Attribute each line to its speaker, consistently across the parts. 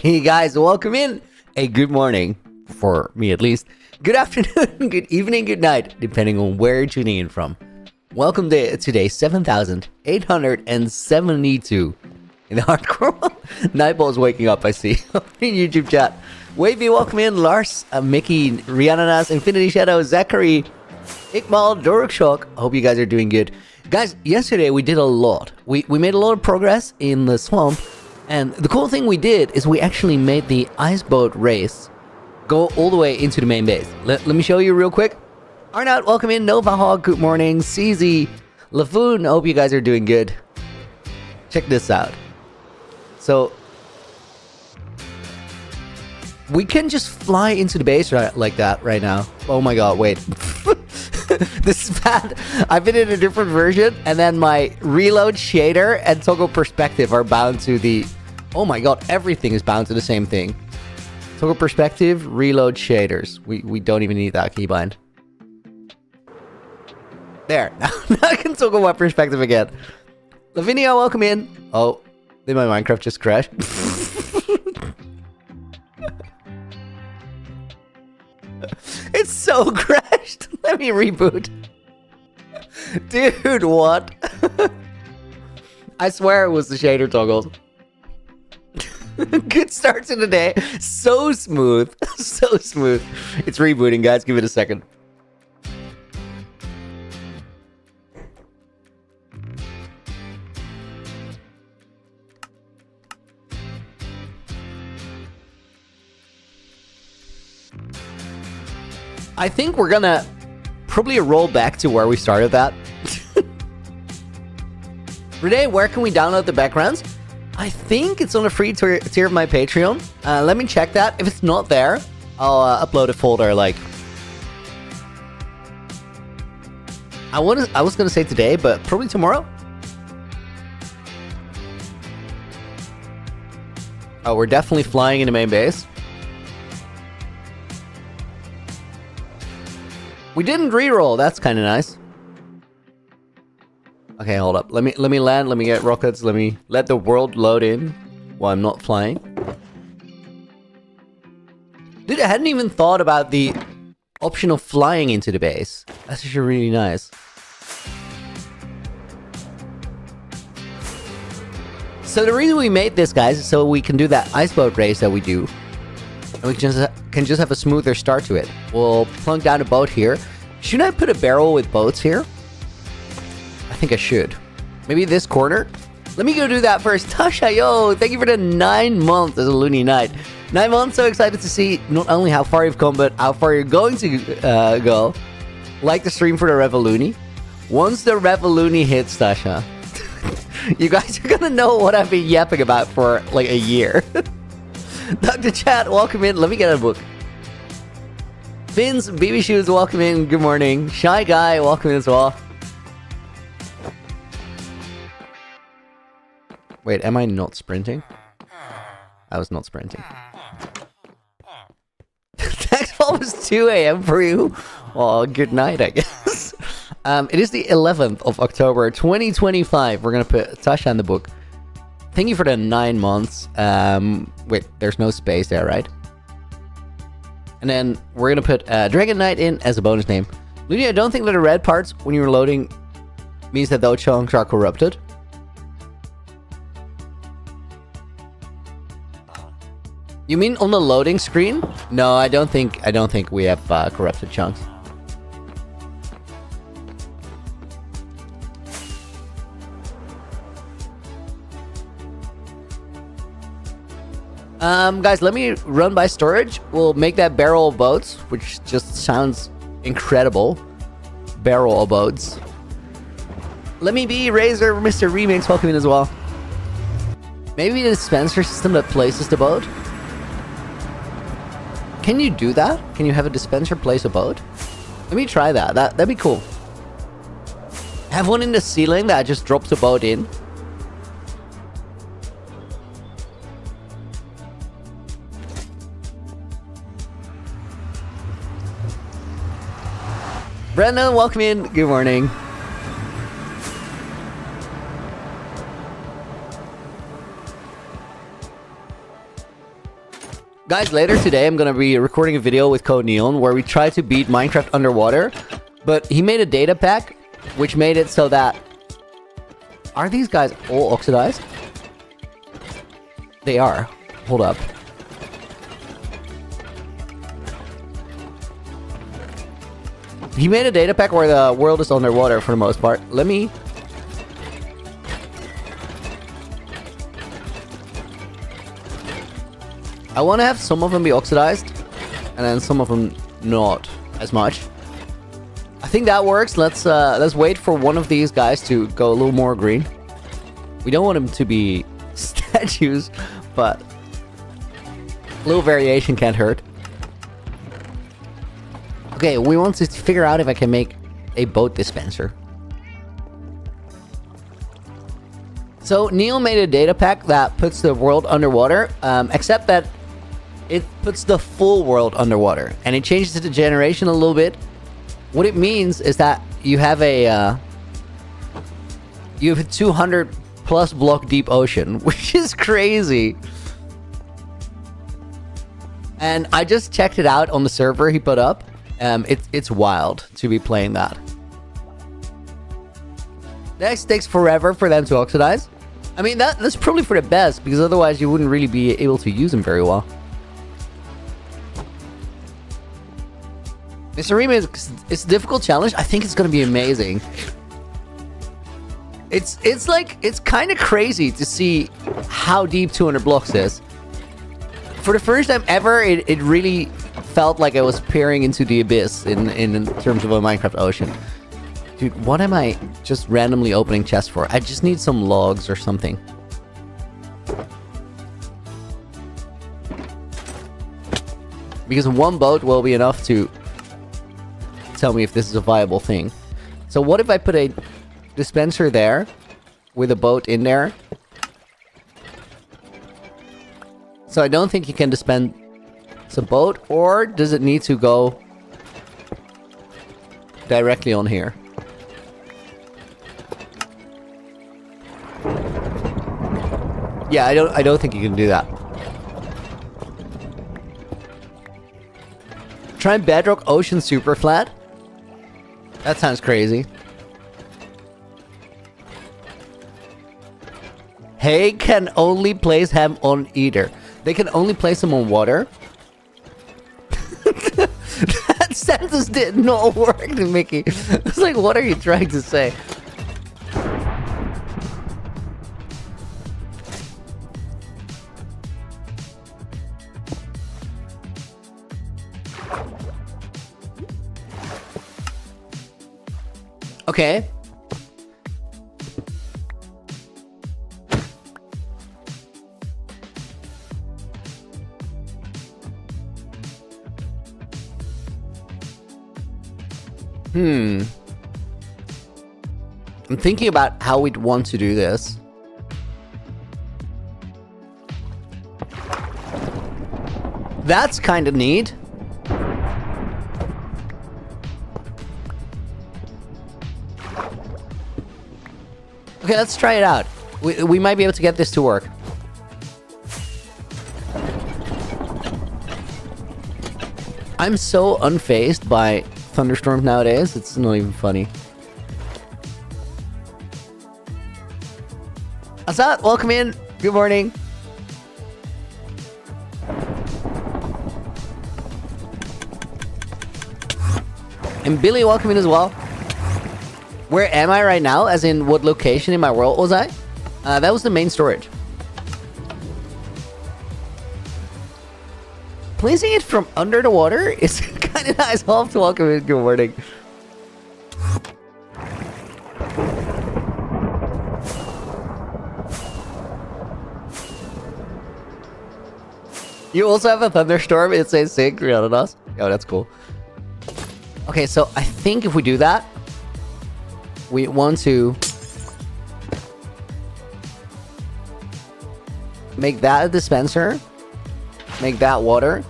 Speaker 1: Hey guys, welcome in. Hey, good morning, for me at least. Good afternoon, good evening, good night, depending on where you're tuning in from. Welcome to today, 7,872 in the hardcore world. Nightball's waking up, I see, in YouTube chat. Wavy, welcome in. Lars, Mickey, Rihanna's, Infinity Shadow, Zachary, Ikmal, Dorkshock. I hope you guys are doing good. Guys, yesterday we did a lot. We made a lot of progress in the swamp. And the cool thing we did is we actually made the ice boat race go all the way into the main base. Let me show you real quick. Arnout, welcome in. Nova Hog, good morning. CZ, Lafoon, I hope you guys are doing good. Check this out. So, we can just fly into the base like that right now. Oh my god, wait. This is bad. I've been in a different version, and then my reload shader and toggle perspective are bound to the... Oh my god, everything is bound to the same thing. Toggle perspective, reload shaders. We don't even need that keybind. There. Now I can toggle my perspective again. Lavinia, welcome in. Oh, did my Minecraft just crash? It's so crashed. Let me reboot. Dude, what? I swear it was the shader toggles. Good start to the day. So smooth. So smooth. It's rebooting, guys. Give it a second. I think we're gonna probably roll back to where we started that. Renee, where can we download the backgrounds? I think it's on a free tier of my Patreon. Let me check that. If it's not there, I'll upload a folder like... I was gonna say today, but probably tomorrow. Oh, we're definitely flying in the main base. We didn't reroll. That's kind of nice. Okay, hold up. Let me land. Let me get rockets. Let me let the world load in while I'm not flying. Dude, I hadn't even thought about the option of flying into the base. That's actually really nice. So the reason we made this, guys, is so we can do that ice boat race that we do. And we can just have a smoother start to it. We'll plunk down a boat here. Should I put a barrel with boats here? I think I should. Maybe this corner? Let me go do that first. Tasha, yo, thank you for the 9 months as a Looney Night. 9 months, so excited to see not only how far you've come, but how far you're going to go. Like the stream for the Revoluuni. Once the Revoluuni hits, Tasha, you guys are gonna know what I've been yapping about for like a year. Dr. Chat, welcome in. Let me get a book. Vince, BB Shoes, welcome in. Good morning. Shy Guy, welcome in as well. Wait, am I not sprinting? I was not sprinting. That's almost 2 a.m. for you. Well, good night, I guess. It is the 11th of October, 2025. We're going to put Tasha in the book. Thank you for the 9 months. Wait, there's no space there, right? And then we're going to put Dragon Knight in as a bonus name. Lunia, I don't think that the red parts when you're loading means that those chunks are corrupted. You mean on the loading screen? No, I don't think we have corrupted chunks. Guys, let me run by storage. We'll make that barrel of boats, which just sounds incredible. Barrel of boats. Let me be Razor, Mr. Remix, welcome in as well. Maybe the dispenser system that places the boat? Can you do that? Can you have a dispenser place a boat? Let me try that. That'd be cool. Have one in the ceiling that just drops the boat in. Brendan, welcome in. Good morning. Guys, later today I'm gonna be recording a video with Code Neon where we try to beat Minecraft underwater, but he made a data pack which made it so that... Are these guys all oxidized? They are. Hold up. He made a data pack where the world is underwater for the most part. Let me... I want to have some of them be oxidized, and then some of them not as much. I think that works. Let's wait for one of these guys to go a little more green. We don't want them to be statues, but a little variation can't hurt. Okay, we want to figure out if I can make a boat dispenser. So Neil made a data pack that puts the world underwater, except that it puts the full world underwater, and it changes the generation a little bit. What it means is that you have a 200 plus block deep ocean, which is crazy. And I just checked it out on the server he put up. It's wild to be playing that. That takes forever for them to oxidize. I mean, that's probably for the best, because otherwise you wouldn't really be able to use them very well. Mr. Rima, it's a difficult challenge. I think it's gonna be amazing. It's like, it's kind of crazy to see how deep 200 blocks is. For the first time ever, it really felt like I was peering into the abyss in terms of a Minecraft ocean. Dude, what am I just randomly opening chests for? I just need some logs or something. Because one boat will be enough to tell me if this is a viable thing. So what if I put a dispenser there with a boat in there? So I don't think you can dispense a boat, or does it need to go directly on here? Yeah, I don't think you can do that. Try Bedrock Ocean Super Flat. That sounds crazy. Hay can only place them on either. They can only place them on water. That sentence did not work, Mickey. It's like, what are you trying to say? Okay. I'm thinking about how we'd want to do this. That's kind of neat. Okay, let's try it out. We might be able to get this to work. I'm so unfazed by thunderstorms nowadays, it's not even funny. Asad, welcome in. Good morning. And Billy, welcome in as well. Where am I right now? As in, what location in my world was I? That was the main storage. Placing it from under the water is kind of nice. I'll have to welcome in. Good morning. You also have a thunderstorm. It says sync on us. Oh, that's cool. Okay, so I think if we do that, we want to make that a dispenser, make that water.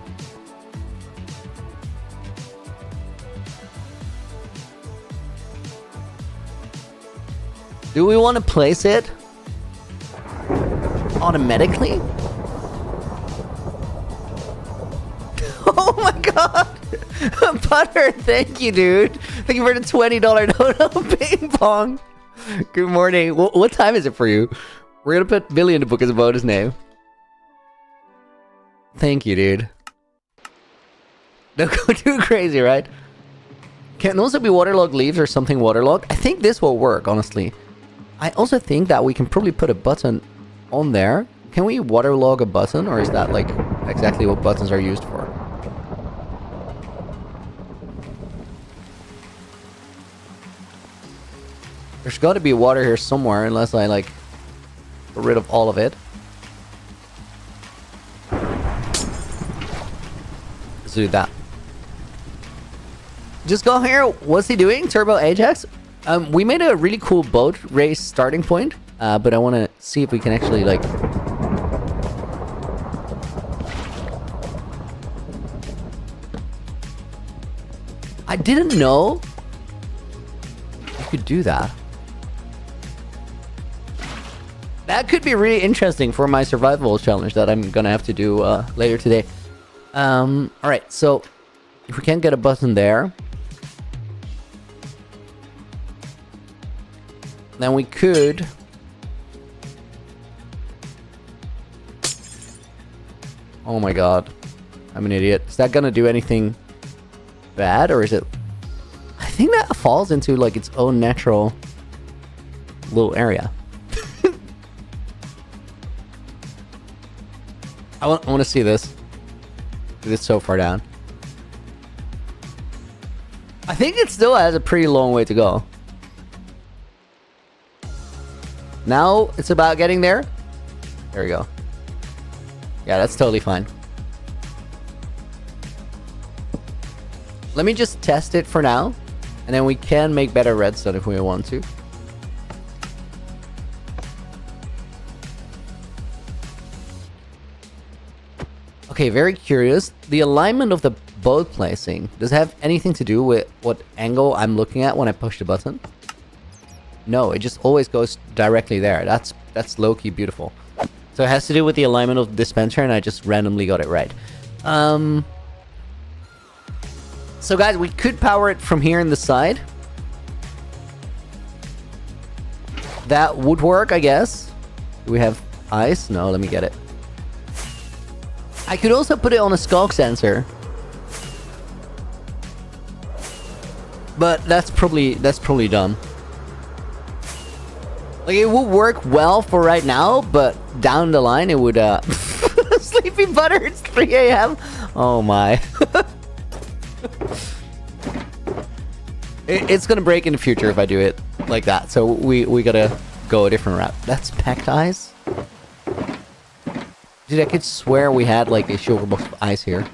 Speaker 1: Do we want to place it automatically? Oh my god! Butter, thank you, dude. Thank you for the $20 dono. Ping pong. Good morning. What time is it for you? We're gonna put Billy in the book as a bonus name. Thank you, dude. Don't go too crazy, right? Can also be waterlogged leaves or something waterlogged. I think this will work, honestly. I also think that we can probably put a button on there. Can we waterlog a button, or is that like exactly what buttons are used for? There's got to be water here somewhere, unless I like get rid of all of it. Let's do that. Just go here. What's he doing? Turbo Ajax? We made a really cool boat race starting point, but I want to see if we can actually like... I didn't know you could do that. That could be really interesting for my survival challenge that I'm gonna have to do later today. Alright, so if we can't get a button there, then we could... Oh my god. I'm an idiot. Is that gonna do anything bad, or is it... I think that falls into like its own natural little area. I want to see this. It's so far down. I think it still has a pretty long way to go. Now it's about getting there. There we go. Yeah, that's totally fine. Let me just test it for now, and then we can make better redstone if we want to. Okay, very curious. The alignment of the boat placing, does it have anything to do with what angle I'm looking at when I push the button? No, it just always goes directly there. That's low-key beautiful. So it has to do with the alignment of the dispenser, and I just randomly got it right. So guys, we could power it from here in the side. That would work, I guess. Do we have ice? No, let me get it. I could also put it on a skulk sensor. But that's probably dumb. Like, it would work well for right now, but down the line it would Sleepy Butter, it's 3 a.m. Oh my. It's gonna break in the future if I do it like that, so we gotta go a different route. That's packed ice? Dude, I could swear we had like a sugar box of ice here.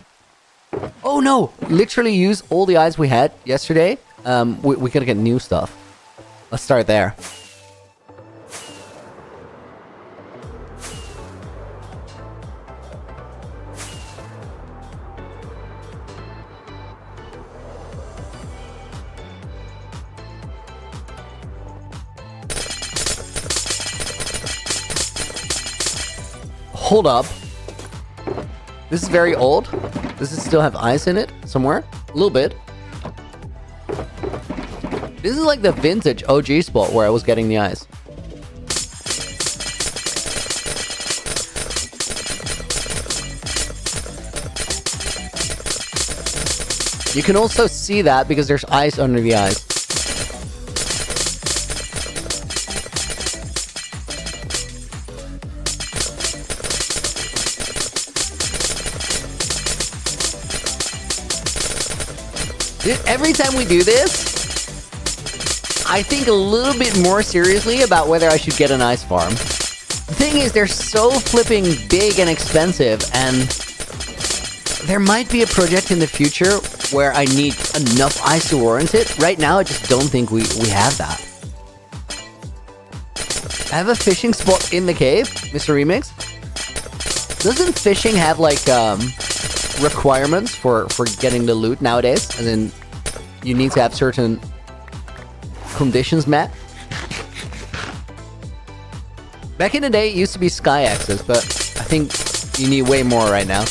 Speaker 1: Oh no! Literally use all the ice we had yesterday. We gotta get new stuff. Let's start there. Hold up. This is very old. Does it still have ice in it somewhere? A little bit. This is like the vintage OG spot where I was getting the ice. You can also see that because there's ice under the ice. Dude, every time we do this, I think a little bit more seriously about whether I should get an ice farm. The thing is, they're so flipping big and expensive, and there might be a project in the future where I need enough ice to warrant it. Right now, I just don't think we have that. I have a fishing spot in the cave, Mr. Remix. Doesn't fishing have, like, requirements for getting the loot nowadays? As in, you need to have certain conditions met? Back in the day, it used to be sky access, but I think you need way more right now.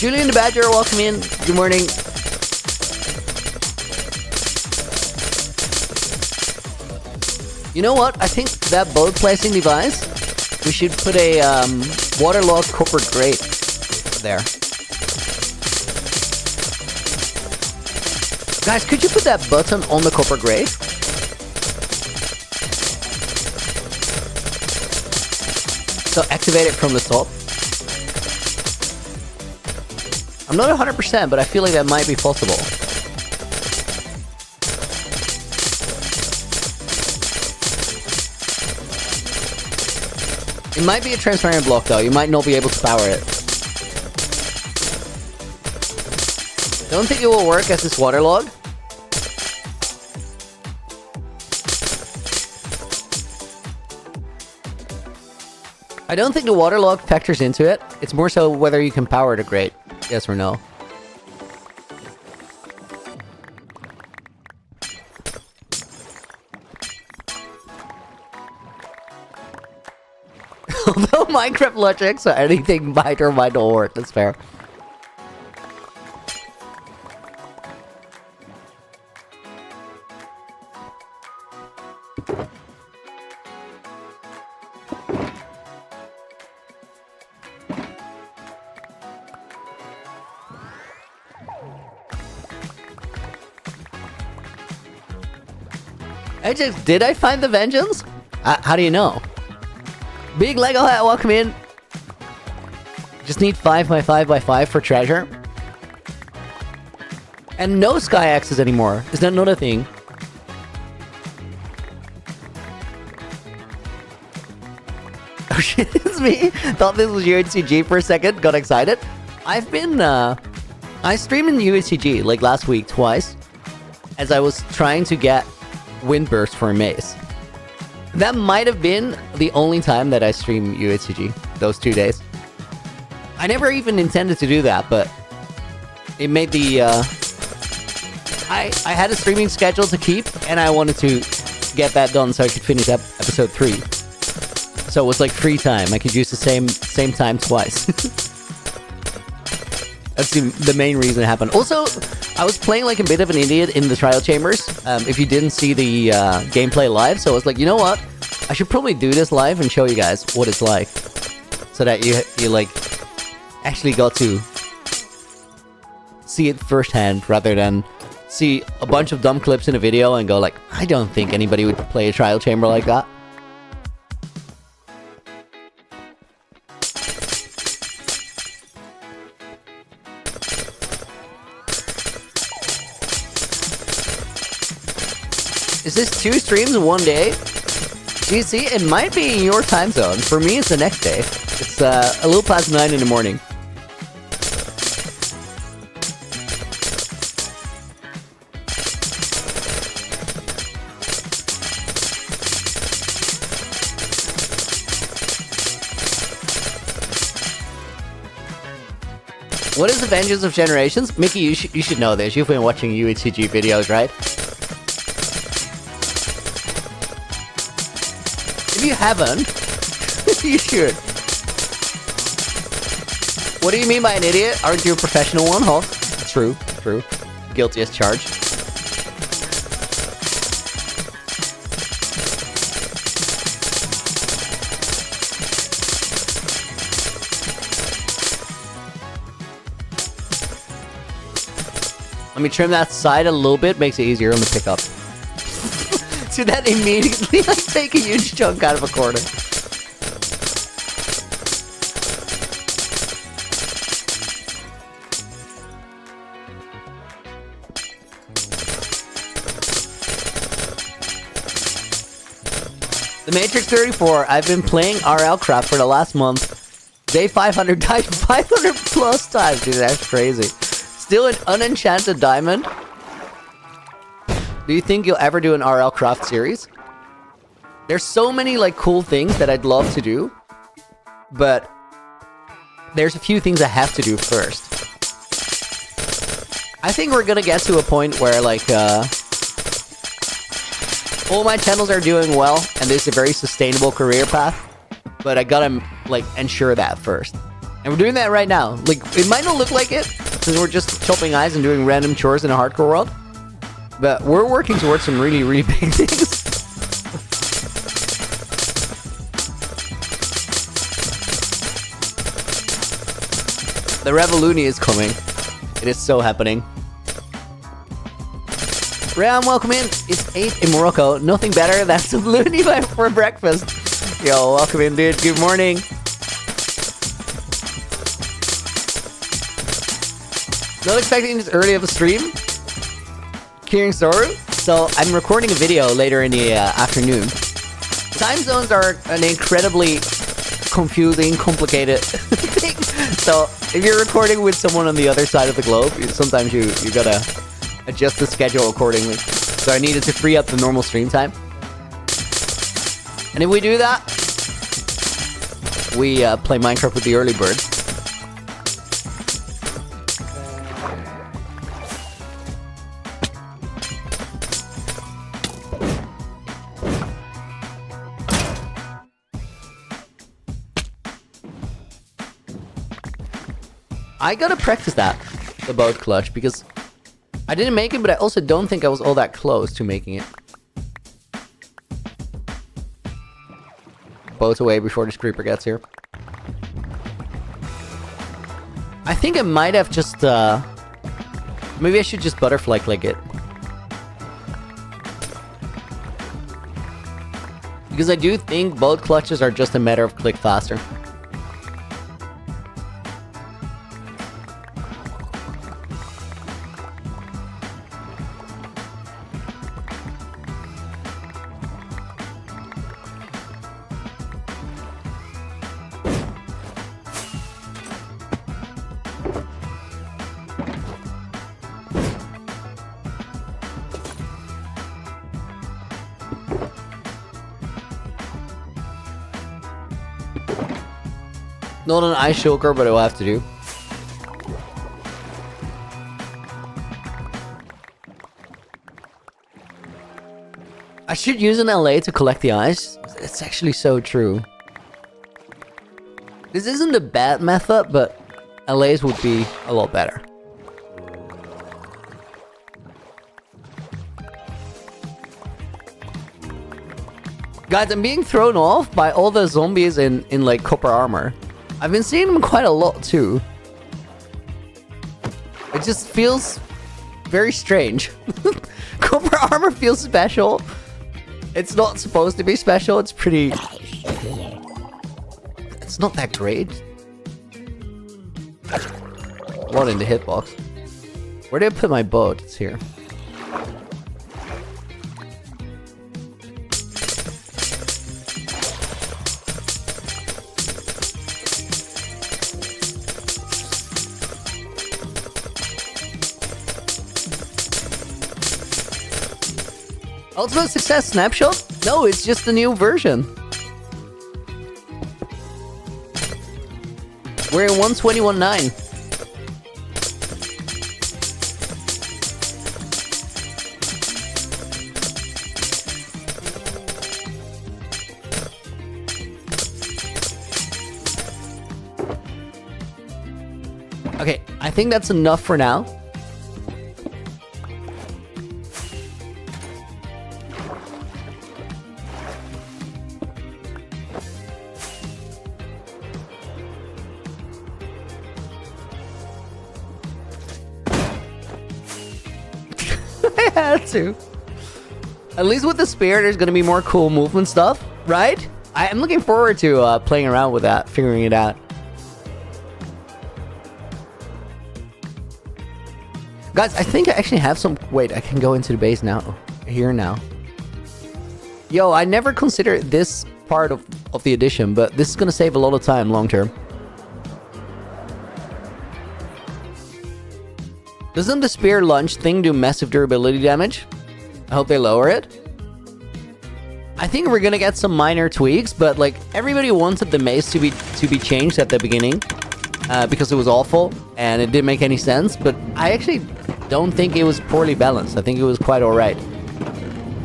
Speaker 1: Julian the Badger, welcome in. Good morning. You know what? I think that boat placing device, we should put a waterlogged corporate grate there. Guys, could you put that button on the corporate grate? So activate it from the top. I'm not 100%, but I feel like that might be possible. It might be a transparent block though, you might not be able to power it. Don't think it will work as this waterlog. I don't think the waterlog factors into it. It's more so whether you can power the grate. Yes or no. Although Minecraft logic, so anything might or might not work. That's fair. Did I find the vengeance? How do you know? Big Lego hat, welcome in. Just need 5x5x5 for treasure. And no sky axes anymore. Is that not a thing? Oh shit, it's me. Thought this was UHCG for a second. Got excited. I've been, I streamed in UHCG like last week twice. As I was trying to get Windburst for a maze. That might have been the only time that I streamed UHCG, those 2 days. I never even intended to do that, but it made the, I had a streaming schedule to keep, and I wanted to get that done so I could finish up episode 3. So it was like free time. I could use the same time twice. That's the main reason it happened. Also, I was playing like a bit of an idiot in the trial chambers. If you didn't see the gameplay live, so I was like, you know what? I should probably do this live and show you guys what it's like, so that you like actually got to see it firsthand rather than see a bunch of dumb clips in a video and go like, I don't think anybody would play a trial chamber like that. Is this 2 streams in 1 day? Do you see? It might be in your time zone. For me, it's the next day. It's a little past 9 in the morning. What is the Vengeance of Generations? Mickey, you should know this. You've been watching UHCG videos, right? If you haven't, you should. What do you mean by an idiot? Aren't you a professional one, huh? True. Guilty as charged. Let me trim that side a little bit, makes it easier on the pickup. So that immediately I take a huge chunk out of a corner. The Matrix 34, I've been playing RL Craft for the last month. Day 500 died 500 plus times, dude, that's crazy. Still an unenchanted diamond. Do you think you'll ever do an RL Craft series? There's so many like cool things that I'd love to do, but there's a few things I have to do first. I think we're gonna get to a point where like all my channels are doing well and there's a very sustainable career path, but I gotta like ensure that first. And we're doing that right now. Like, it might not look like it, because we're just chopping eyes and doing random chores in a hardcore world. But we're working towards some really, really big things. The Revoluni is coming. It is so happening. Ram, welcome in. It's 8 in Morocco. Nothing better than some loony for breakfast. Yo, welcome in, dude. Good morning. Not expecting this early of a stream. Kiring Soru. So I'm recording a video later in the afternoon. Time zones are an incredibly confusing, complicated thing. So if you're recording with someone on the other side of the globe, sometimes you gotta adjust the schedule accordingly. So I needed to free up the normal stream time. And if we do that, we play Minecraft with the early bird. I gotta practice that, the boat clutch, because I didn't make it, but I also don't think I was all that close to making it. Boat away before this creeper gets here. I think I might have just, maybe I should just butterfly click it. Because I do think boat clutches are just a matter of click faster. Not an ice shulker, but it will have to do. I should use an LA to collect the ice. It's actually so true. This isn't a bad method, but LAs would be a lot better. Guys, I'm being thrown off by all the zombies in like copper armor. I've been seeing them quite a lot too. It just feels very strange. Copper armor feels special. It's not supposed to be special. It's pretty... It's not that great. What in the hitbox? Where did I put my boat? It's here. Ultimate Success Snapshot? No, it's just a new version. We're in 121.9. Okay, I think that's enough for now. I had to. At least with the spear, there's gonna be more cool movement stuff, right? I'm looking forward to playing around with that, figuring it out. Guys, I think I actually have some... Wait, I can go into the base now. Here now. Yo, I never considered this part of the addition, but this is gonna save a lot of time long term. Doesn't the spear launch thing do massive durability damage? I hope they lower it. I think we're gonna get some minor tweaks, but like everybody wanted the mace to be changed at the beginning because it was awful and it didn't make any sense. But I actually don't think it was poorly balanced. I think it was quite all right,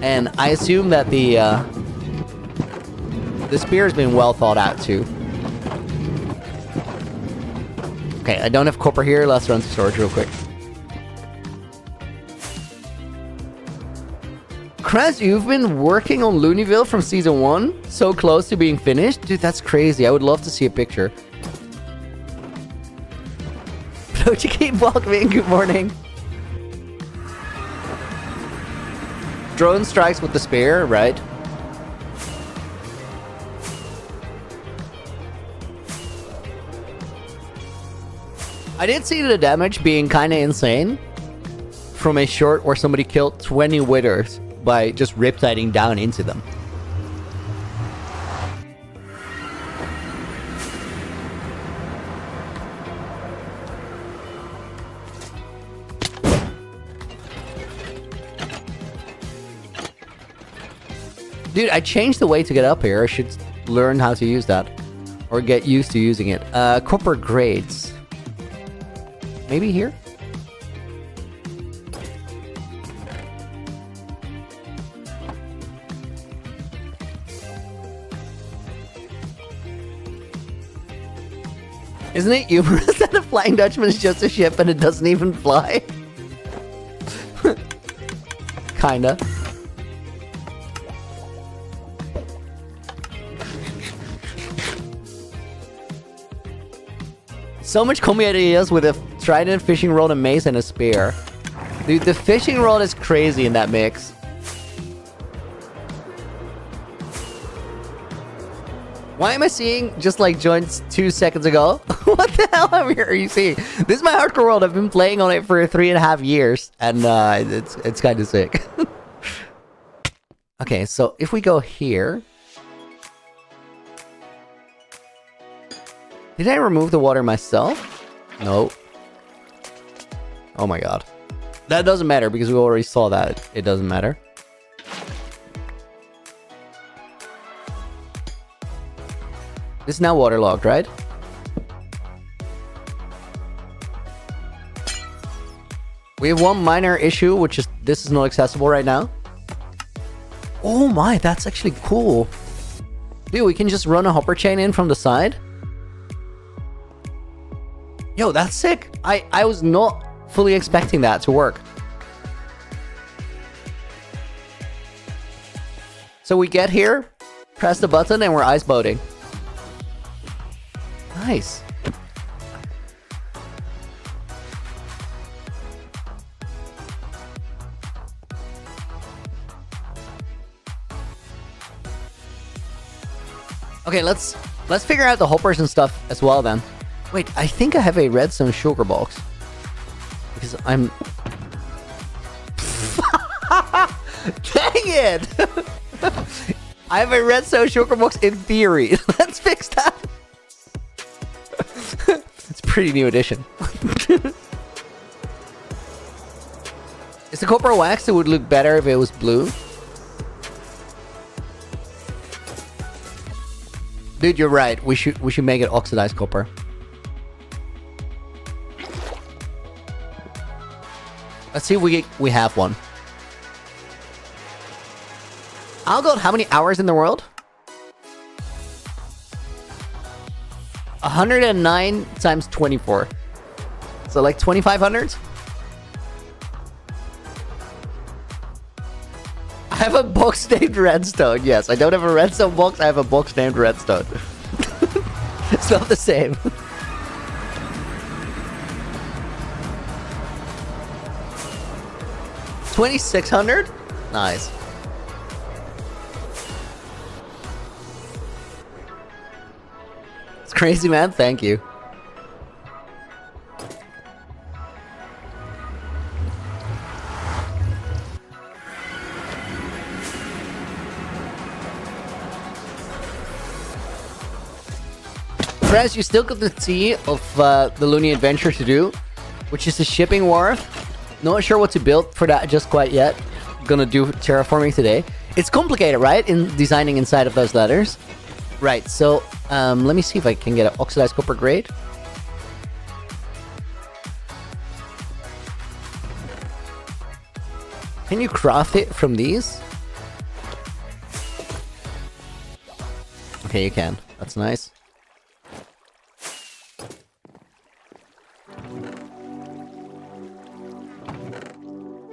Speaker 1: and I assume that the spear has been well thought out too. Okay, I don't have copper here. Let's run to storage real quick. Kraz, you've been working on Looneyville from season 1? So close to being finished? Dude, that's crazy. I would love to see a picture. Don't you keep welcoming? Good morning. Drone strikes with the spear, right? I did see the damage being kind of insane from a short where somebody killed 20 withers by just riptiding down into them. Dude, I changed the way to get up here. I should learn how to use that. Or get used to using it. Copper grades. Maybe here? Isn't it humorous that a Flying Dutchman is just a ship and it doesn't even fly? Kinda. So much combi ideas with a trident, fishing rod, a mace, and a spear. Dude, the fishing rod is crazy in that mix. Why am I seeing just like joints 2 seconds ago? What the hell are you seeing? This is my hardcore world. I've been playing on it for 3.5 years, and it's kind of sick. Okay, so if we go here, did I remove the water myself? No. Oh my god, that doesn't matter because we already saw that it doesn't matter. This is now waterlogged, right? We have one minor issue, which is this is not accessible right now. Oh my, that's actually cool. Dude, we can just run a hopper chain in from the side. Yo, that's sick. I was not fully expecting that to work. So we get here, press the button, and we're ice boating. Nice. Okay, let's figure out the hoppers and stuff as well then. Wait, I think I have a redstone sugar box. Because I'm... Dang it! I have a redstone sugar box in theory. Let's fix that. It's a pretty new addition. Is the copper wax? It would look better if it was blue. Dude, you're right. We should make it oxidized copper. Let's see if we have one. Algot, how many hours in the world? 109 times 24. So like 2,500? I have a box named Redstone. Yes, I don't have a redstone box. I have a box named Redstone. It's not the same. 2,600? Nice. It's crazy, man. Thank you. Prez, you still got the T of the Looney Adventure to do, which is the shipping wharf. Not sure what to build for that just quite yet. Gonna do terraforming today. It's complicated, right? In designing inside of those letters. Right, so let me see if I can get an oxidized copper grade. Can you craft it from these? Okay, you can. That's nice.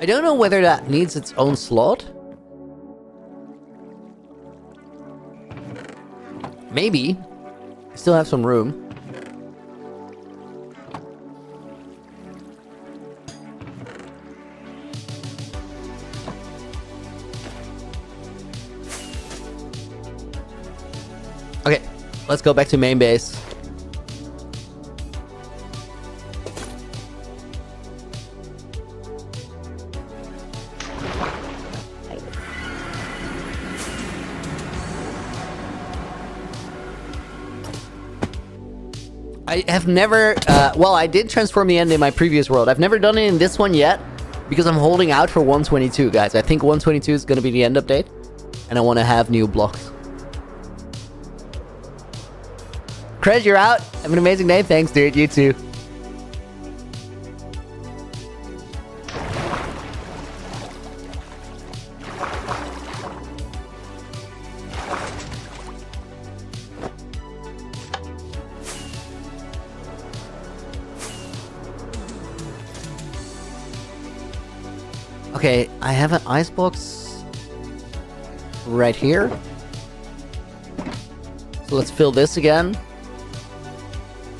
Speaker 1: I don't know whether that needs its own slot. Maybe. I still have some room. Okay, let's go back to main base. I have never, well, I did transform the end in my previous world. I've never done it in this one yet, because I'm holding out for 122, guys. I think 122 is going to be the end update, and I want to have new blocks. Krez, you're out. Have an amazing day. Thanks, dude. You too. Okay, I have an icebox right here. So let's fill this again.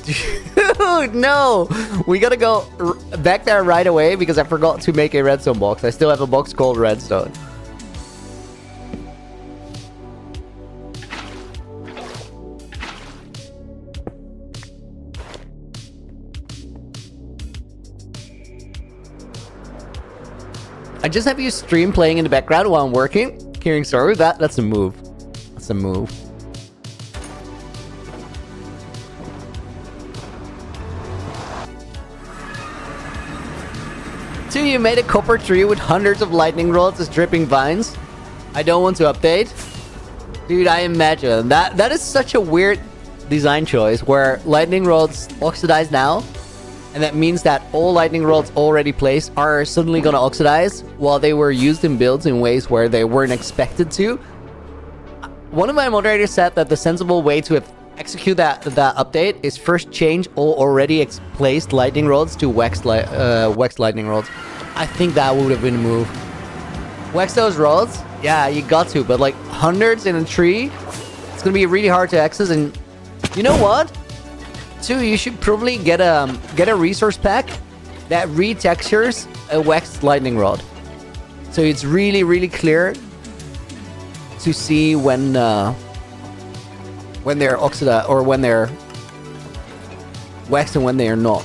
Speaker 1: Dude, no! We gotta go back there right away because I forgot to make a redstone box. I still have a box called redstone. I just have you stream playing in the background while I'm working. Hearing story, that's a move. That's a move. So you made a copper tree with hundreds of lightning rods as dripping vines. I don't want to update. Dude, I imagine. That is such a weird design choice where lightning rods oxidize now. And that means that all lightning rods already placed are suddenly gonna oxidize while they were used in builds in ways where they weren't expected to. One of my moderators said that the sensible way to execute that update is first change all already placed lightning rods to waxed lightning rods. I think that would have been a move. Wax those rods? Yeah, you got to, but like hundreds in a tree, it's gonna be really hard to access. And you know what? Too, you should probably get a resource pack that retextures a waxed lightning rod, so it's really, really clear to see when they're oxidized or when they're waxed and when they are not.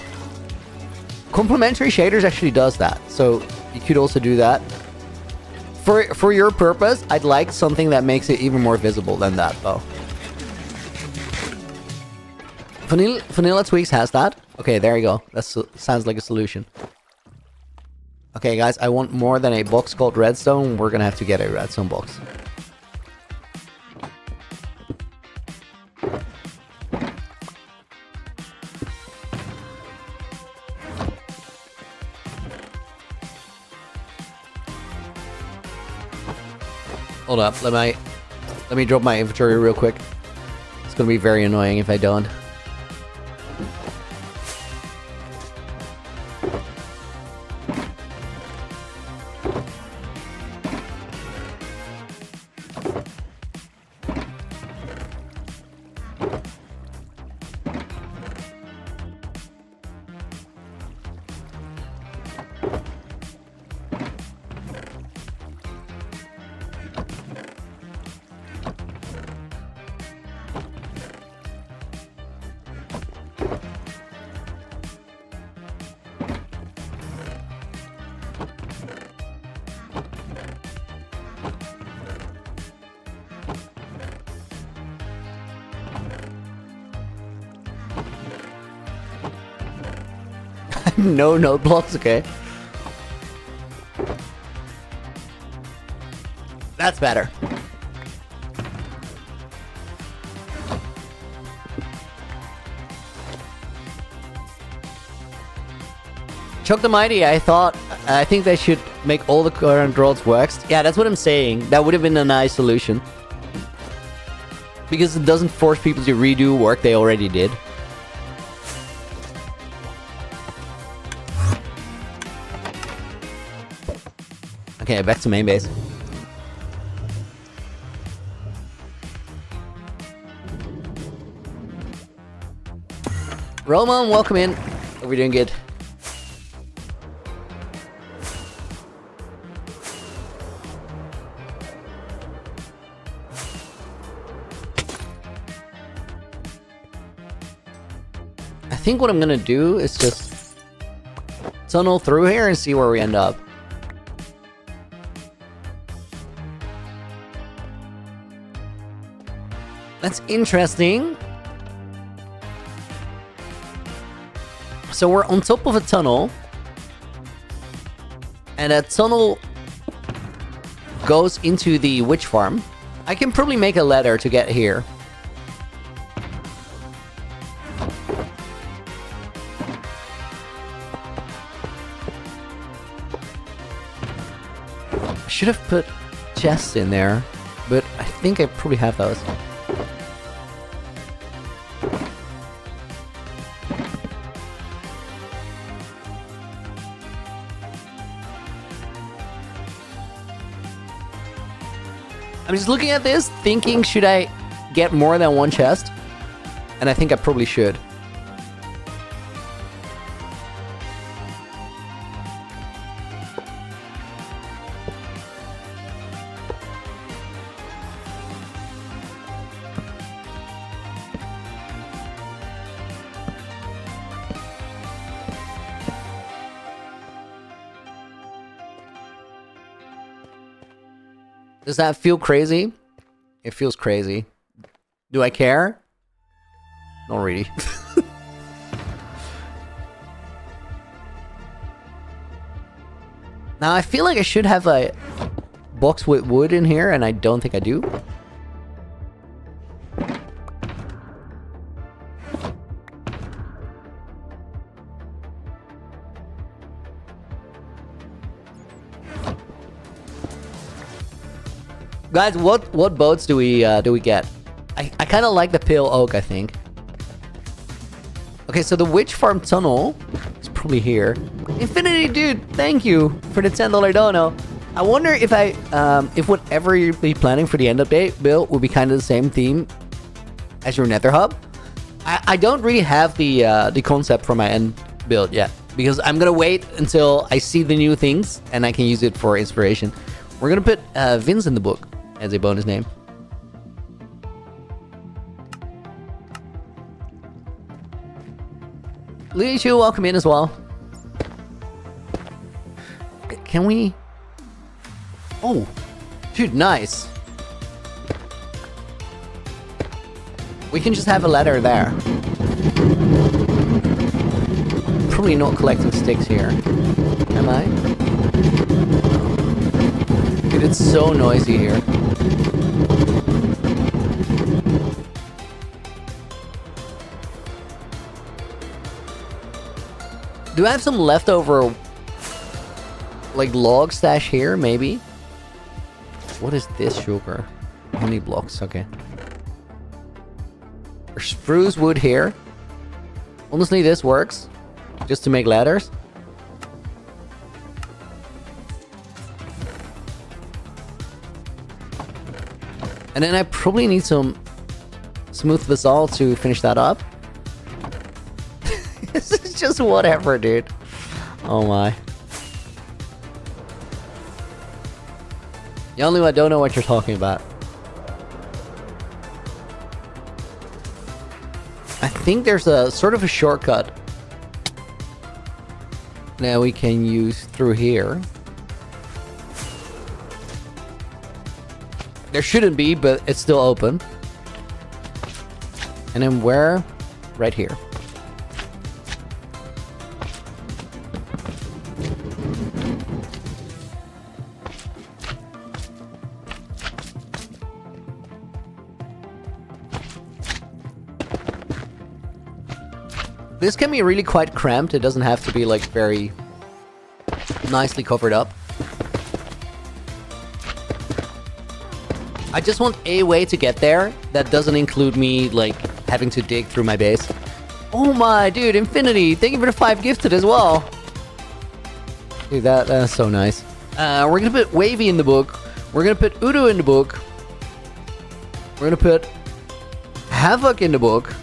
Speaker 1: Complementary shaders actually does that, so you could also do that. For your purpose, I'd like something that makes it even more visible than that, though. Vanilla Tweaks has that. Okay, there you go. That sounds like a solution. Okay, guys, I want more than a box called redstone. We're gonna have to get a redstone box. Hold up, let me drop my inventory real quick. It's gonna be very annoying if I don't. No node blocks, okay. That's better. Chuck the Mighty, I think they should make all the current rods waxed. Yeah, that's what I'm saying. That would have been a nice solution. Because it doesn't force people to redo work they already did. Okay, back to main base. Roman, welcome in. Hope you're doing good. I think what I'm gonna do is just tunnel through here and see where we end up. That's interesting. So we're on top of a tunnel, and that tunnel goes into the witch farm. I can probably make a ladder to get here. I should have put chests in there, but I think I probably have those. I'm just looking at this, thinking, should I get more than one chest? And I think I probably should. Does that feel crazy? It feels crazy. Do I care? Not really. Now I feel like I should have a box with wood in here, and I don't think I do. Guys, what boats do we get? I kind of like the pale oak, I think. Okay, so the witch farm tunnel is probably here. Infinity dude, thank you for the $10 dono. I wonder if if whatever you're planning for the end update build will be kind of the same theme as your Nether hub. I don't really have the concept for my end build yet, because I'm gonna wait until I see the new things and I can use it for inspiration. We're gonna put Vince in the book as a bonus name. Lee Chu, welcome in as well. Can we? Oh, dude, nice. We can just have a ladder there. Probably not collecting sticks here. Am I? Dude, it's so noisy here. Do I have some leftover, like, log stash here, maybe? What is this sugar? Honey blocks, okay. There's spruce wood here. Honestly, this works. Just to make ladders. And then I probably need some smooth basalt to finish that up. This is just whatever, dude. Oh my. Yonlu, I don't know what you're talking about. I think there's a sort of a shortcut that we can use through here. There shouldn't be, but it's still open. And then where? Right here. This can be really quite cramped. It doesn't have to be like very nicely covered up. I just want a way to get there that doesn't include me like having to dig through my base. Oh my, dude, Infinity, thank you for the 5 gifted as well. Dude, that's so nice. We're gonna put Wavy in the book. We're gonna put Udo in the book. We're gonna put Havoc in the book.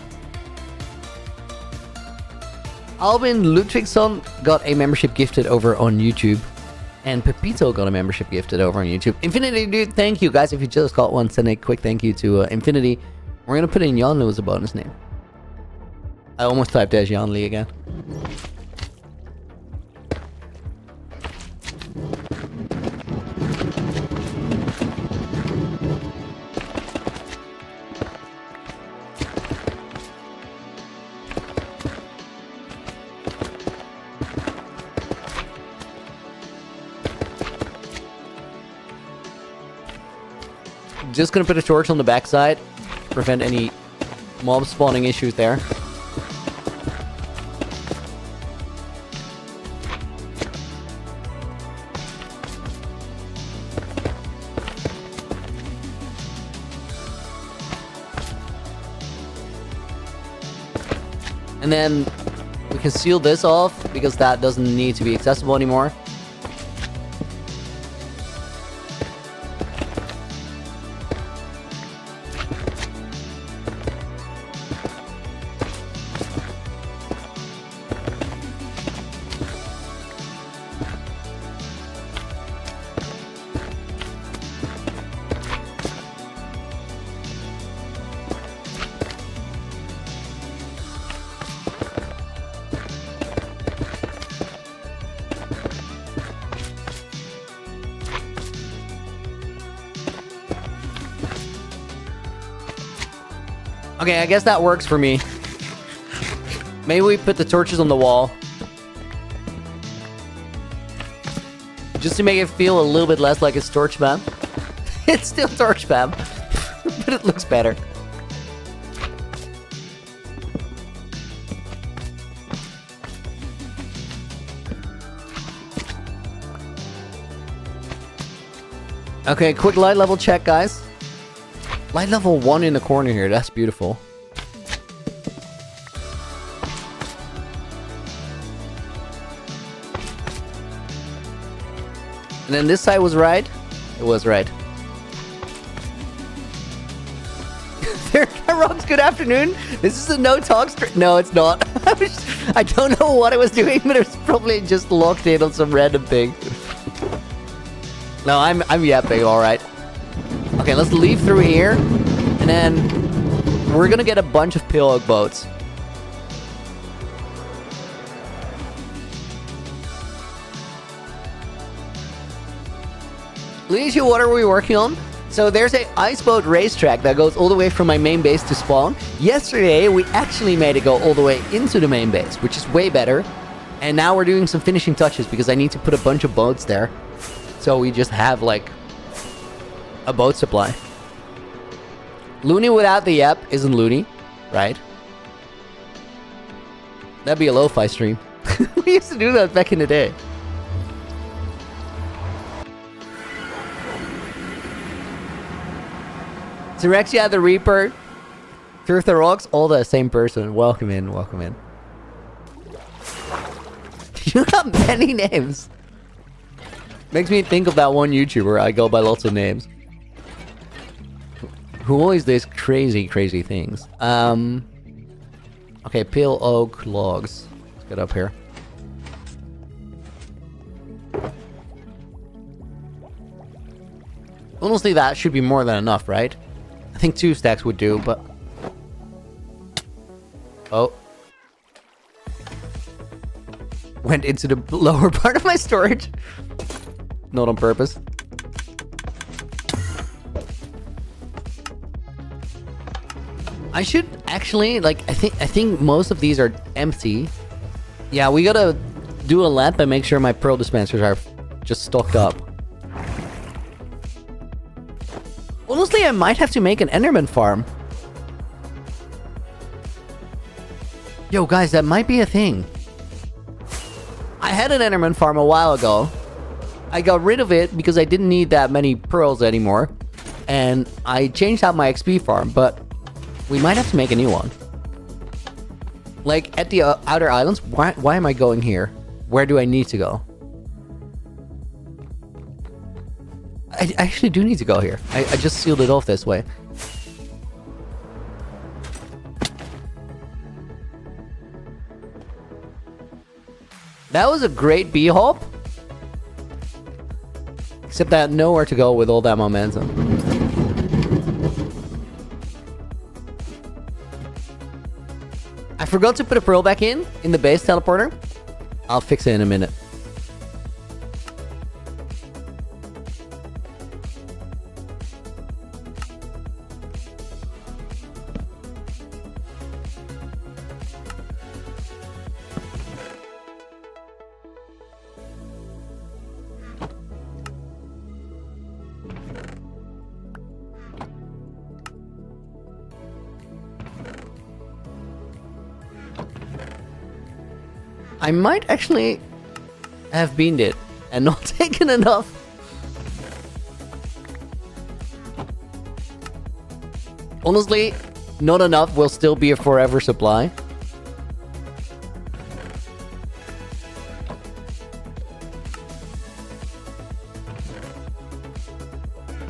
Speaker 1: Albin Ludvigsson got a membership gifted over on YouTube. And Pepito got a membership gifted over on YouTube. Infinity, dude, thank you. Guys, if you just got one, send a quick thank you to Infinity. We're gonna put in Janlu as a bonus name. I almost typed as Janli again. Just gonna put a torch on the backside, prevent any mob spawning issues there. And then we can seal this off because that doesn't need to be accessible anymore. Okay, I guess that works for me. Maybe we put the torches on the wall. Just to make it feel a little bit less like it's torch spam. It's still torch spam, but it looks better. Okay, quick light level check, guys. Light level 1 in the corner here, that's beautiful. And then this side was right? It was right. Rox, good afternoon. This is a no talk stream. No, it's not. I don't know what I was doing, but it was probably just locked in on some random thing. No, I'm yapping, alright. Okay, let's leave through here, and then we're gonna get a bunch of pillog boats. Luigi, what are we working on? So there's a ice boat racetrack that goes all the way from my main base to spawn. Yesterday, we actually made it go all the way into the main base, which is way better. And now we're doing some finishing touches because I need to put a bunch of boats there. So we just have, like, a boat supply. Looney without the yep isn't loony, right? That'd be a lo-fi stream. We used to do that back in the day. Zerexia the Reaper, Truth the Rocks, all the same person. Welcome in, welcome in. You got many names. Makes me think of that one YouTuber I go by lots of names. Who always does crazy, crazy things. Okay, pale oak logs. Let's get up here. Honestly, that should be more than enough, right? I think 2 stacks would do, but... Oh. Went into the lower part of my storage. Not on purpose. I should actually, like, I think most of these are empty. Yeah, we gotta do a lamp and make sure my pearl dispensers are just stocked up. Honestly, I might have to make an Enderman farm. Yo, guys, that might be a thing. I had an Enderman farm a while ago. I got rid of it because I didn't need that many pearls anymore. And I changed out my XP farm, but we might have to make a new one. Like, at the outer islands, why am I going here? Where do I need to go? I actually do need to go here. I just sealed it off this way. That was a great B-hop. Except I had nowhere to go with all that momentum. I forgot to put a pearl back in the base teleporter. I'll fix it in a minute. I might actually have beamed it and not taken enough. Honestly, not enough will still be a forever supply.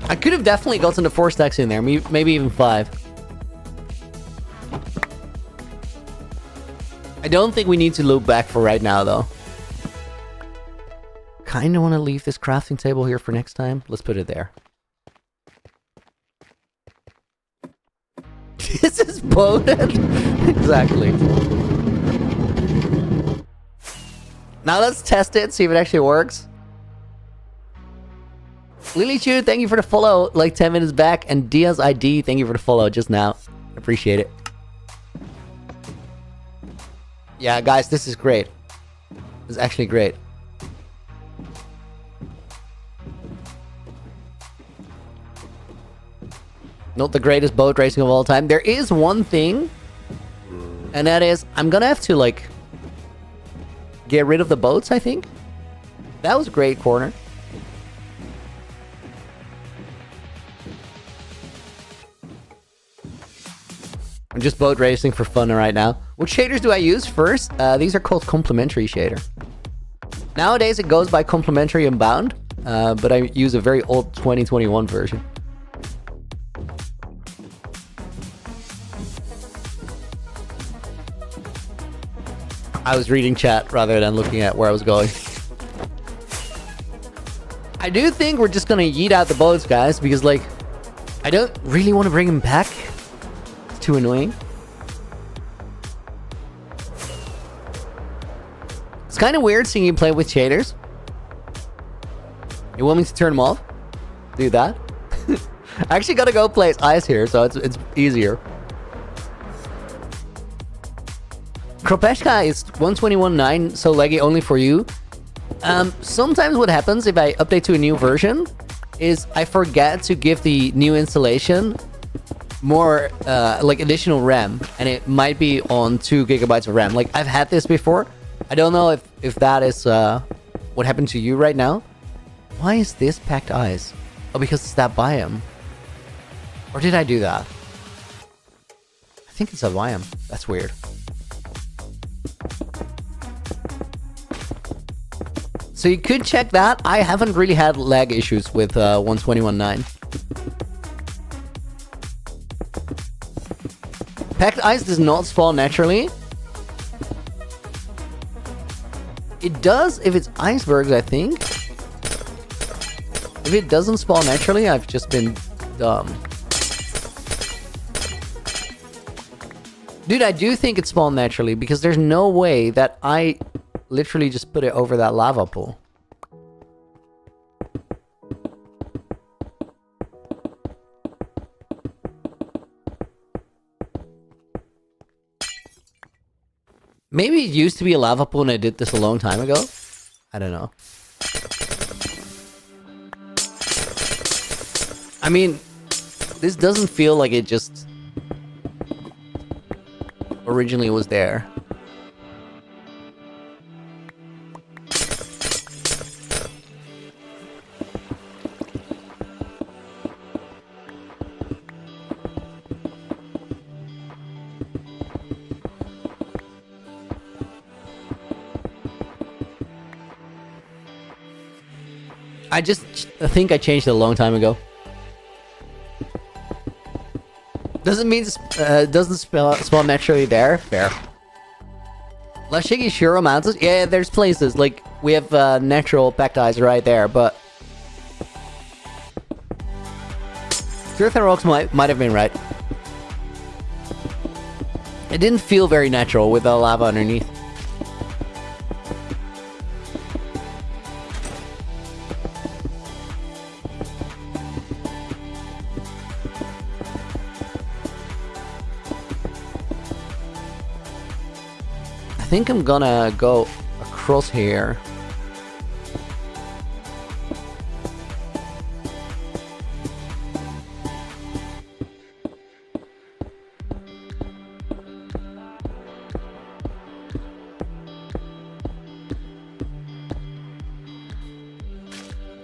Speaker 1: I could have definitely gotten the 4 stacks in there, maybe even 5. I don't think we need to loop back for right now, though. Kinda want to leave this crafting table here for next time. Let's put it there. This is bloated. Exactly. Now let's test it, see if it actually works. Lily Chu, thank you for the follow like 10 minutes back. And Diaz ID, thank you for the follow just now. Appreciate it. Yeah, guys, this is great. This is actually great. Not the greatest boat racing of all time. There is one thing, and that is I'm gonna have to, like, get rid of the boats, I think. That was a great corner. I'm just boat racing for fun right now. What shaders do I use first? These are called Complementary shader. Nowadays it goes by Complementary and Bound, but I use a very old 2021 version. I was reading chat rather than looking at where I was going. I do think we're just gonna yeet out the boats, guys, because, like, I don't really want to bring them back. Too annoying. It's kind of weird seeing you play with shaders. You want me to turn them off? Do that. I actually gotta go place ice here, so it's easier. Kropeshka is 121.9, so laggy only for you. Sometimes what happens if I update to a new version is I forget to give the new installation more like additional RAM, and it might be on 2 gigabytes of RAM. Like, I've had this before. I don't know if that is what happened to you right now. Why is this packed ice? Oh, because it's that biome. Or did I do that? I think it's a biome. That's weird. So you could check that. I haven't really had lag issues with 121.9. Packed ice does not spawn naturally. It does if it's icebergs, I think. If it doesn't spawn naturally, I've just been dumb. Dude, I do think it spawned naturally, because there's no way that I literally just put it over that lava pool. Maybe it used to be a lava pool and I did this a long time ago. I don't know. I mean, this doesn't feel like it just originally was there. I think I changed it a long time ago. Doesn't mean doesn't spawn naturally there. Fair. La Shigishiro Mountains? Yeah, there's places. Like, we have natural pectides right there, but... Truth and Rocks might have been right. It didn't feel very natural with the lava underneath. I think I'm gonna go across here.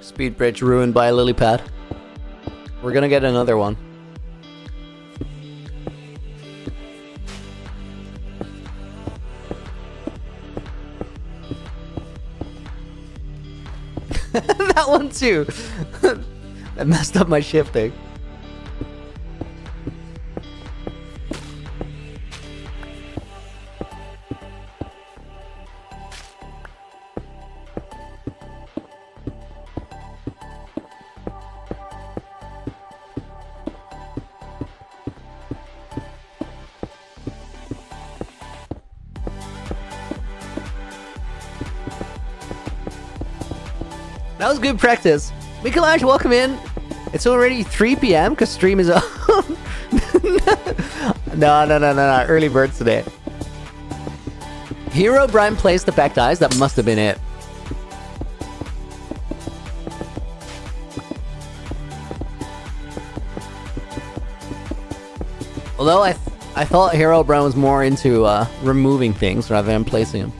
Speaker 1: Speed bridge ruined by a lily pad. We're gonna get another one. That one too. That messed up my shifting. That was good practice. Michelangelo, welcome in. It's already 3 p.m. because stream is on. No. Early birds today. Hero Brian placed the pectides. That must have been it. Although I thought Hero Brian was more into removing things rather than placing them.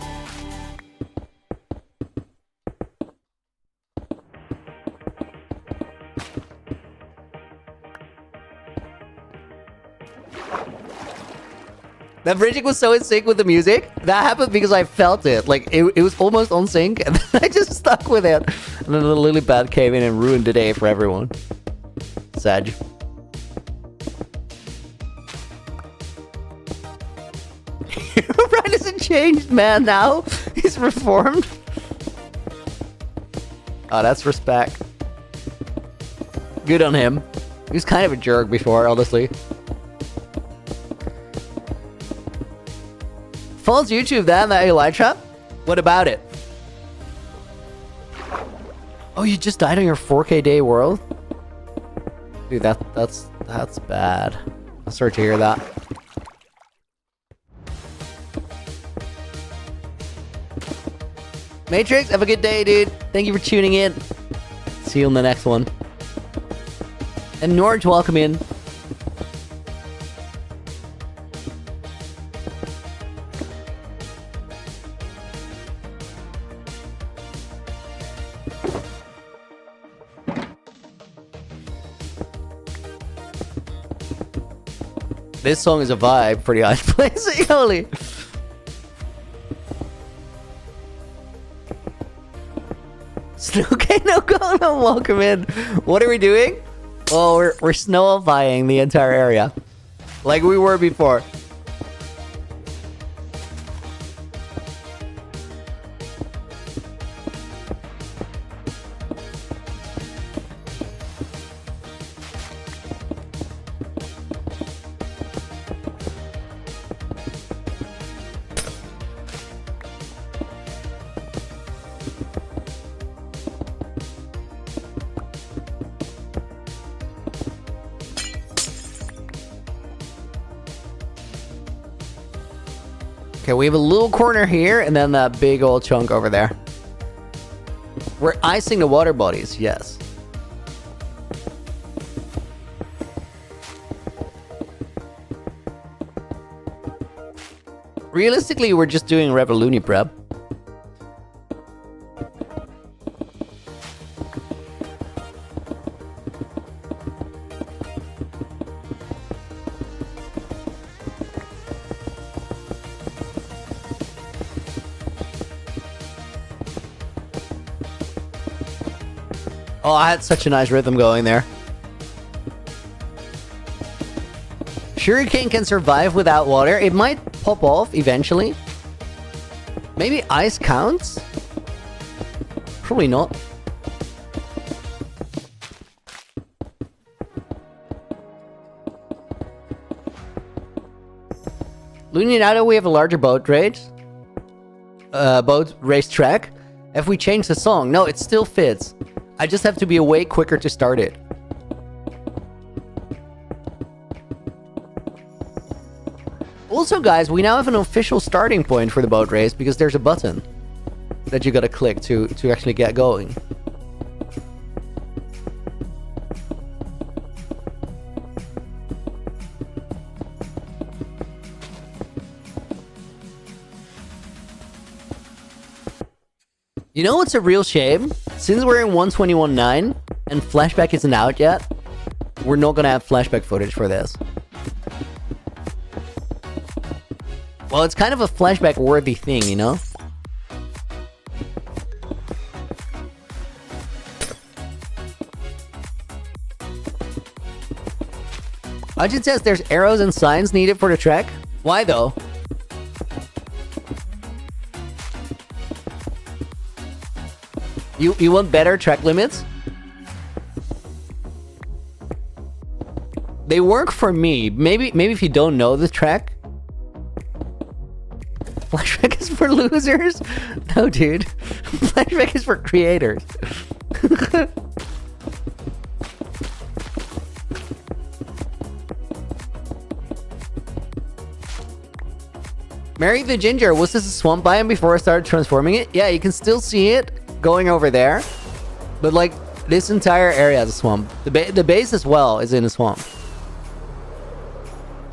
Speaker 1: That bridging was so in sync with the music. That happened because I felt it. Like, it was almost on sync, and then I just stuck with it. And then the lily pad came in and ruined the day for everyone. Sad. Brian isn't changed, man, now. He's reformed. Oh, that's respect. Good on him. He was kind of a jerk before, honestly. False YouTube, that Elytra? What about it? Oh, you just died on your 4K day world? Dude, that's bad. I'm sorry to hear that. Matrix, have a good day, dude. Thank you for tuning in. See you in the next one. And Norge, welcome in. This song is a vibe for the ice place. Holy. Okay, no, welcome in. What are we doing? Oh, we're snowifying the entire area. Like we were before. Okay, we have a little corner here, and then that big old chunk over there. We're icing the water bodies, yes. Realistically, we're just doing Revoluni prep. Oh, I had such a nice rhythm going there. Shuriken can survive without water. It might pop off eventually. Maybe ice counts? Probably not. Looking out that we have a larger boat race. Boat race track. If we change the song, no, it still fits. I just have to be way quicker to start it. Also, guys, we now have an official starting point for the boat race because there's a button that you gotta click to actually get going. You know what's a real shame? Since we're in 121.9 and flashback isn't out yet, we're not gonna have flashback footage for this. Well, it's kind of a flashback worthy thing, you know? Ajit says there's arrows and signs needed for the track. Why though? You want better track limits? They work for me. Maybe if you don't know the track. Flashback is for losers? No, dude. Flashback is for creators. Mary the Ginger, was this a swamp biome before I started transforming it? Yeah, you can still see it going over there. But like, this entire area is a swamp. The base as well is in a swamp.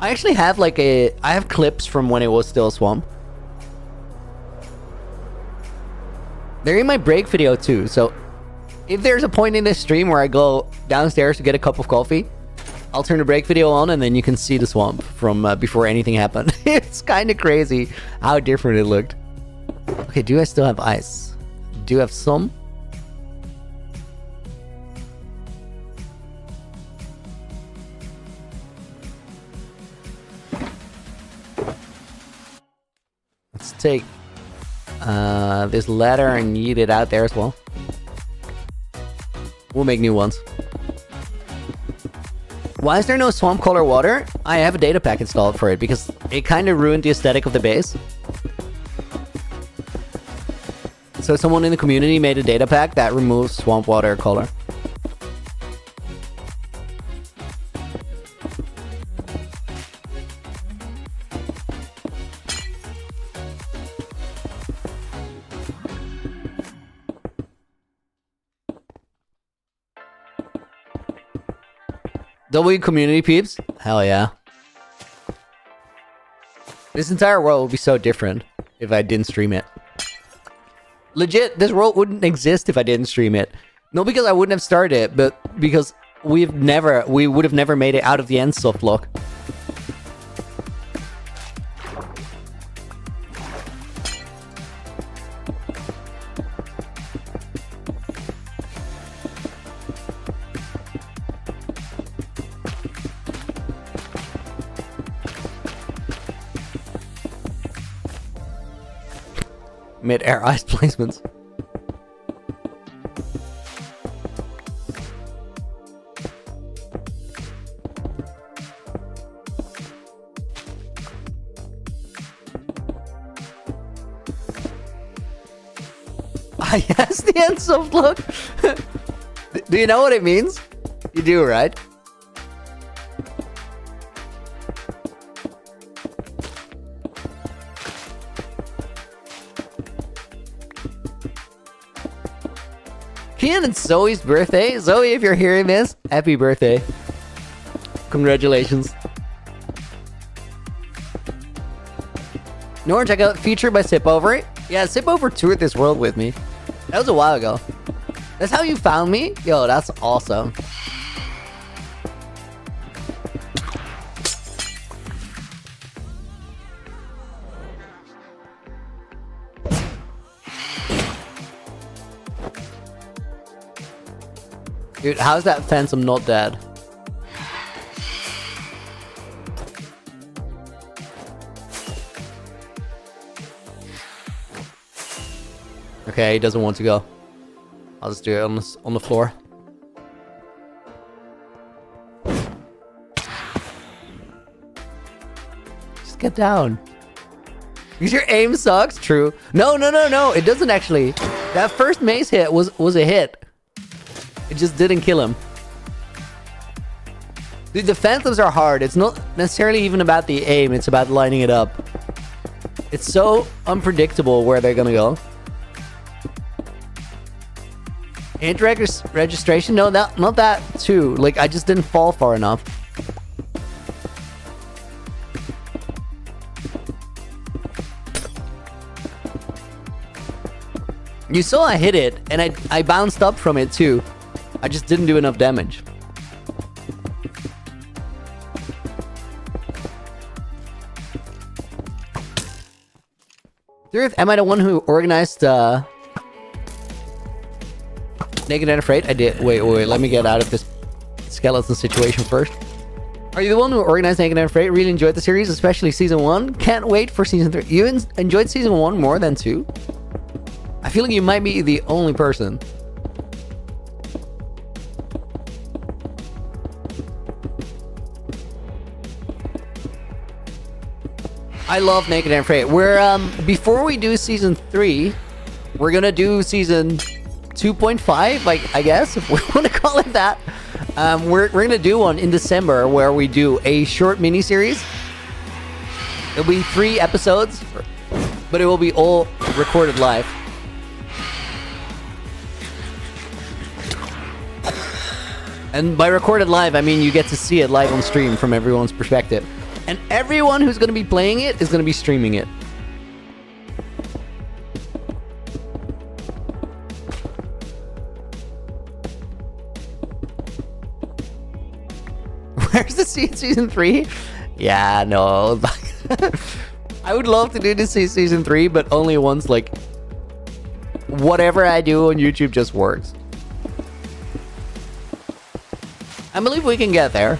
Speaker 1: I actually have I have clips from when it was still a swamp. They're in my break video too, so if there's a point in this stream where I go downstairs to get a cup of coffee, I'll turn the break video on and then you can see the swamp from before anything happened. It's kind of crazy how different it looked. Okay, do I still have ice? Do you have some? Let's take this ladder and yeet it out there as well. We'll make new ones. Why is there no swamp color water? I have a data pack installed for it because it kind of ruined the aesthetic of the base. So someone in the community made a data pack that removes swamp water color. W community peeps? Hell yeah. This entire world would be so different if I didn't stream it. Legit, this world wouldn't exist if I didn't stream it. Not because I wouldn't have started it, but because we would have never made it out of the end soft lock. Mid-air ice placements. Ah, yes, the end soft look. Do you know what it means? You do, right? Kian, it's Zoe's birthday. Zoe, if you're hearing this, happy birthday. Congratulations. Nor check out Featured by Sipover. Yeah, Sipover toured this world with me. That was a while ago. That's how you found me? Yo, that's awesome. Dude, how's that phantom not dead? Okay, he doesn't want to go. I'll just do it on the floor. Just get down. Because your aim sucks. True. No. It doesn't actually. That first mace hit was a hit. It just didn't kill him. Dude, the phantoms are hard. It's not necessarily even about the aim. It's about lining it up. It's so unpredictable where they're gonna go. Hint registration? No, not that too. Like, I just didn't fall far enough. You saw I hit it, and I bounced up from it too. I just didn't do enough damage. Am I the one who organized Naked and Afraid? I did. Wait, let me get out of this skeleton situation first. Are you the one who organized Naked and Afraid? Really enjoyed the series, especially season 1. Can't wait for season 3. You enjoyed season 1 more than 2? I feel like you might be the only person. I love Naked and Afraid. We're before we do season 3, we're gonna do season 2.5, like, I guess, if we want to call it that. We're gonna do one in December where we do a short mini-series. It'll be 3 episodes, but it will be all recorded live. And by recorded live, I mean you get to see it live on stream from everyone's perspective. And everyone who's going to be playing it is going to be streaming it. Where's the season 3? Yeah, no. I would love to do this season 3, but only once, like, whatever I do on YouTube just works. I believe we can get there.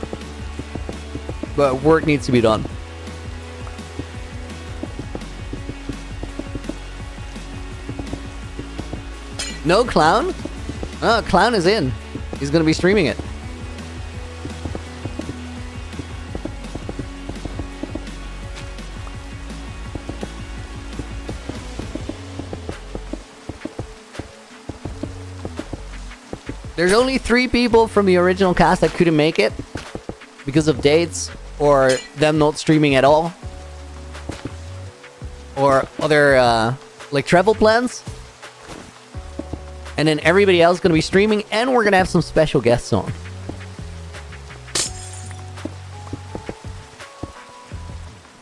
Speaker 1: But work needs to be done. No Clown? Oh, Clown is in. He's gonna be streaming it. There's only 3 people from the original cast that couldn't make it because of dates or them not streaming at all or other like travel plans. And then everybody else is going to be streaming, and we're going to have some special guests on.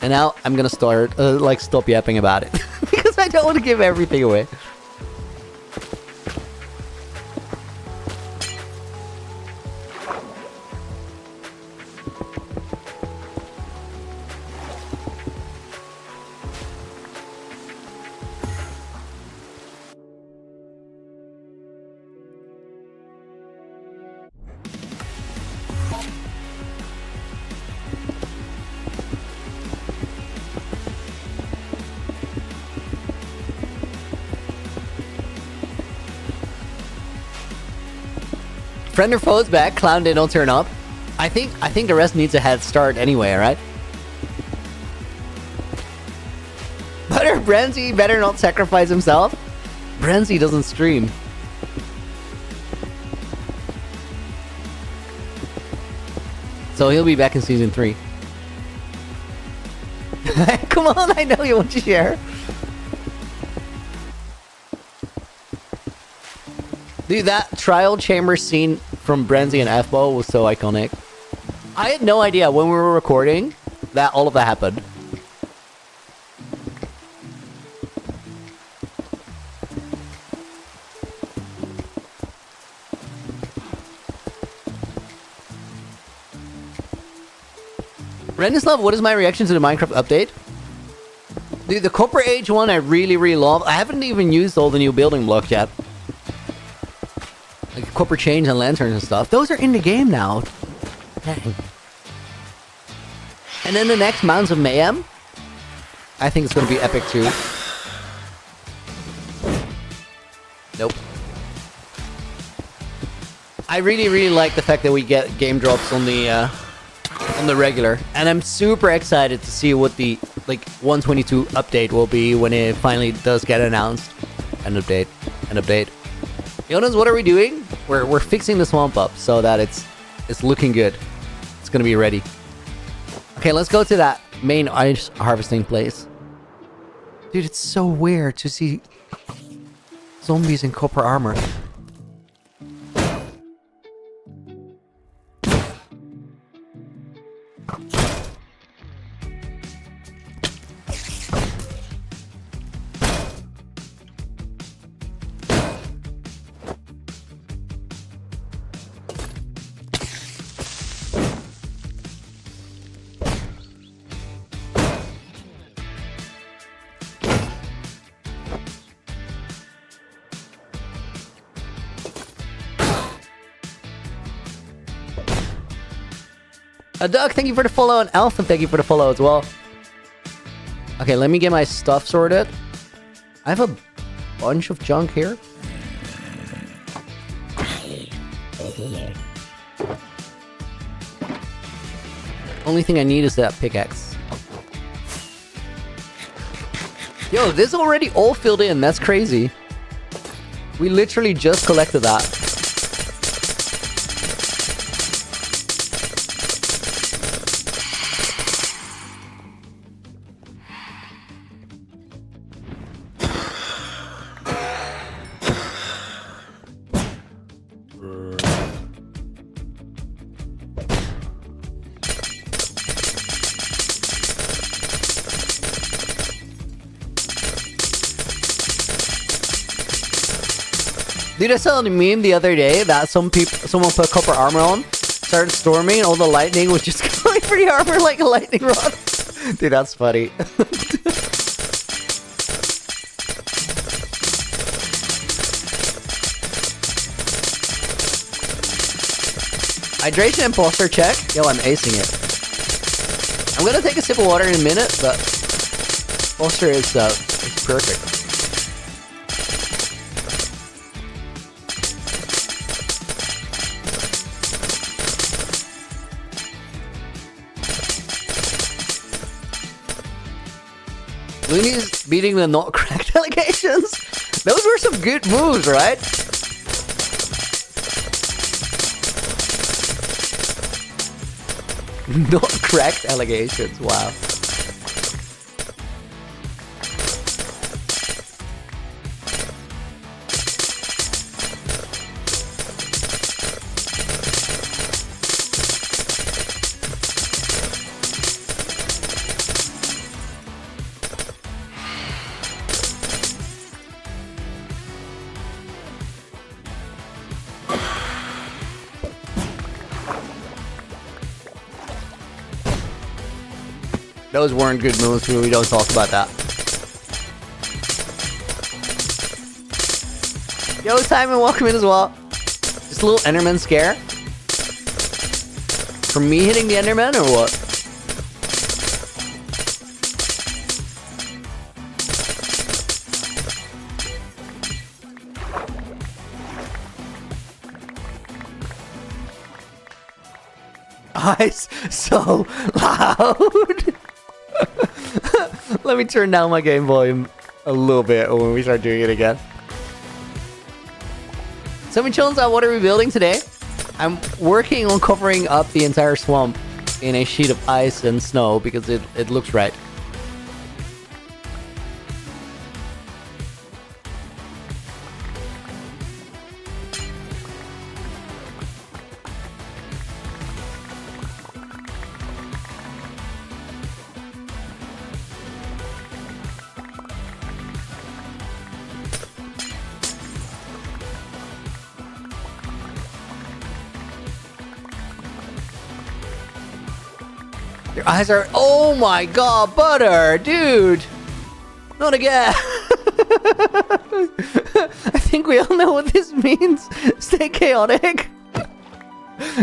Speaker 1: And now I'm going to start stop yapping about it because I don't want to give everything away. Friend or foe's back. Clown didn't turn up. I think the rest needs a head start anyway, right? Butter Brenzy better not sacrifice himself. Brenzy doesn't stream. So he'll be back in season 3. Come on, I know you want to share. Dude, that trial chamber scene from Brenzy and F-Bow was so iconic. I had no idea when we were recording that all of that happened. Renislav, what is my reaction to the Minecraft update? Dude, the Copper Age one I really love. I haven't even used all the new building blocks yet. Like copper chains and lanterns and stuff. Those are in the game now. Dang. And then the next Mounds of Mayhem, I think it's going to be epic too. Nope. I really like the fact that we get game drops on the regular, and I'm super excited to see what the 122 update will be when it finally does get announced. An update. Jonas, what are we doing? We're fixing the swamp up so that it's looking good. It's gonna be ready. Okay, let's go to that main ice harvesting place. Dude, it's so weird to see zombies in copper armor. Doug, thank you for the follow, and Elfin, thank you for the follow as well. Okay, let me get my stuff sorted. I have a bunch of junk here. Only thing I need is that pickaxe. Yo, this is already all filled in. That's crazy. We literally just collected that. Dude, I saw a meme the other day that someone put copper armor on, started storming, and all the lightning was just going for the armor like a lightning rod. Dude, that's funny. Hydration imposter check. Yo, I'm acing it. I'm gonna take a sip of water in a minute, but imposter is perfect. Looney's beating the not cracked allegations. Those were some good moves, right? Not cracked allegations, wow. Those weren't good moves, we don't talk about that. Yo, Simon, welcome in as well. Just a little Enderman scare. From me hitting the Enderman, or what? Eyes so loud. Let me turn down my game volume a little bit when we start doing it again. So, Chillins, what are we building today? I'm working on covering up the entire swamp in a sheet of ice and snow because it looks right. Your eyes are... Oh my god, butter! Dude! Not again! I think we all know what this means. Stay chaotic.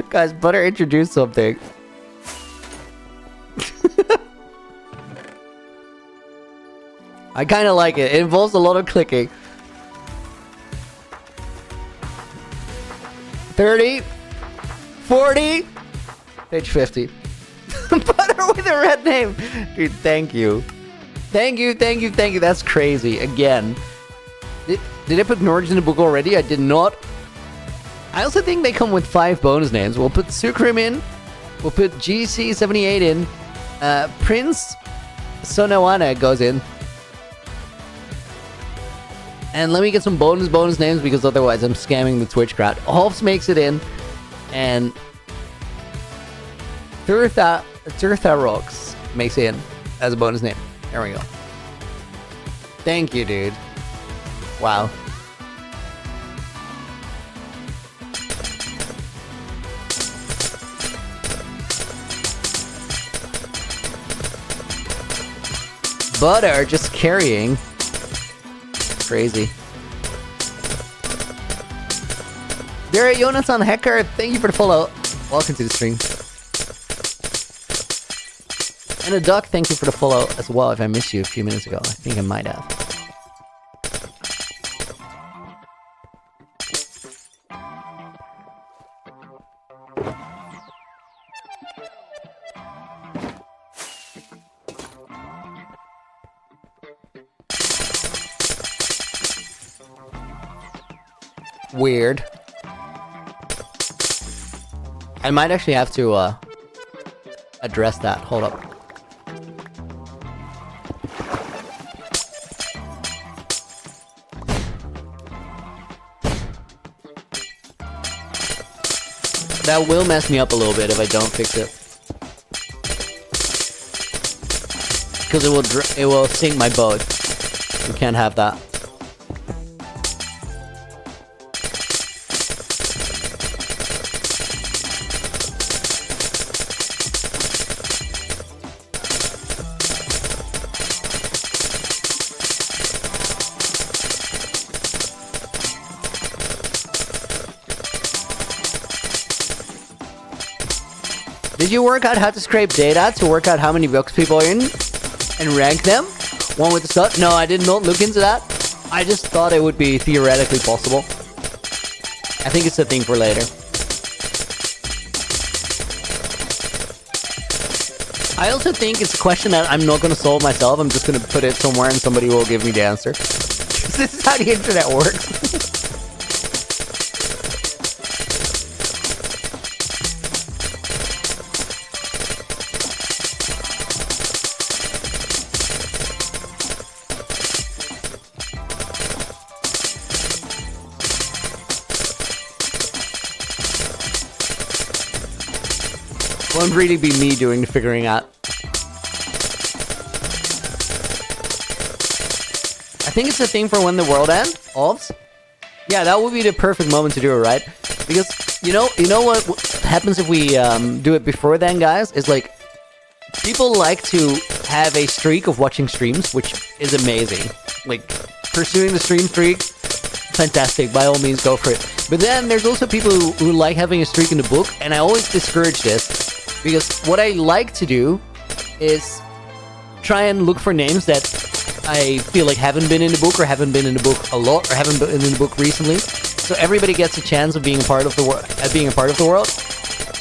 Speaker 1: Guys, Butter introduced something. I kind of like it. It involves a lot of clicking. 30, 40, page 50. Butter with a red name. Dude, thank you. Thank you. That's crazy. Again. Did I put Norge in the book already? I did not. I also think they come with 5 bonus names. We'll put Sukrim in. We'll put GC78 in. Prince Sonawana goes in. And let me get some bonus names because otherwise I'm scamming the Twitch crowd. Holfs makes it in. And Thurtharox makes it in as a bonus name. There we go. Thank you, dude. Wow. Butter just carrying. Crazy. There, Jonathan Hecker, thank you for the follow. Welcome to the stream. And a duck, thank you for the follow as well. If I missed you a few minutes ago, I think I might have. Weird. I might actually have to address that. Hold up. That will mess me up a little bit if I don't fix it. Because it will sink my boat. We can't have that. Did you work out how to scrape data to work out how many books people are in and rank them? One with the stuff? No, I did not look into that. I just thought it would be theoretically possible. I think it's a thing for later. I also think it's a question that I'm not going to solve myself. I'm just going to put it somewhere and somebody will give me the answer. This is how the internet works. Won't really be me doing the figuring out. I think it's a thing for when the world ends. Ovs? Yeah, that would be the perfect moment to do it, right? Because you know what happens if we do it before then, guys? Is like people like to have a streak of watching streams, which is amazing. Like pursuing the stream streak, fantastic. By all means, go for it. But then there's also people who like having a streak in the book, and I always discourage this. Because what I like to do is try and look for names that I feel like haven't been in the book or haven't been in the book a lot or haven't been in the book recently. So everybody gets a chance of being a part of the world,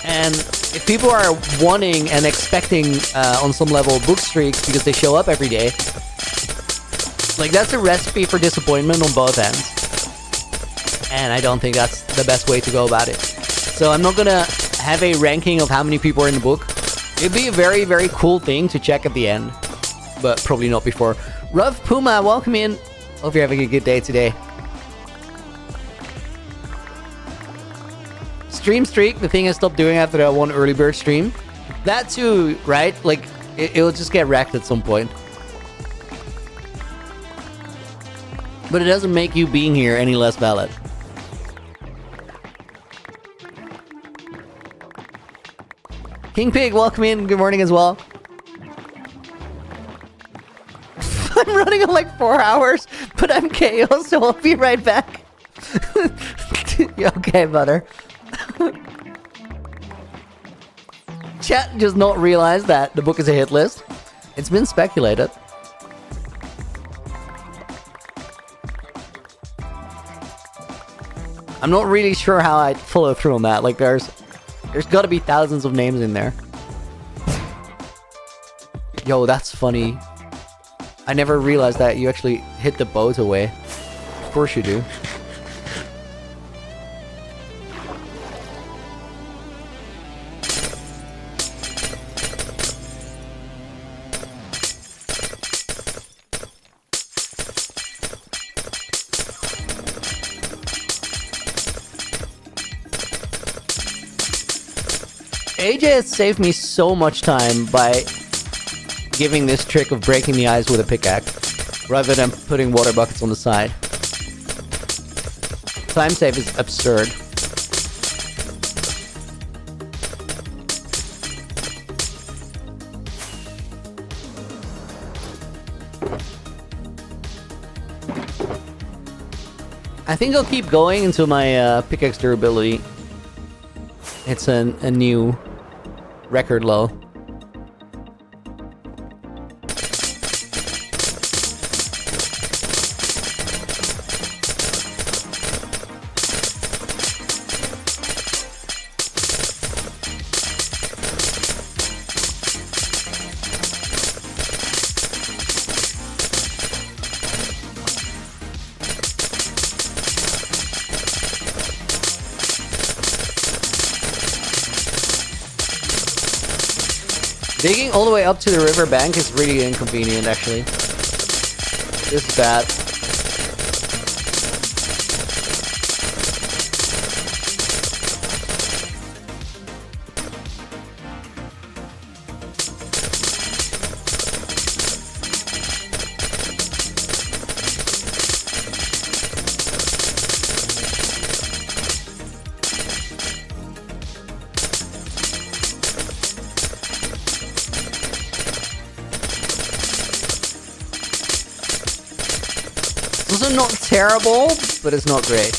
Speaker 1: And if people are wanting and expecting on some level book streaks because they show up every day, like that's a recipe for disappointment on both ends. And I don't think that's the best way to go about it. So I'm not gonna have a ranking of how many people are in the book. It'd be a very, very cool thing to check at the end, but probably not before. Ruff Puma, welcome in. Hope you're having a good day today. Stream streak, the thing I stopped doing after that one early bird stream. That too, right? Like, it'll just get wrecked at some point. But it doesn't make you being here any less valid. King Pig, welcome in. Good morning as well. I'm running on like 4 hours, but I'm KO, so I'll be right back. You okay, butter? Chat just not realized that the book is a hit list. It's been speculated. I'm not really sure how I'd follow through on that. Like, there's got to be thousands of names in there. Yo, that's funny. I never realized that you actually hit the boat away. Of course you do. AJ has saved me so much time by giving this trick of breaking the ice with a pickaxe rather than putting water buckets on the side. Time save is absurd. I think I'll keep going until my pickaxe durability hits a new record low. Digging all the way up to the river bank is really inconvenient, actually. This is bad. It's also not terrible, but it's not great.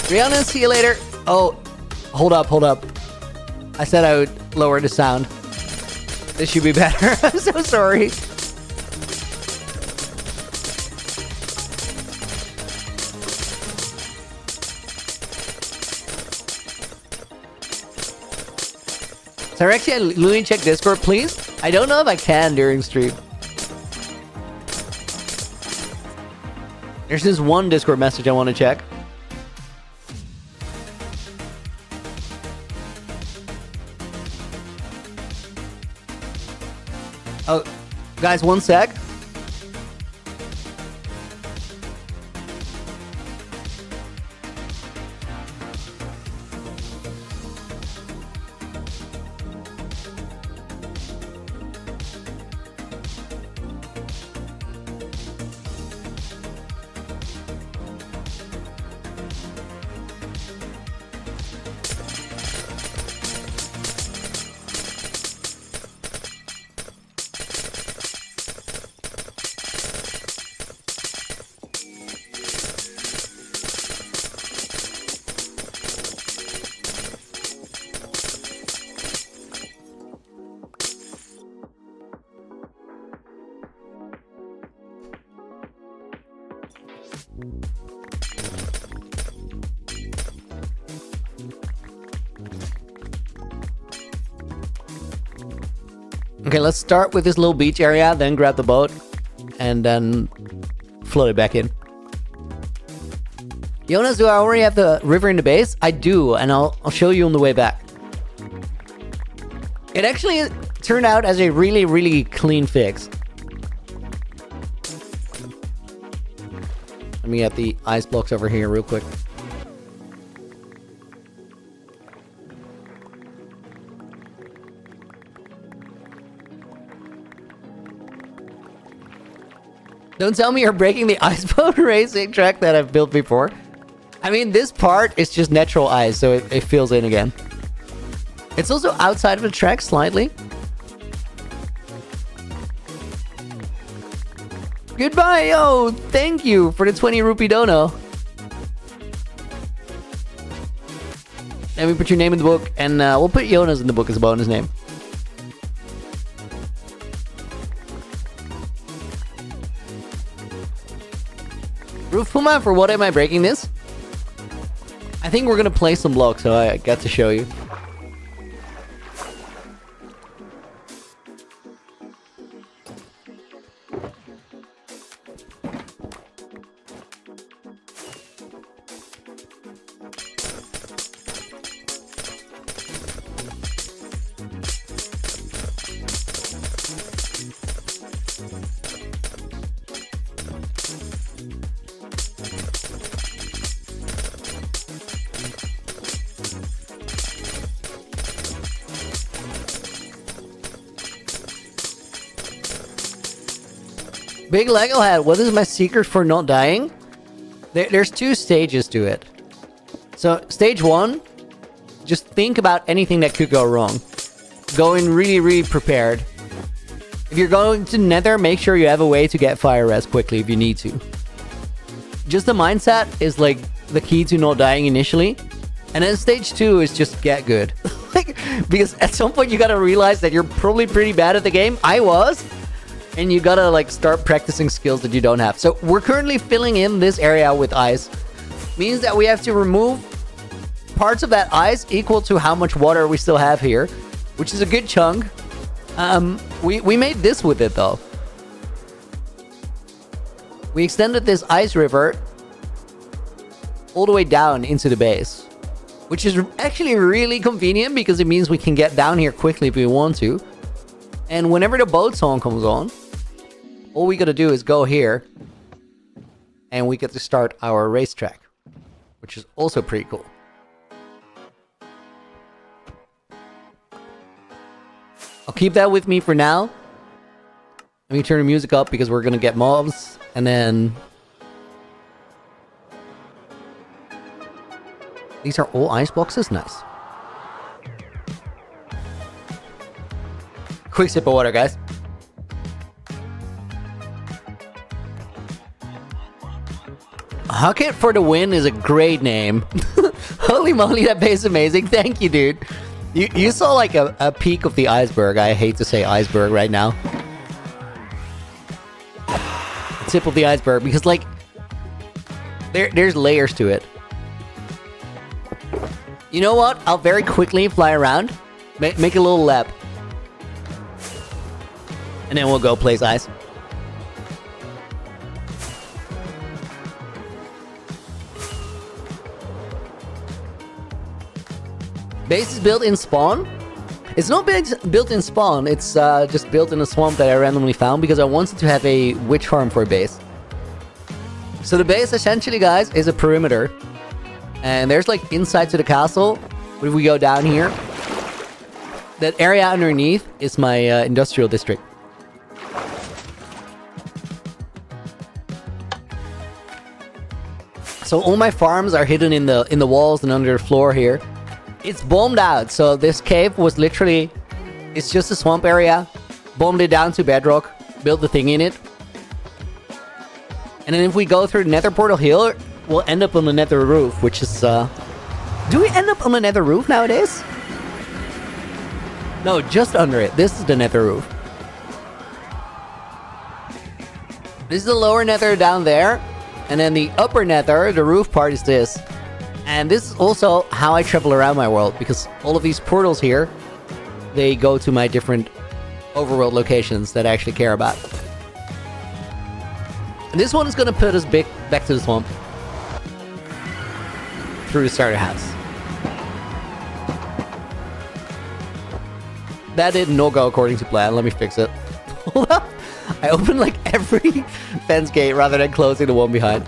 Speaker 1: Rihanna, see you later. Oh, hold up. I said I would lower the sound. This should be better. I'm so sorry. Syrexia, Louis, check Discord, please. I don't know if I can during stream. There's this one Discord message I want to check. Oh, guys, one sec. Okay, let's start with this little beach area, then grab the boat, and then float it back in. Jonas, do I already have the river in the base? I do, and I'll show you on the way back. It actually turned out as a really, really clean fix. Let me get the ice blocks over here real quick. Don't tell me you're breaking the ice boat racing track that I've built before. I mean, this part is just natural ice, so it fills in again. It's also outside of the track slightly. Goodbye, yo! Thank you for the 20 rupee dono. Let me put your name in the book, and we'll put Jonas in the book as a bonus name. Roof Puma, for what am I breaking this? I think we're gonna play some blocks, so I got to show you. Big Lego hat, what is my secret for not dying? There's 2 stages to it. So, stage 1, just think about anything that could go wrong. Go in really prepared. If you're going to Nether, make sure you have a way to get fire res quickly if you need to. Just the mindset is like the key to not dying initially. And then stage 2 is just get good. Because at some point you gotta realize that you're probably pretty bad at the game. I was. And you gotta like start practicing skills that you don't have. So we're currently filling in this area with ice. Means that we have to remove parts of that ice equal to how much water we still have here, which is a good chunk. We made this with it though. We extended this ice river all the way down into the base, which is actually really convenient because it means we can get down here quickly if we want to. And whenever the boat song comes on, all we gotta do is go here and we get to start our racetrack, which is also pretty cool. I'll keep that with me for now. Let me turn the music up because we're gonna get mobs, and then these are all ice boxes. Nice. Quick sip of water, guys. Hucket for the win is a great name. Holy moly, that base is amazing. Thank you, dude. You saw like a peak of the iceberg. I hate to say iceberg right now. Tip of the iceberg, because like there's layers to it. You know what? I'll very quickly fly around, make a little lap, and then we'll go place ice. Base is built in spawn. It's not built in spawn, it's just built in a swamp that I randomly found because I wanted to have a witch farm for a base. So the base essentially, guys, is a perimeter. And there's like inside to the castle. But if we go down here, that area underneath is my industrial district. So all my farms are hidden in the walls and under the floor here. It's bombed out, so this cave was literally, it's just a swamp area, bombed it down to bedrock, built the thing in it. And then if we go through the nether portal here, we'll end up on the nether roof, which is, do we end up on the nether roof nowadays? No, just under it. This is the nether roof. This is the lower nether down there, and then the upper nether, the roof part, is this. And this is also how I travel around my world, because all of these portals here, they go to my different overworld locations that I actually care about. And this one is going to put us back to the swamp. Through the starter house. That did not go according to plan. Let me fix it. Hold up. I opened like every fence gate rather than closing the one behind.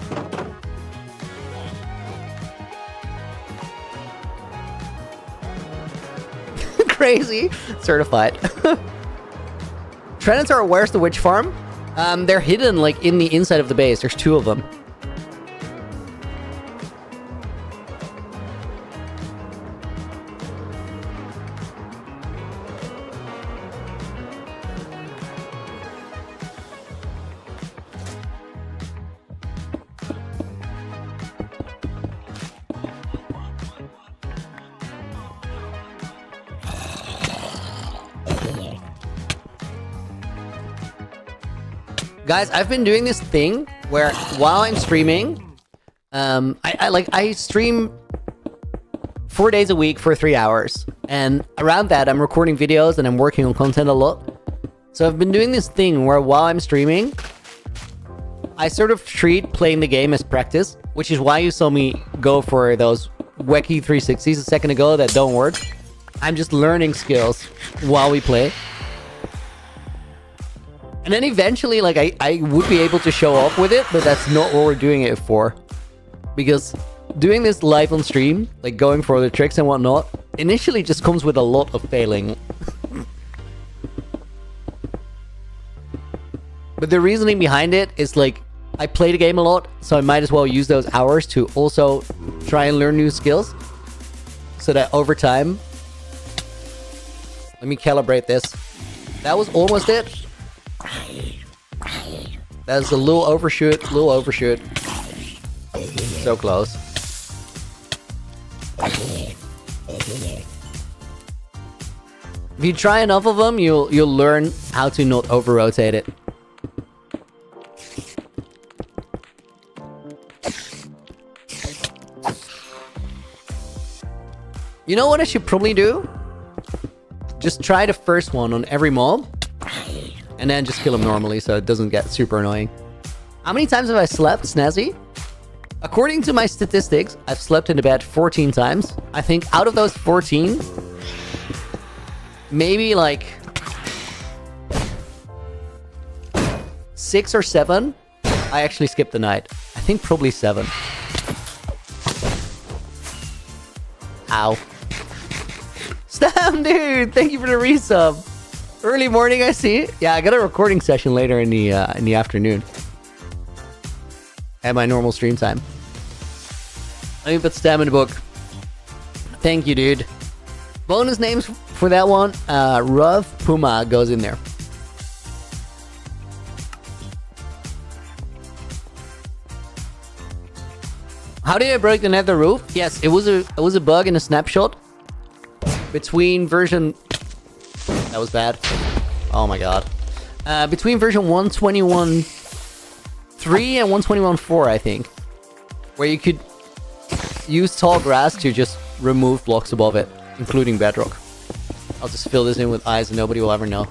Speaker 1: Crazy. Certified. Trenitor, where's the witch farm? They're hidden like in the inside of the base. There's 2 of them. Guys, I've been doing this thing where while I'm streaming, I stream 4 days a week for 3 hours. And around that, I'm recording videos and I'm working on content a lot. So I've been doing this thing where while I'm streaming, I sort of treat playing the game as practice, which is why you saw me go for those wacky 360s a second ago that don't work. I'm just learning skills while we play. And then eventually, like, I would be able to show off with it, but that's not what we're doing it for. Because doing this live on stream, like going for the tricks and whatnot, initially just comes with a lot of failing. But the reasoning behind it is, like, I play the game a lot, so I might as well use those hours to also try and learn new skills. So that over time... Let me calibrate this. That was almost it. That's a little overshoot, So close. If you try enough of them, you'll learn how to not over-rotate it. You know what I should probably do? Just try the first one on every mob. And then just kill him normally so it doesn't get super annoying. How many times have I slept, Snazzy? According to my statistics, I've slept in the bed 14 times. I think out of those 14, maybe like 6 or 7, I actually skipped the night. I think probably 7. Ow. Stam, dude! Thank you for the resub. Early morning, I see. Yeah, I got a recording session later in the afternoon. At my normal stream time. Let me put Stam in the book. Thank you, dude. Bonus names for that one. Ruv Puma goes in there. How did I break the nether roof? Yes, it was a bug in a snapshot. Between version... That was bad. Oh my god. Between version 121.3 and 121.4, I think. Where you could use tall grass to just remove blocks above it, including bedrock. I'll just fill this in with ice and nobody will ever know.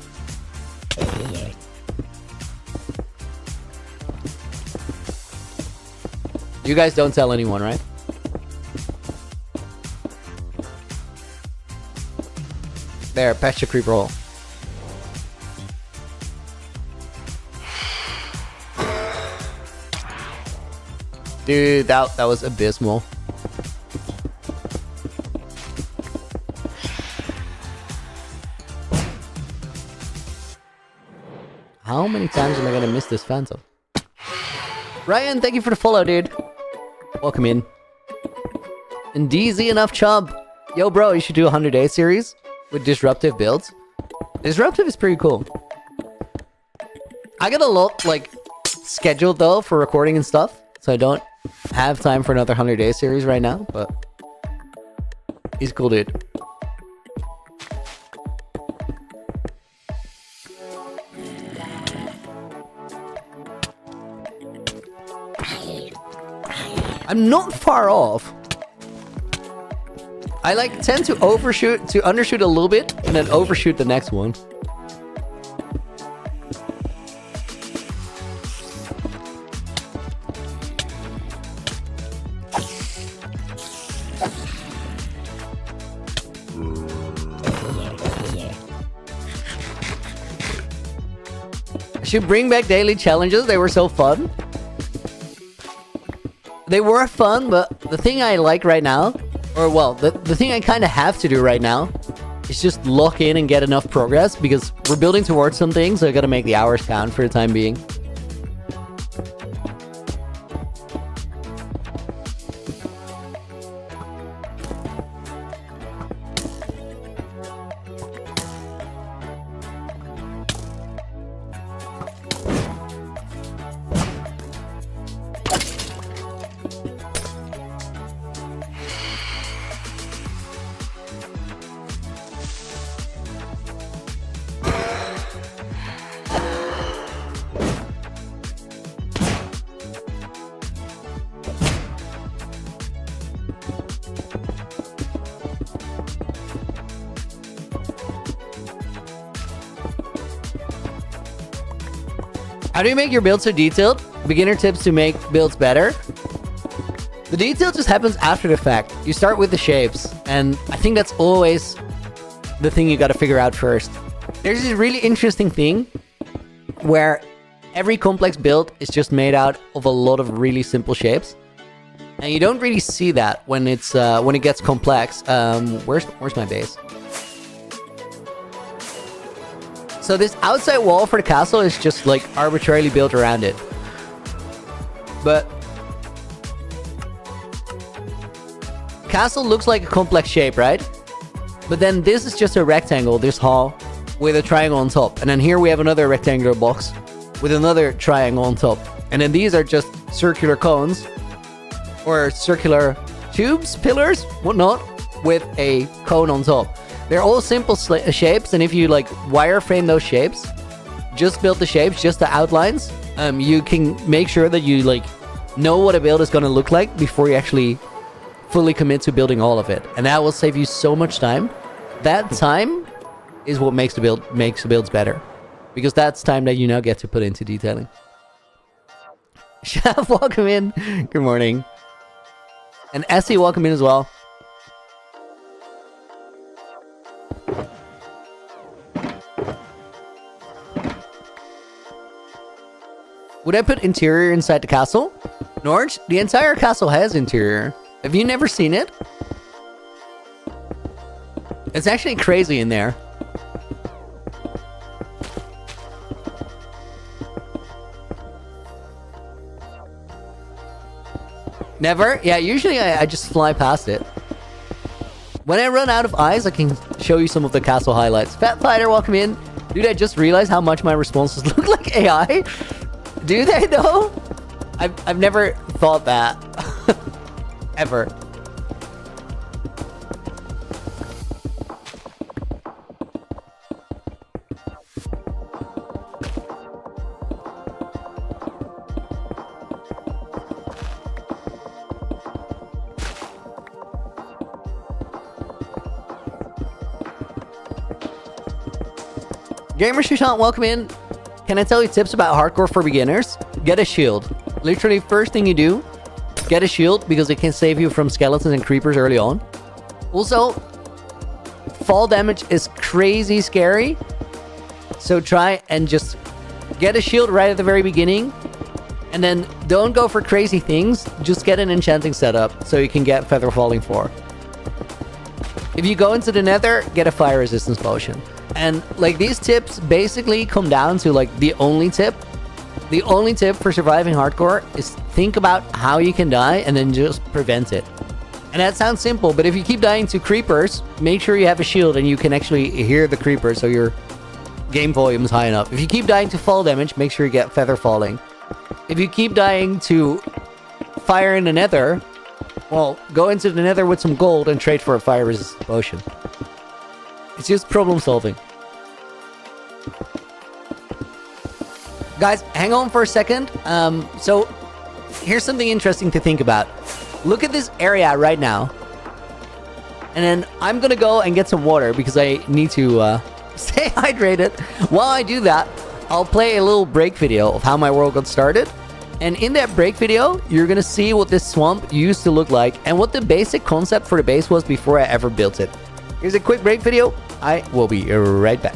Speaker 1: You guys don't tell anyone, right? There, patch the creeper hole. Dude, that was abysmal. How many times am I gonna miss this phantom? Ryan, thank you for the follow, dude. Welcome in. And DZ enough chub. Yo, bro, you should do a 100-day series with disruptive builds. Disruptive is pretty cool. I got a lot, like, scheduled, though, for recording and stuff. So I don't have time for another 100-day series right now, but... he's a cool dude. I'm not far off. I like tend to undershoot a little bit and then overshoot the next one. I should bring back daily challenges. They were so fun. They were fun, but the thing I like right now, or well, the thing I kind of have to do right now is just lock in and get enough progress because we're building towards something, so I gotta make the hours count for the time being. How do you make your build so detailed? Beginner tips to make builds better. The detail just happens after the fact. You start with the shapes, and I think that's always the thing you got to figure out first. There's this really interesting thing where every complex build is just made out of a lot of really simple shapes, and you don't really see that when it gets complex. Where's my base? So this outside wall for the castle is just like arbitrarily built around it. But castle looks like a complex shape, right? But then this is just a rectangle, this hall, with a triangle on top. And then here we have another rectangular box with another triangle on top. And then these are just circular cones or circular tubes, pillars, whatnot, with a cone on top. They're all simple shapes, and if you like wireframe those shapes, just build the shapes, just the outlines, you can make sure that you like know what a build is going to look like before you actually fully commit to building all of it. And that will save you so much time. That time is what makes the builds better, because that's time that you now get to put into detailing. Chef, welcome in. Good morning. And Essie, welcome in as well. Would I put interior inside the castle? Norge, the entire castle has interior. Have you never seen it? It's actually crazy in there. Never? Yeah, usually I just fly past it. When I run out of eyes, I can show you some of the castle highlights. Fat Fighter, welcome in. Dude, I just realized how much my responses look like AI. Do they though? I've never thought that. Ever. Gamer Shushan, welcome in. Can I tell you tips about hardcore for beginners? Get a shield. Literally, first thing you do, get a shield because it can save you from skeletons and creepers early on. Also, fall damage is crazy scary. So try and just get a shield right at the very beginning. And then don't go for crazy things. Just get an enchanting setup so you can get Feather Falling 4. If you go into the nether, get a fire resistance potion. And like these tips basically come down to like the only tip. The only tip for surviving hardcore is think about how you can die and then just prevent it. And that sounds simple, but if you keep dying to creepers, make sure you have a shield and you can actually hear the creepers so your game volume is high enough. If you keep dying to fall damage, make sure you get Feather Falling. If you keep dying to fire in the nether, well, go into the nether with some gold and trade for a fire resist potion. It's just problem solving. Guys, hang on for a second. So here's something interesting to think about. Look at this area right now. And then I'm gonna go and get some water because I need to stay hydrated. While I do that, I'll play a little break video of how my world got started. And in that break video, you're gonna see what this swamp used to look like and what the basic concept for the base was before I ever built it. Here's a quick break video. I will be right back.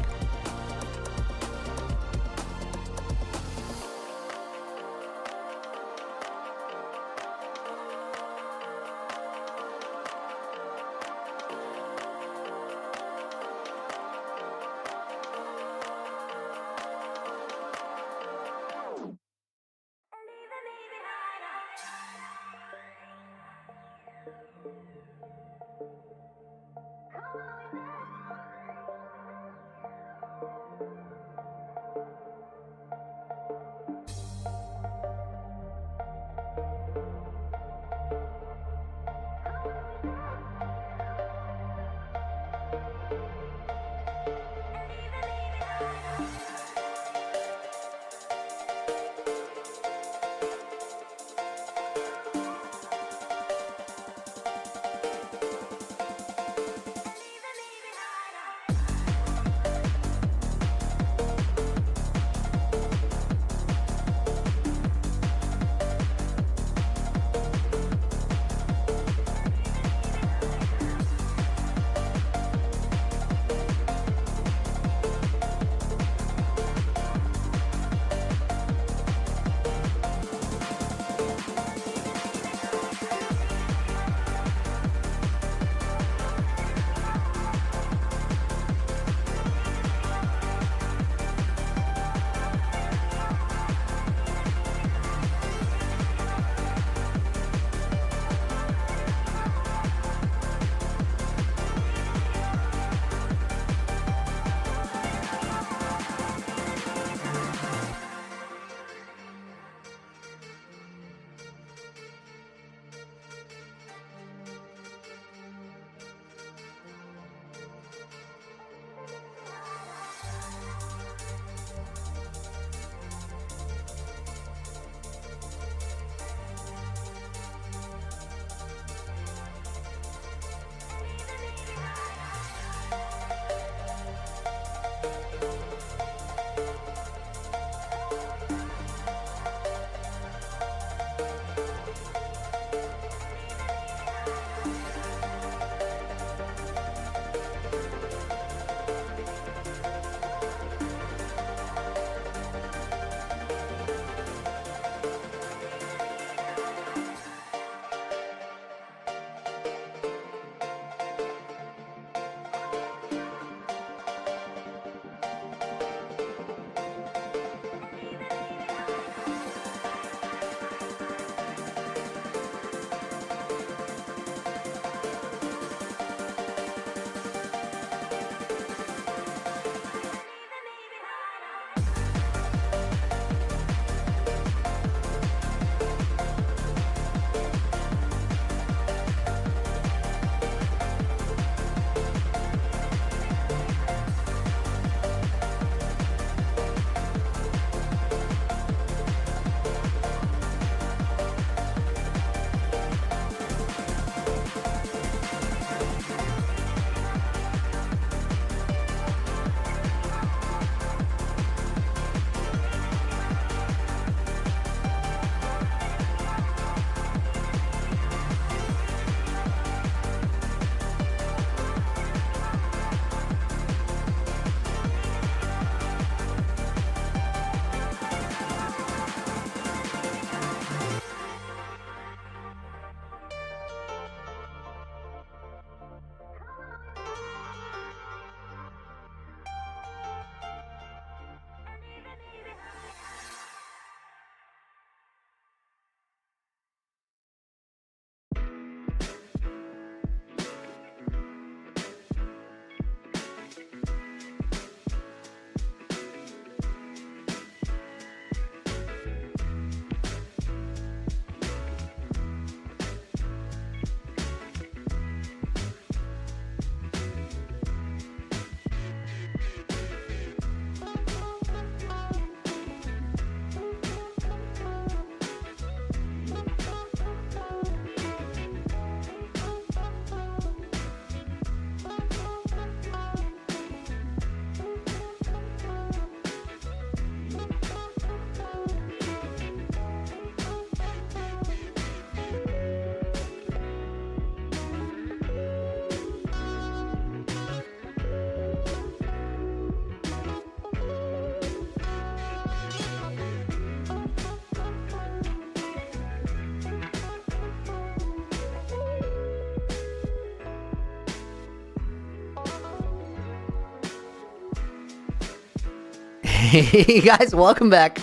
Speaker 1: Hey guys, welcome back.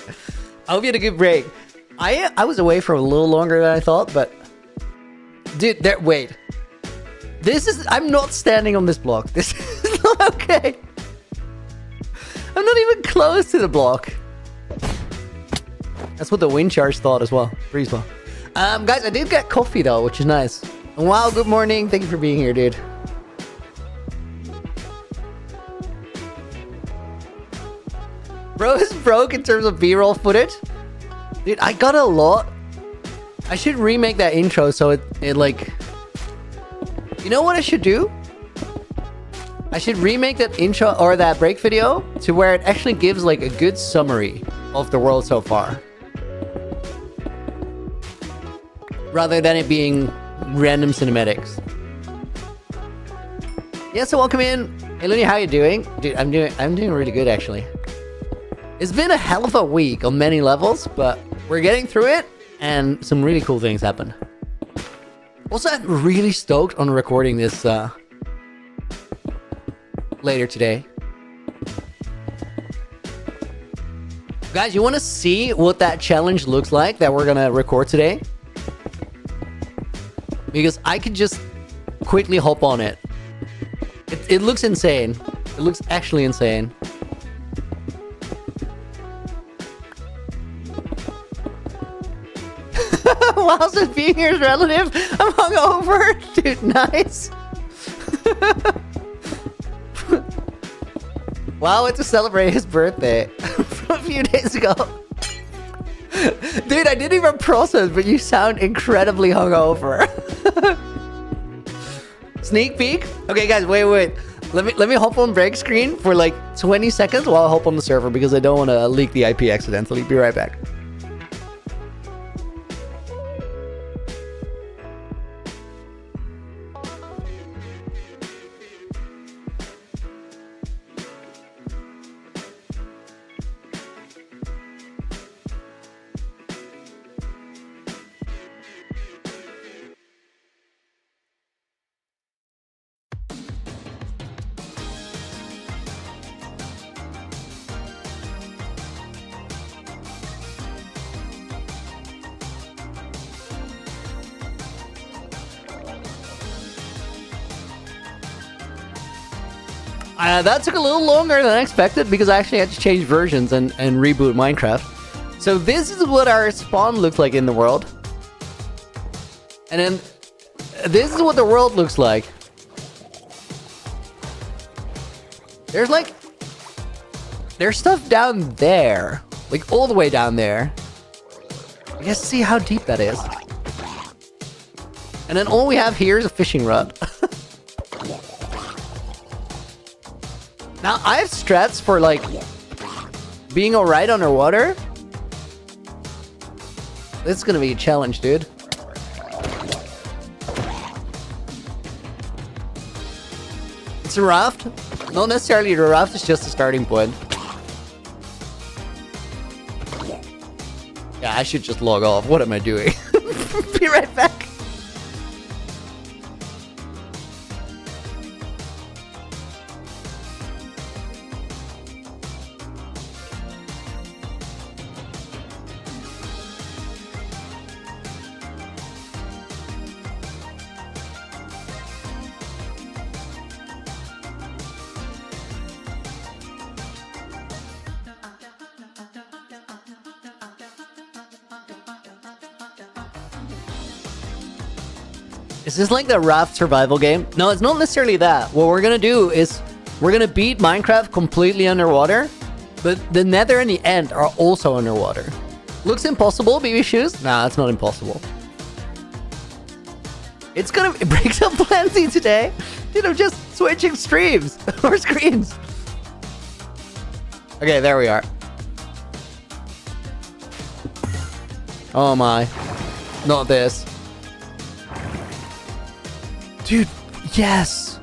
Speaker 1: I hope you had a good break. I was away for a little longer than I thought, but dude, wait. I'm not standing on this block. This is not okay. I'm not even close to the block. That's what the wind charge thought as well. Freeze well. Guys, I did get coffee though, which is nice. And wow, good morning. Thank you for being here, dude. Bro is broke in terms of B-roll footage. Dude, I got a lot. I should remake that intro so it like... You know what I should do? I should remake that intro or that break video to where it actually gives like a good summary of the world so far. Rather than it being random cinematics. Yeah, so welcome in. Hey Looney, how you doing? Dude, I'm doing really good actually. It's been a hell of a week on many levels, but we're getting through it and some really cool things happen. Also, I'm really stoked on recording this later today. Guys, you want to see what that challenge looks like that we're going to record today? Because I could just quickly hop on it. It looks insane. It looks actually insane. Whilst being here is relative, I'm hungover. Dude, nice. Wow, went to celebrate his birthday from a few days ago. Dude, I didn't even process, but you sound incredibly hungover. Sneak peek? Okay, guys, wait. Let me hop on break screen for like 20 seconds while I hop on the server because I don't want to leak the IP accidentally. Be right back. That took a little longer than I expected because I actually had to change versions and reboot Minecraft. So this is what our spawn looks like in the world. And then this is what the world looks like. There's stuff down there. Like all the way down there. You guys see how deep that is? And then all we have here is a fishing rod. Now, I have strats for, like, being alright underwater. This is gonna be a challenge, dude. It's a raft. Not necessarily the raft, it's just a starting point. Yeah, I should just log off. What am I doing? Be right back. Is this like the raft survival game? No, it's not necessarily that. What we're gonna do is we're gonna beat Minecraft completely underwater, but the nether and the end are also underwater. Looks impossible, baby shoes? Nah, it's not impossible. It breaks up plenty today. Dude, I'm just switching streams or screens. Okay, there we are. Oh my. Not this. Dude, yes!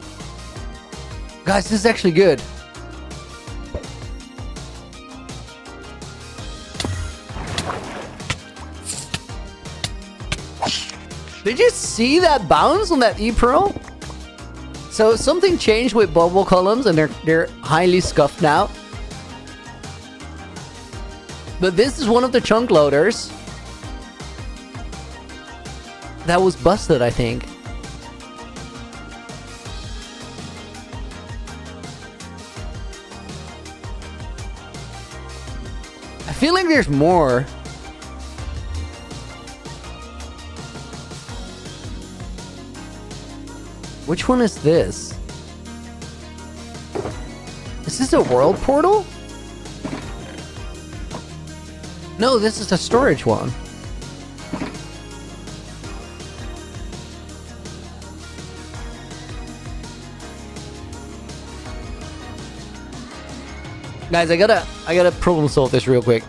Speaker 1: Guys, this is actually good. Did you see that bounce on that E-Pearl? So something changed with bubble columns and they're highly scuffed now. But this is one of the chunk loaders that was busted, I think. I feel like there's more. Which one is this? Is this a world portal? No, this is a storage one. Guys, I gotta problem solve this real quick.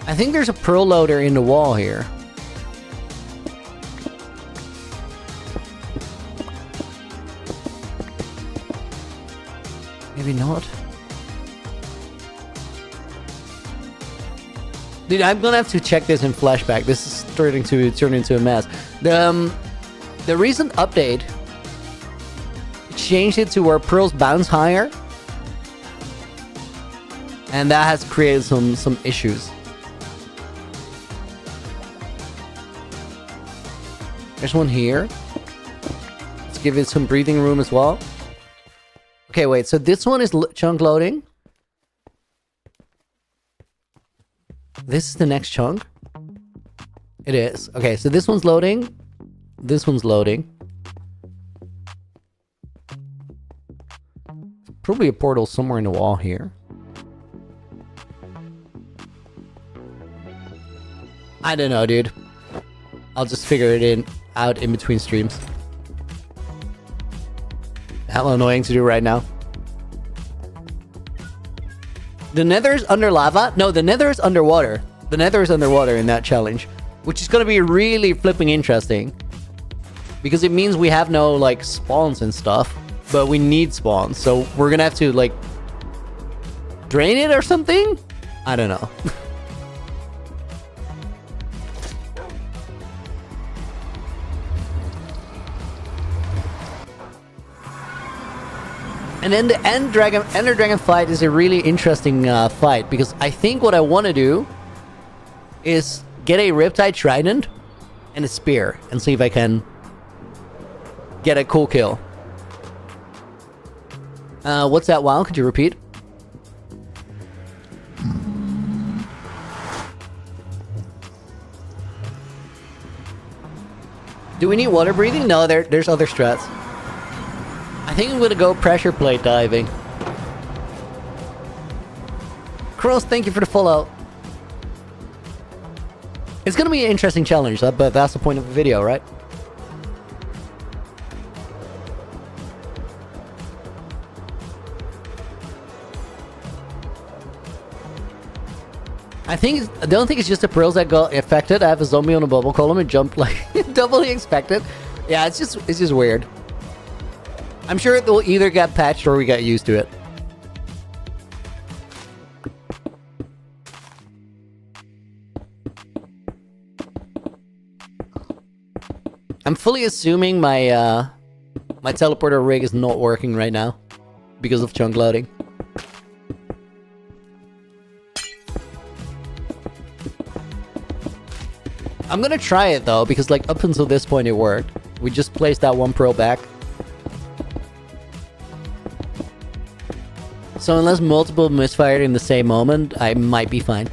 Speaker 1: I think there's a pearl loader in the wall here. Maybe not. Dude, I'm gonna have to check this in flashback. This is starting to turn into a mess. The recent update changed it to where pearls bounce higher, and that has created some issues. There's one here. Let's give it some breathing room as well. Okay, wait, so this one is chunk loading. This is the next chunk. It is. Okay, so this one's loading. This one's loading. Probably a portal somewhere in the wall here. I don't know, dude. I'll just figure it out in between streams. Hell annoying to do right now. The nether is under lava? No, the nether is underwater. The nether is underwater in that challenge. Which is going to be really flipping interesting. Because it means we have no, like, spawns and stuff. But we need spawns. So we're going to have to, like, drain it or something? I don't know. And then the Ender Dragon fight is a really interesting fight, because I think what I want to do is get a Riptide Trident and a spear and see if I can get a cool kill. What's that, WoW? Could you repeat? Do we need water breathing? No, there's other strats. I think I'm gonna go pressure plate diving. Cross, thank you for the follow. It's gonna be an interesting challenge, but that's the point of the video, right? I don't think it's just the pearls that got affected. I have a zombie on a bubble column and jumped like doubly expected. Yeah, it's just weird. I'm sure it will either get patched or we get used to it. I'm fully assuming my my teleporter rig is not working right now because of chunk loading. I'm gonna try it though, because like up until this point it worked. We just placed that one pearl back. So unless multiple misfired in the same moment, I might be fine.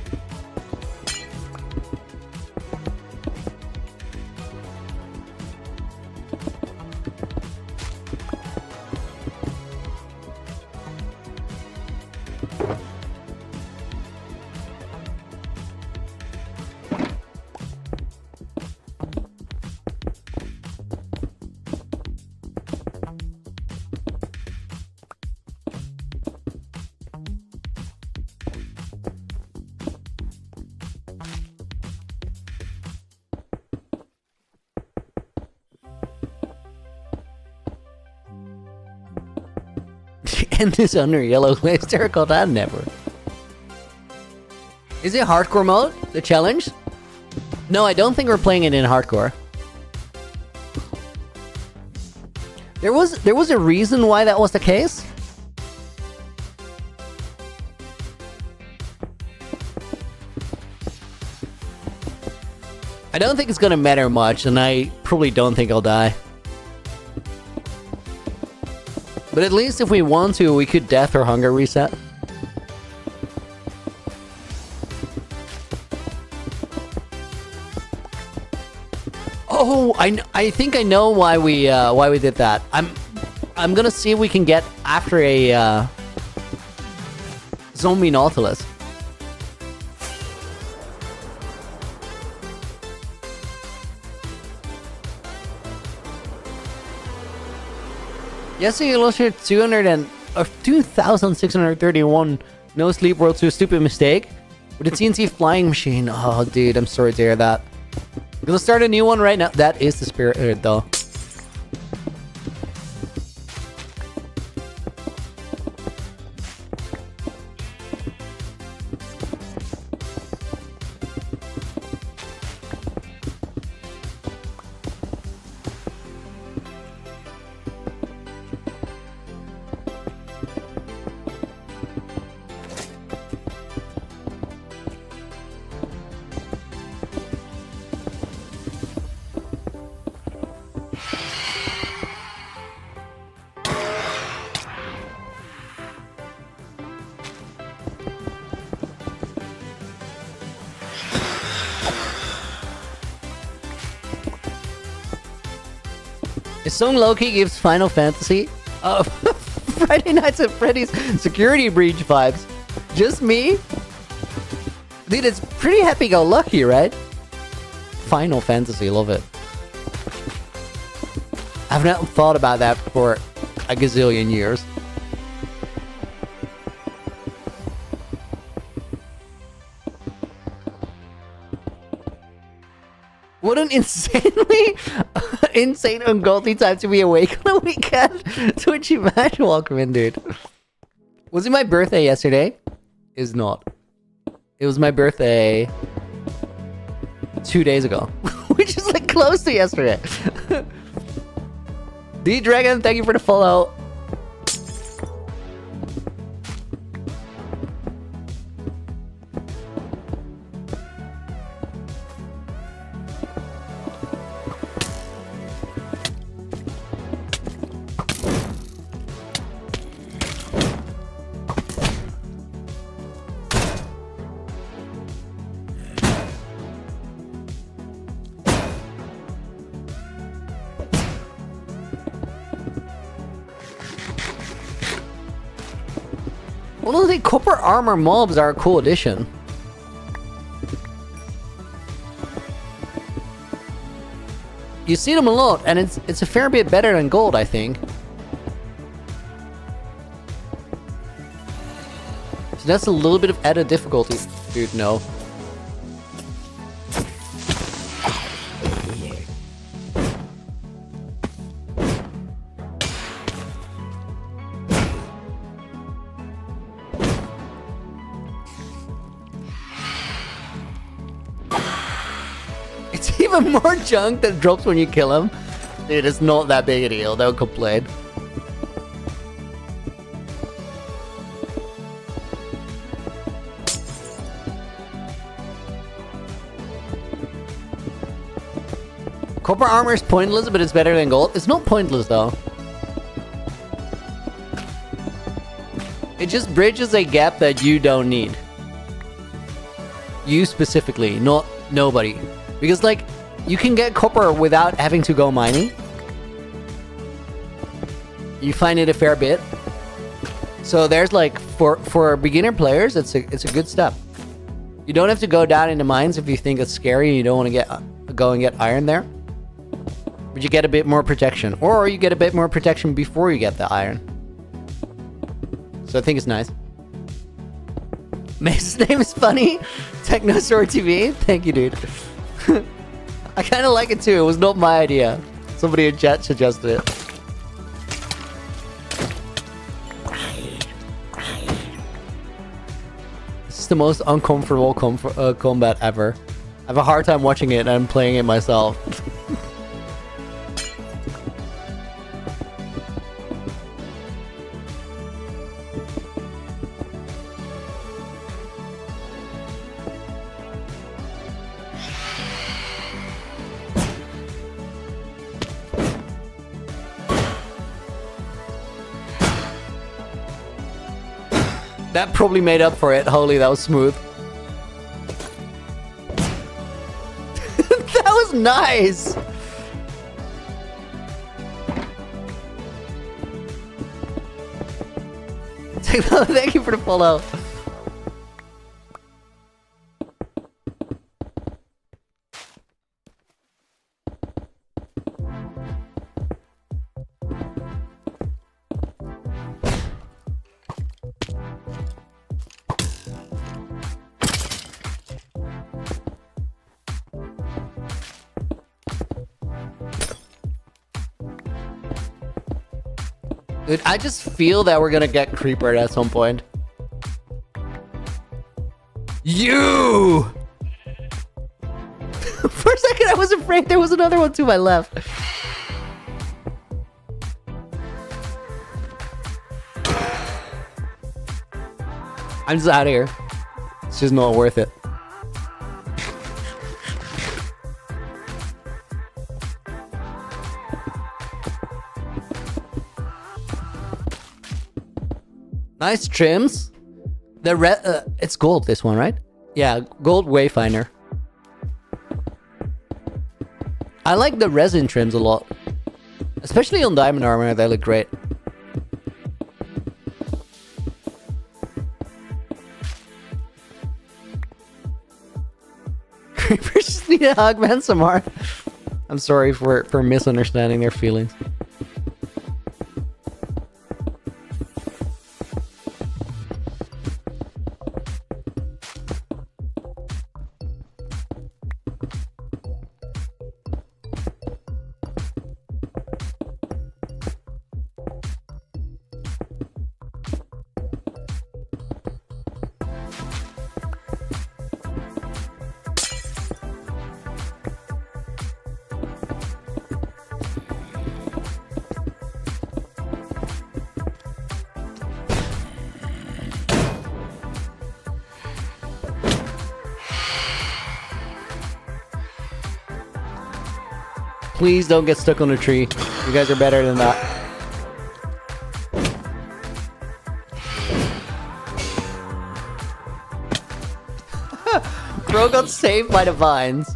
Speaker 1: And this under yellow glaze terracotta never. Is it hardcore mode? The challenge? No, I don't think we're playing it in hardcore. There was a reason why that was the case. I don't think it's gonna matter much, and I probably don't think I'll die. But at least if we want to, we could death or hunger reset. Oh, I think I know why we did that. I'm gonna see if we can get after a zombie Nautilus. Yesterday you lost your 2,631 no sleep world to a stupid mistake with a TNT flying machine. Oh, dude, I'm sorry to hear that. Gonna start a new one right now. That is the spirit, though. This song low-key gives Final Fantasy Friday Nights at Freddy's security breach vibes. Just me? Dude, it's pretty happy-go-lucky, right? Final Fantasy, love it. I've not thought about that for a gazillion years. What an insanely insane ungodly time to be awake on a weekend. Twitchy Mash, welcome in, dude. Was it my birthday yesterday? Is not. It was my birthday 2 days ago, which is like close to yesterday. D-Dragon, thank you for the follow. Well, the copper armor mobs are a cool addition. You see them a lot, and it's a fair bit better than gold, I think. So that's a little bit of added difficulty. Dude, no. It's even more junk that drops when you kill him. Dude, it's not that big a deal, don't complain. Copper armor is pointless, but it's better than gold. It's not pointless, though. It just bridges a gap that you don't need. You specifically, not nobody. Because, like, you can get copper without having to go mining. You find it a fair bit. So there's, like, for beginner players, it's a good step. You don't have to go down into mines if you think it's scary and you don't want to go and get iron there. But you get a bit more protection. Or you get a bit more protection before you get the iron. So I think it's nice. Mace's name is funny. Technosaur TV. Thank you, dude. I kind of like it too. It was not my idea. Somebody in chat suggested it. This is the most uncomfortable combat ever. I have a hard time watching it and I'm playing it myself. That probably made up for it. Holy, that was smooth. That was nice! Thank you for the follow. Dude, I just feel that we're gonna get creepered at some point. You! For a second, I was afraid there was another one to my left. I'm just out of here. It's just not worth it. Nice trims. The it's gold, this one, right? Yeah, gold Wayfinder. I like the resin trims a lot. Especially on diamond armor, they look great. Creepers just need a hug, man, Samar. I'm sorry for misunderstanding their feelings. Please don't get stuck on a tree. You guys are better than that. Bro got saved by the vines.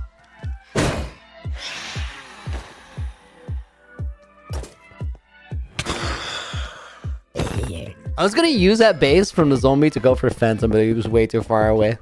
Speaker 1: I was gonna use that base from the zombie to go for Phantom, but he was way too far away.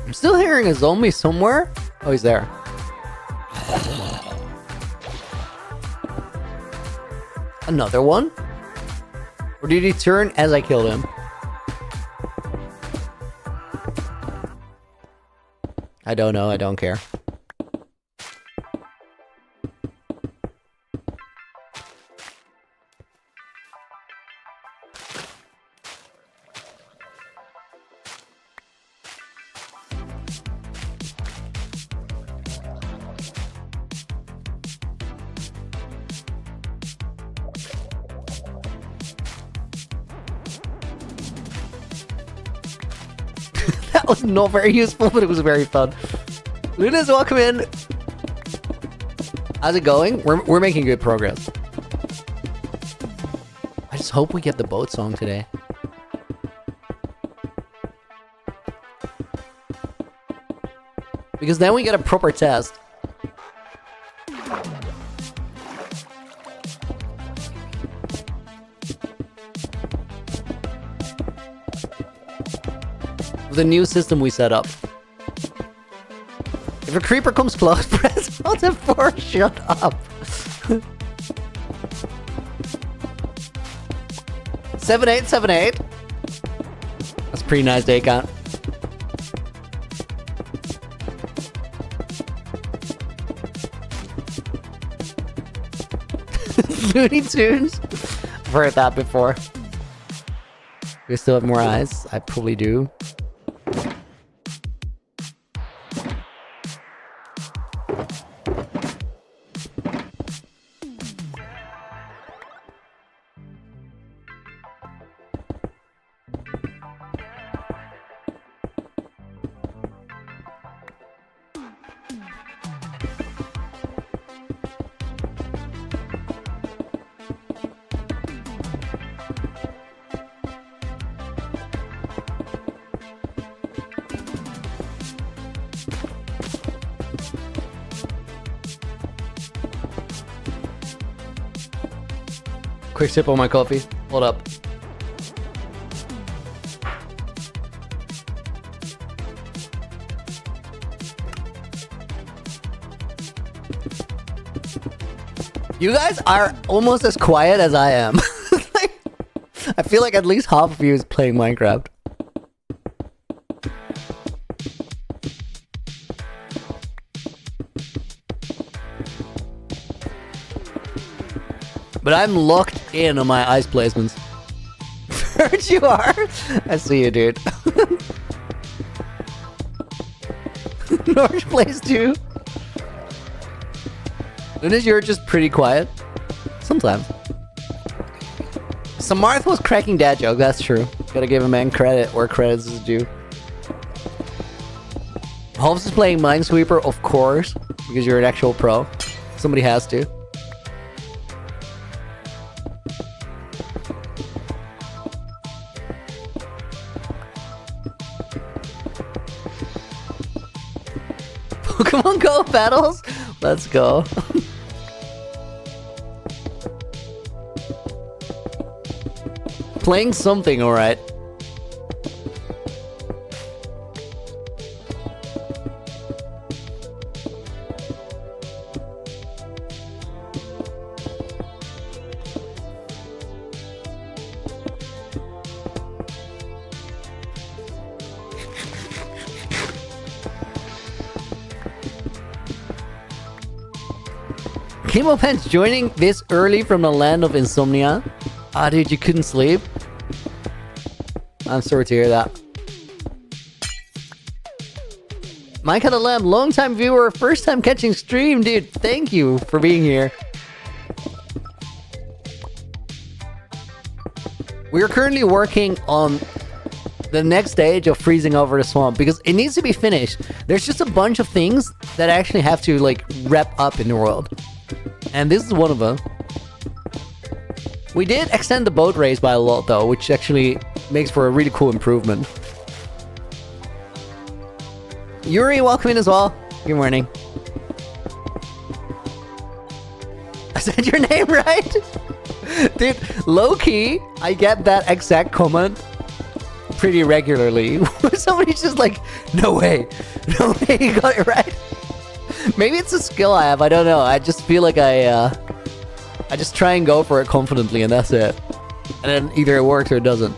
Speaker 1: I'm still hearing a zombie somewhere. Oh, he's there. Another one? Or did he turn as I killed him? I don't know. I don't care. That was not very useful, but it was very fun. Luna's welcome in. How's it going? We're making good progress. I just hope we get the boat song today. Because then we get a proper test. The new system we set up. If a creeper comes close, press Alt F4. Shut up. 7878. That's a pretty nice day count. Looney Tunes. I've heard that before. We still have more eyes. I probably do. Quick sip on my coffee. Hold up. You guys are almost as quiet as I am. Like, I feel like at least half of you is playing Minecraft. But I'm locked in on my ice placements. First you are? I see you, dude. Norge plays too. Lunas, you're just pretty quiet. Sometimes. Samarth was cracking dad joke, that's true. Gotta give a man credit where credit is due. Holmes is playing Minesweeper, of course, because you're an actual pro. Somebody has to. Pokemon Go battles? Let's go. Playing something, alright. Chemo Pants joining this early from the land of insomnia. Ah, dude, you couldn't sleep? I'm sorry to hear that. Mike had a lamb, long-time viewer, first time catching stream, dude. Thank you for being here. We are currently working on the next stage of freezing over the swamp because it needs to be finished. There's just a bunch of things that actually have to like wrap up in the world. And this is one of them. We did extend the boat race by a lot though, which actually makes for a really cool improvement. Yuri, welcome in as well. Good morning. I said your name right? Dude, low-key, I get that exact comment pretty regularly. Somebody's just like, no way, you got it right. Maybe it's a skill I have, I don't know. I just feel like I just try and go for it confidently and that's it. And then either it works or it doesn't.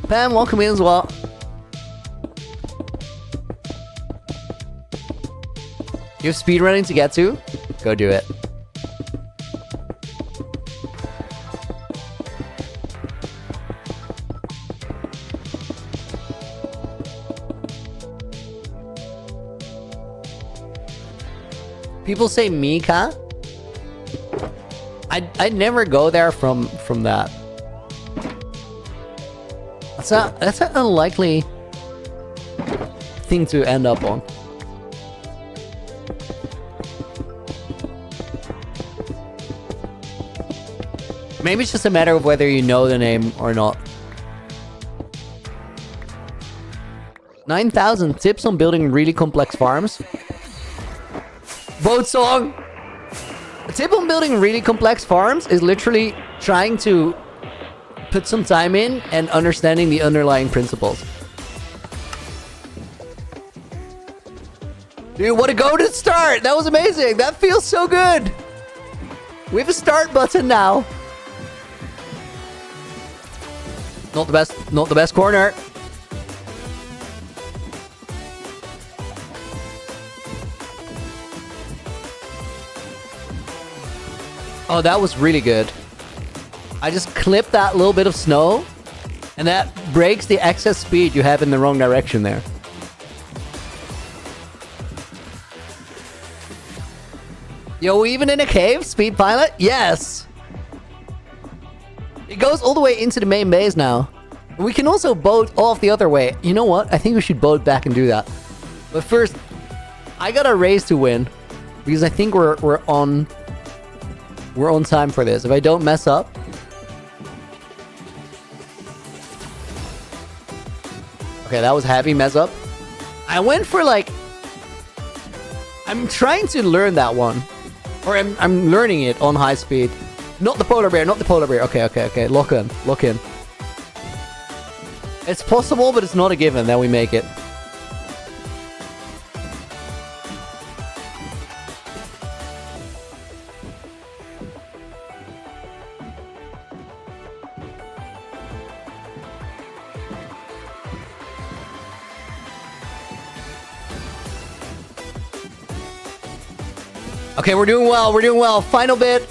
Speaker 1: Pam, welcome in as well. You have speedrunning to get to? Go do it. People say Mika. I'd never go there from that. That's an unlikely thing to end up on. Maybe it's just a matter of whether you know the name or not. 9,000 tips on building really complex farms. Boat song! A tip on building really complex farms is literally trying to put some time in and understanding the underlying principles. Dude, what a go to start! That was amazing! That feels so good! We have a start button now. Not the best corner. Oh, that was really good. I just clipped that little bit of snow, and that breaks the excess speed you have in the wrong direction there. Yo, even in a cave, speed pilot? Yes! It goes all the way into the main base now. We can also boat off the other way. You know what? I think we should boat back and do that. But first, I got a race to win, because I think we're on time for this. If I don't mess up. Okay, that was a heavy mess up. I went for like... I'm trying to learn that one. Or I'm learning it on high speed. Not the polar bear, not the polar bear. Okay. Lock in. It's possible, but it's not a given that we make it. Okay, we're doing well. Final bit.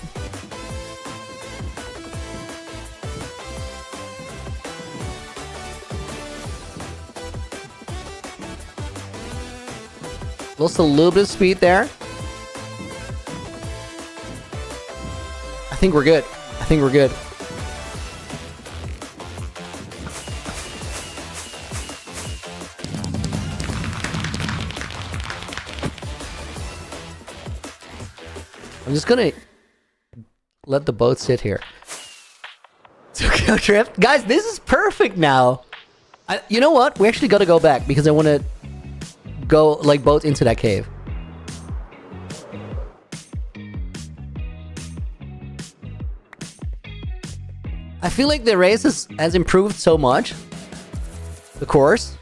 Speaker 1: Lost a little bit of speed there. I think we're good. I'm just gonna let the boat sit here. Tokyo Drift. Guys, this is perfect now. You know what? We actually gotta go back because I want to go, like, boat into that cave. I feel like the race has improved so much. The course.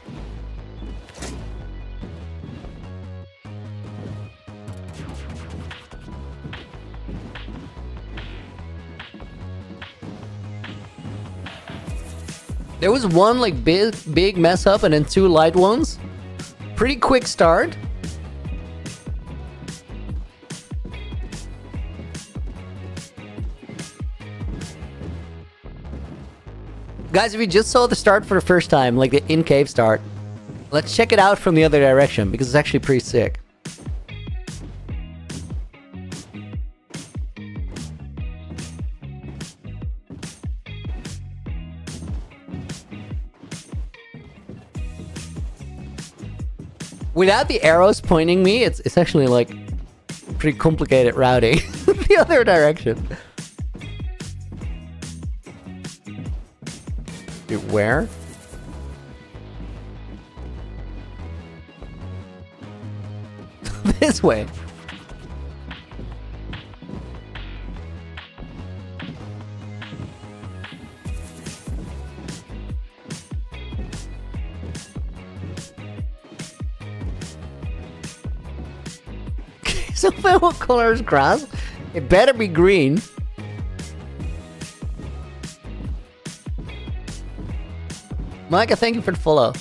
Speaker 1: There was one like big mess up and then 2 light ones. Pretty quick start. Guys, if you just saw the start for the first time, like the in-cave start, let's check it out from the other direction, because it's actually pretty sick. Without the arrows pointing me, it's actually like pretty complicated routing the other direction. Dude, where? This way. So what color is grass? It better be green. Micah, thank you for the follow.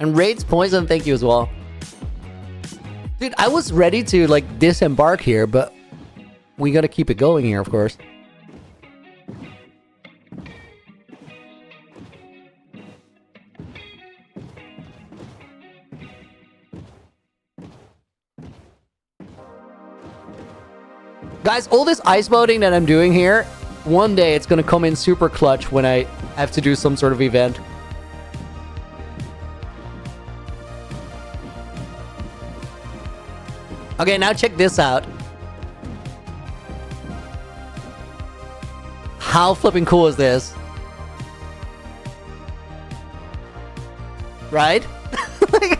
Speaker 1: And Raids Poison, thank you as well. Dude, I was ready to like disembark here, but we gotta keep it going here, of course. Guys, all this ice boating that I'm doing here, one day it's gonna come in super clutch when I have to do some sort of event. Okay, now check this out. How flipping cool is this? Right? Like,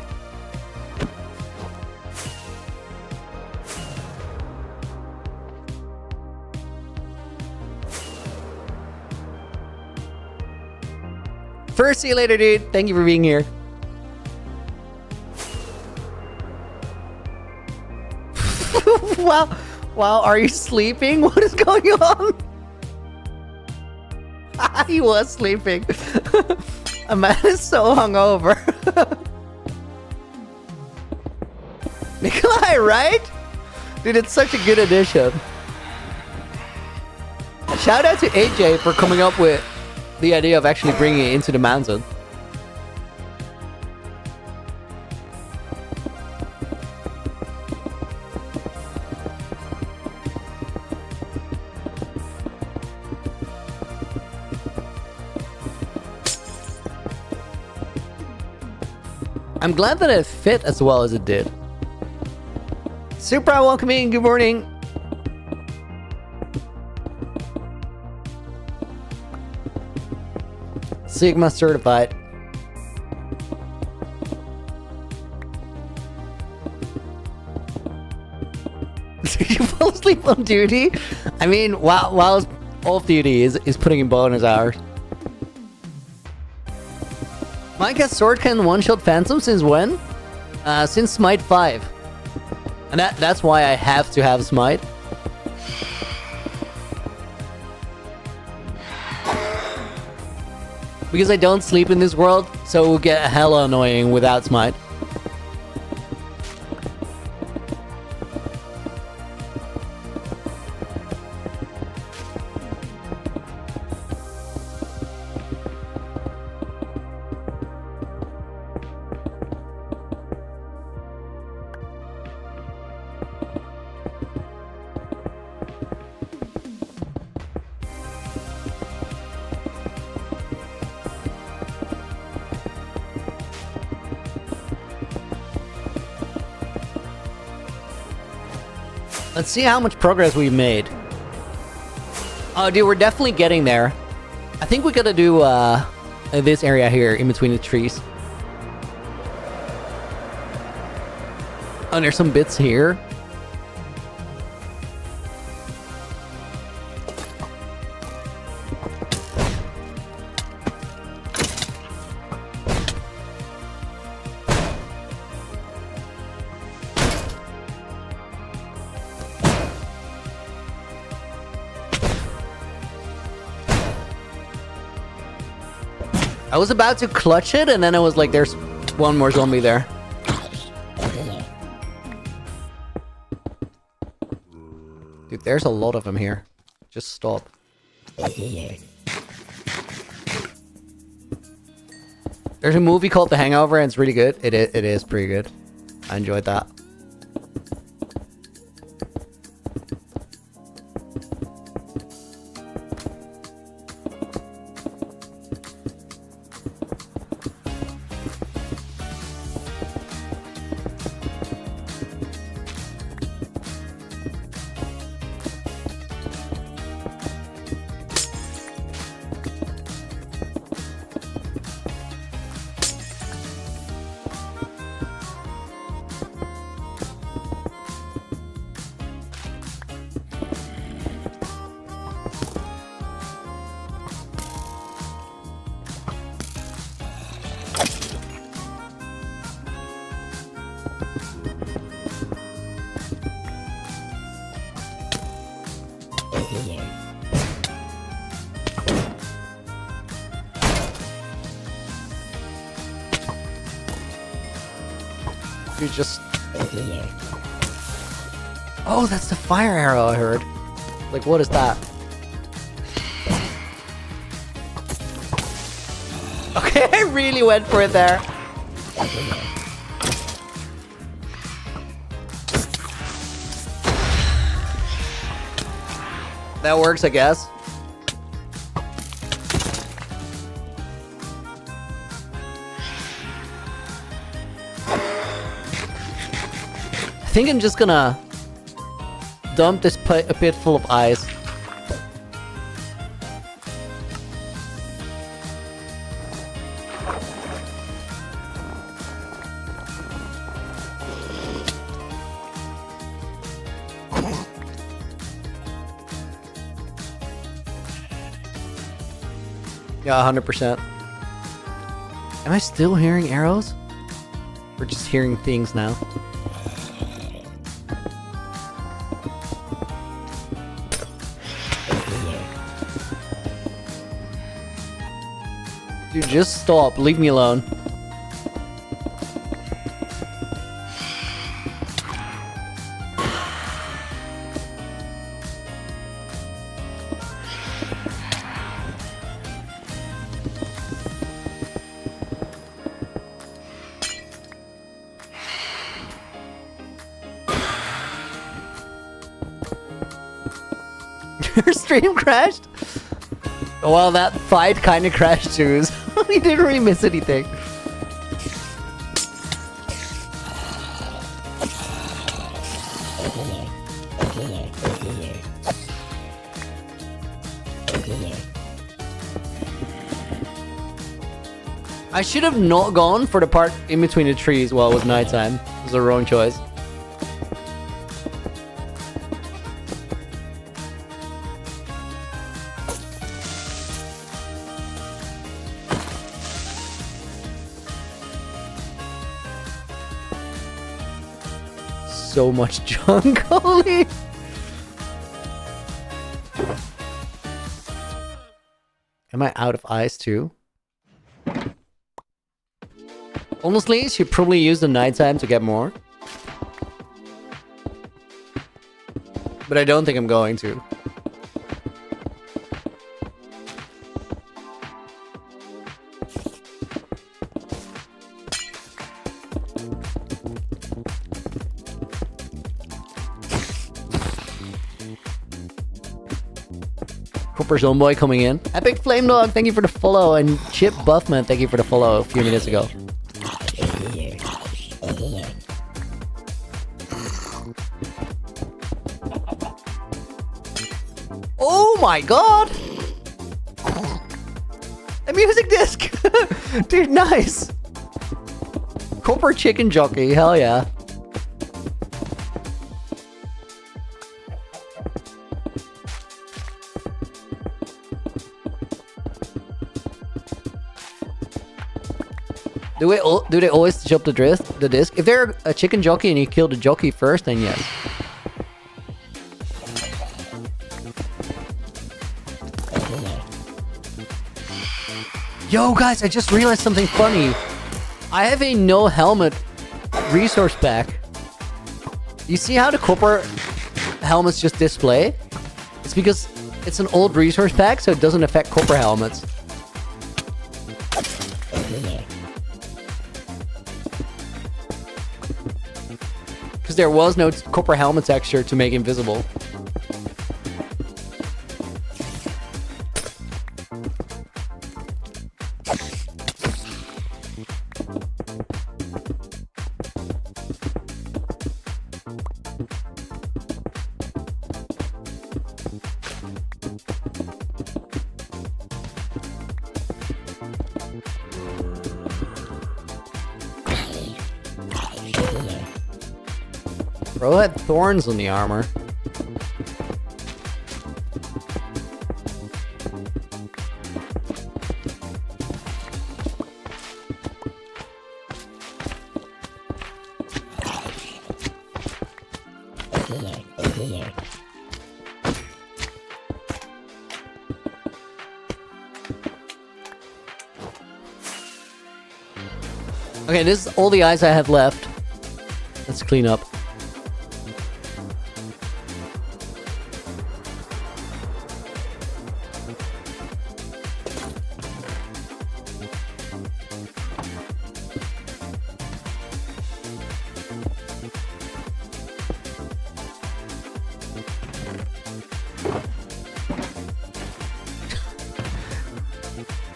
Speaker 1: first, see you later, dude. Thank you for being here. Wow. Wow, are you sleeping? What is going on? He was sleeping. A man is so hungover. Nikolai, right? Dude, it's such a good addition. Shout out to AJ for coming up with the idea of actually bringing it into the mountain. I'm glad that it fit as well as it did. Supra, welcome in. Good morning. Sigma certified. Did you fall asleep on duty? I mean, while off duty is putting in bonus hours. Mike has sword can one-shot Phantom since when? Since Smite 5. And that's why I have to have Smite. Because I don't sleep in this world, so it will get hella annoying without Smite. Let's see how much progress we've made. Oh, dude, we're definitely getting there. I think we gotta do this area here in between the trees. Oh, there's some bits here. I was about to clutch it, and then I was like, there's one more zombie there. Dude, there's a lot of them here. Just stop. There's a movie called The Hangover, and it's really good. It is pretty good. I enjoyed that. You just... Oh, that's the fire arrow I heard. Like, what is that? Okay, I really went for it there. That works, I guess. I think I'm just gonna dump this a pit full of ice. Yeah, 100%. Am I still hearing arrows? Or just hearing things now? Dude, just stop. Leave me alone. Your stream crashed? Well, that fight kind of crashed too. We didn't really miss anything. I should have not gone for the part in between the trees while it was nighttime. It was the wrong choice. So much junk, holy! Am I out of ice too? Honestly, should probably use the nighttime to get more. But I don't think I'm going to. Cooper Zomboy coming in. Epic Flame Dog, thank you for the follow. And Chip Buffman, thank you for the follow a few minutes ago. Oh my god! A music disc! Dude, nice! Copper Chicken Jockey, hell yeah. Do they always jump the disc? If they're a chicken jockey and you kill the jockey first, then yes. Yo, guys, I just realized something funny. I have a no helmet resource pack. You see how the copper helmets just display? It's because it's an old resource pack, so it doesn't affect copper helmets. Because there was no copper helmet texture to make invisible. Bro had thorns on the armor. Okay, this is all the eyes I have left. Let's clean up.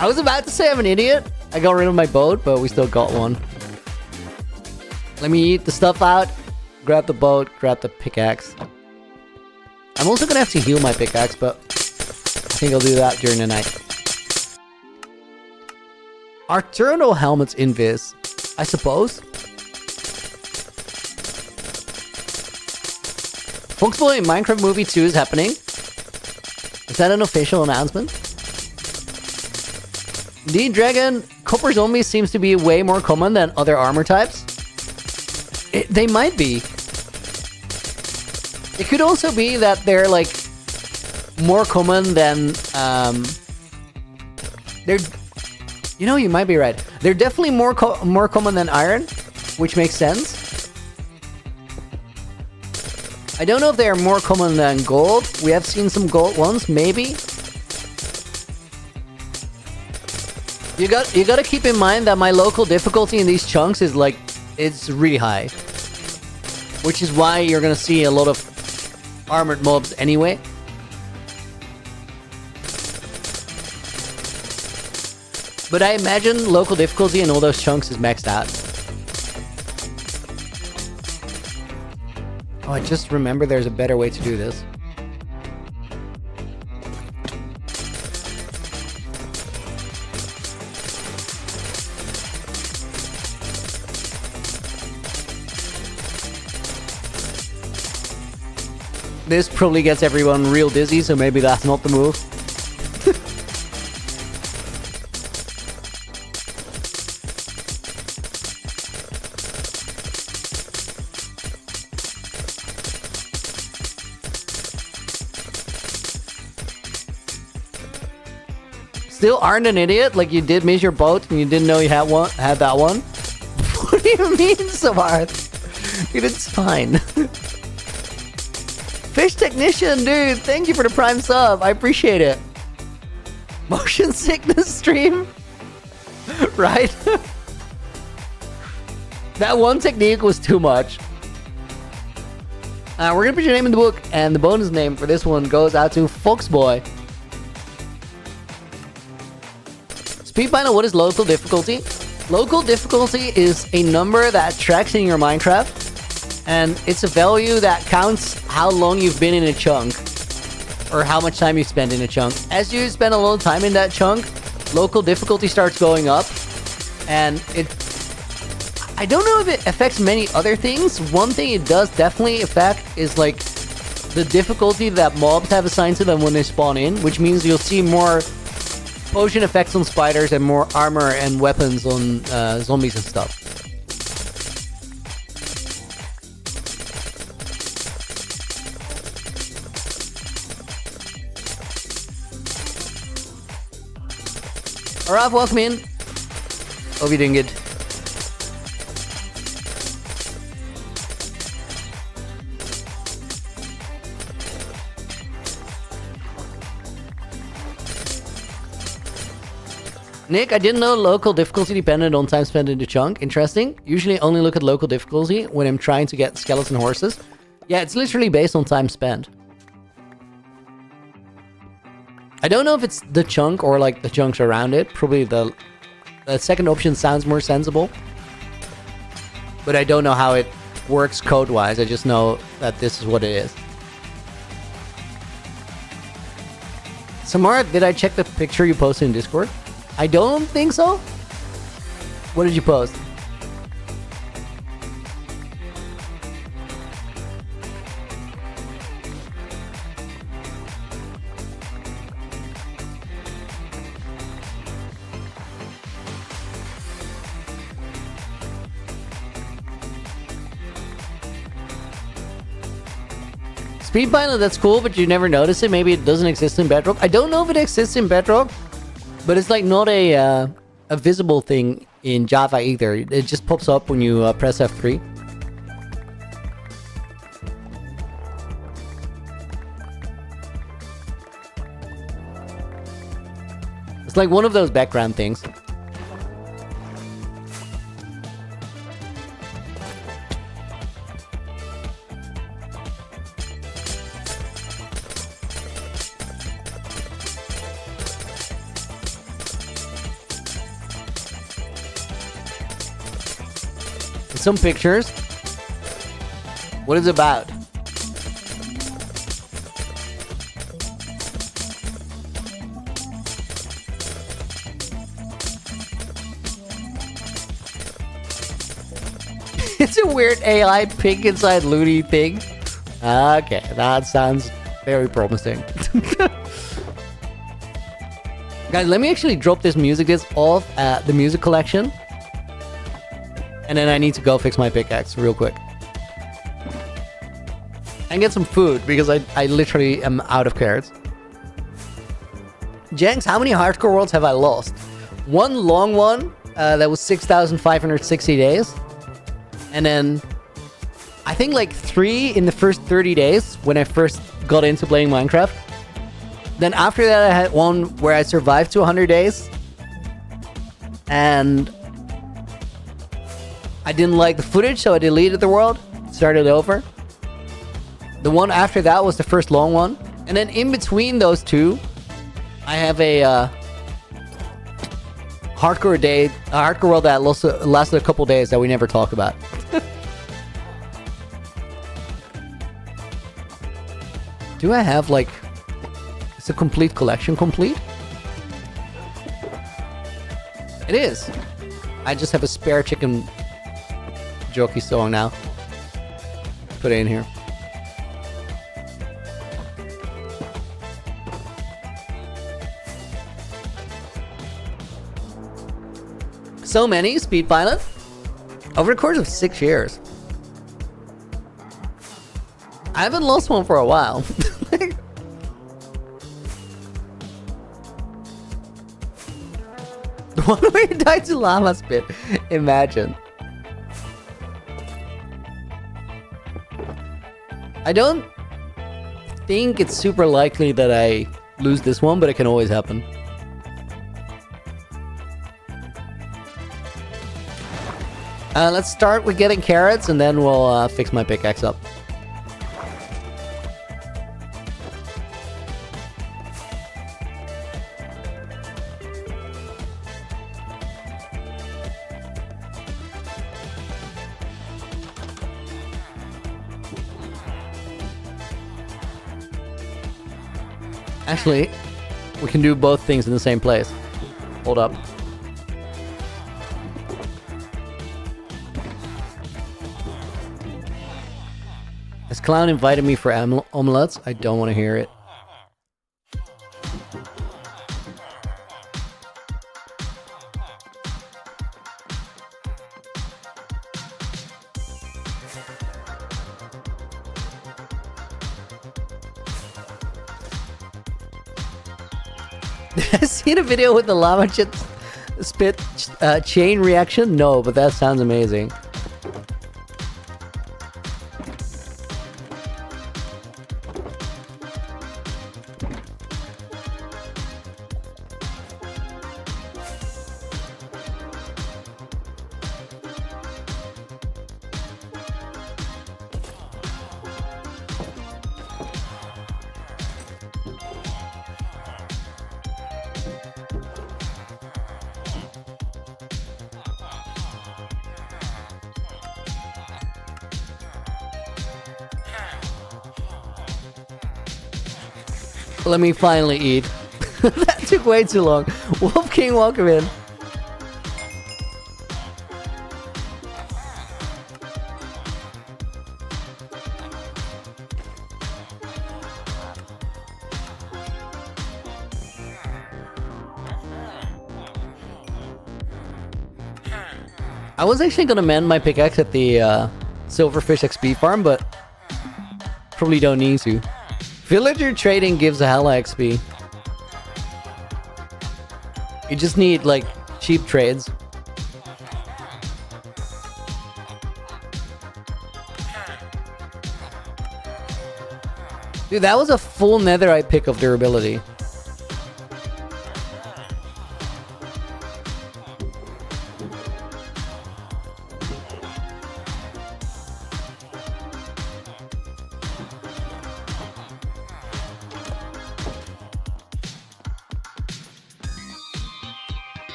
Speaker 1: I was about to say I'm an idiot. I got rid of my boat, but we still got one. Let me eat the stuff out. Grab the boat, grab the pickaxe. I'm also gonna have to heal my pickaxe, but I think I'll do that during the night. Are turtle helmets invis? I suppose. Foxboy Minecraft Movie 2 is happening. Is that an official announcement? The Dragon, copper zombie seems to be way more common than other armor types. They might be. It could also be that they're like more common than they're. You know, you might be right. They're definitely more common than iron, which makes sense. I don't know if they are more common than gold. We have seen some gold ones, maybe. You gotta keep in mind that my local difficulty in these chunks is like, it's really high. Which is why you're gonna see a lot of armored mobs anyway. But I imagine local difficulty in all those chunks is maxed out. Oh, I just remember there's a better way to do this. This probably gets everyone real dizzy, so maybe that's not the move. Still aren't an idiot? Like you did miss your boat and you didn't know you had that one? What do you mean, Samarth? Dude, it's fine. Fish Technician, dude, thank you for the Prime sub. I appreciate it. Motion sickness stream? Right? That one technique was too much. We're gonna put your name in the book, and the bonus name for this one goes out to Foxboy. Speed Final, what is local difficulty? Local difficulty is a number that tracks in your Minecraft. And it's a value that counts how long you've been in a chunk. Or how much time you spend in a chunk. As you spend a little time in that chunk, local difficulty starts going up. And I don't know if it affects many other things. One thing it does definitely affect is like the difficulty that mobs have assigned to them when they spawn in. Which means you'll see more potion effects on spiders and more armor and weapons on zombies and stuff. Alright, welcome in. Hope you're doing good. Nick, I didn't know local difficulty depended on time spent in the chunk. Interesting. Usually only look at local difficulty when I'm trying to get skeleton horses. Yeah, it's literally based on time spent. I don't know if it's the chunk or like the chunks around it. Probably the second option sounds more sensible. But I don't know how it works code-wise. I just know that this is what it is. Samara, did I check the picture you posted in Discord? I don't think so. What did you post? Speed pilot, that's cool, but you never notice it. Maybe it doesn't exist in Bedrock. I don't know if it exists in Bedrock. But it's like not a visible thing in Java either. It just pops up when you press F3. It's like one of those background things. Some pictures. What is it about? It's a weird AI pig inside Looney thing. Okay, that sounds very promising. Guys, let me actually drop this music disc off at the music collection. And then I need to go fix my pickaxe real quick. And get some food, because I literally am out of carrots. Jenks, how many hardcore worlds have I lost? One long one, that was 6,560 days. And then, I think like 3 in the first 30 days, when I first got into playing Minecraft. Then after that, I had one where I survived to 100 days. And I didn't like the footage, so I deleted the world, started over. The one after that was the first long one. And then in between those two, I have a hardcore world that lasted a couple days that we never talk about. Do I have like... Is the complete collection complete? It is. I just have a spare chicken jockey song now. Put it in here. So many speed pilot over the course of 6 years. I haven't lost one for a while. The one where you died to lava spit. Imagine. I don't think it's super likely that I lose this one, but it can always happen. Let's start with getting carrots, and then we'll fix my pickaxe up. Actually, we can do both things in the same place. Hold up. Has Clown invited me for omelets? I don't want to hear it. I seen a video with the llama chits Spit chain reaction? No, but that sounds amazing. Let me finally eat. That took way too long. Wolf King, welcome in. I was actually gonna mend my pickaxe at the Silverfish XP farm, but probably don't need to. Villager trading gives a hella XP. You just need, like, cheap trades. Dude, that was a full netherite pick of durability.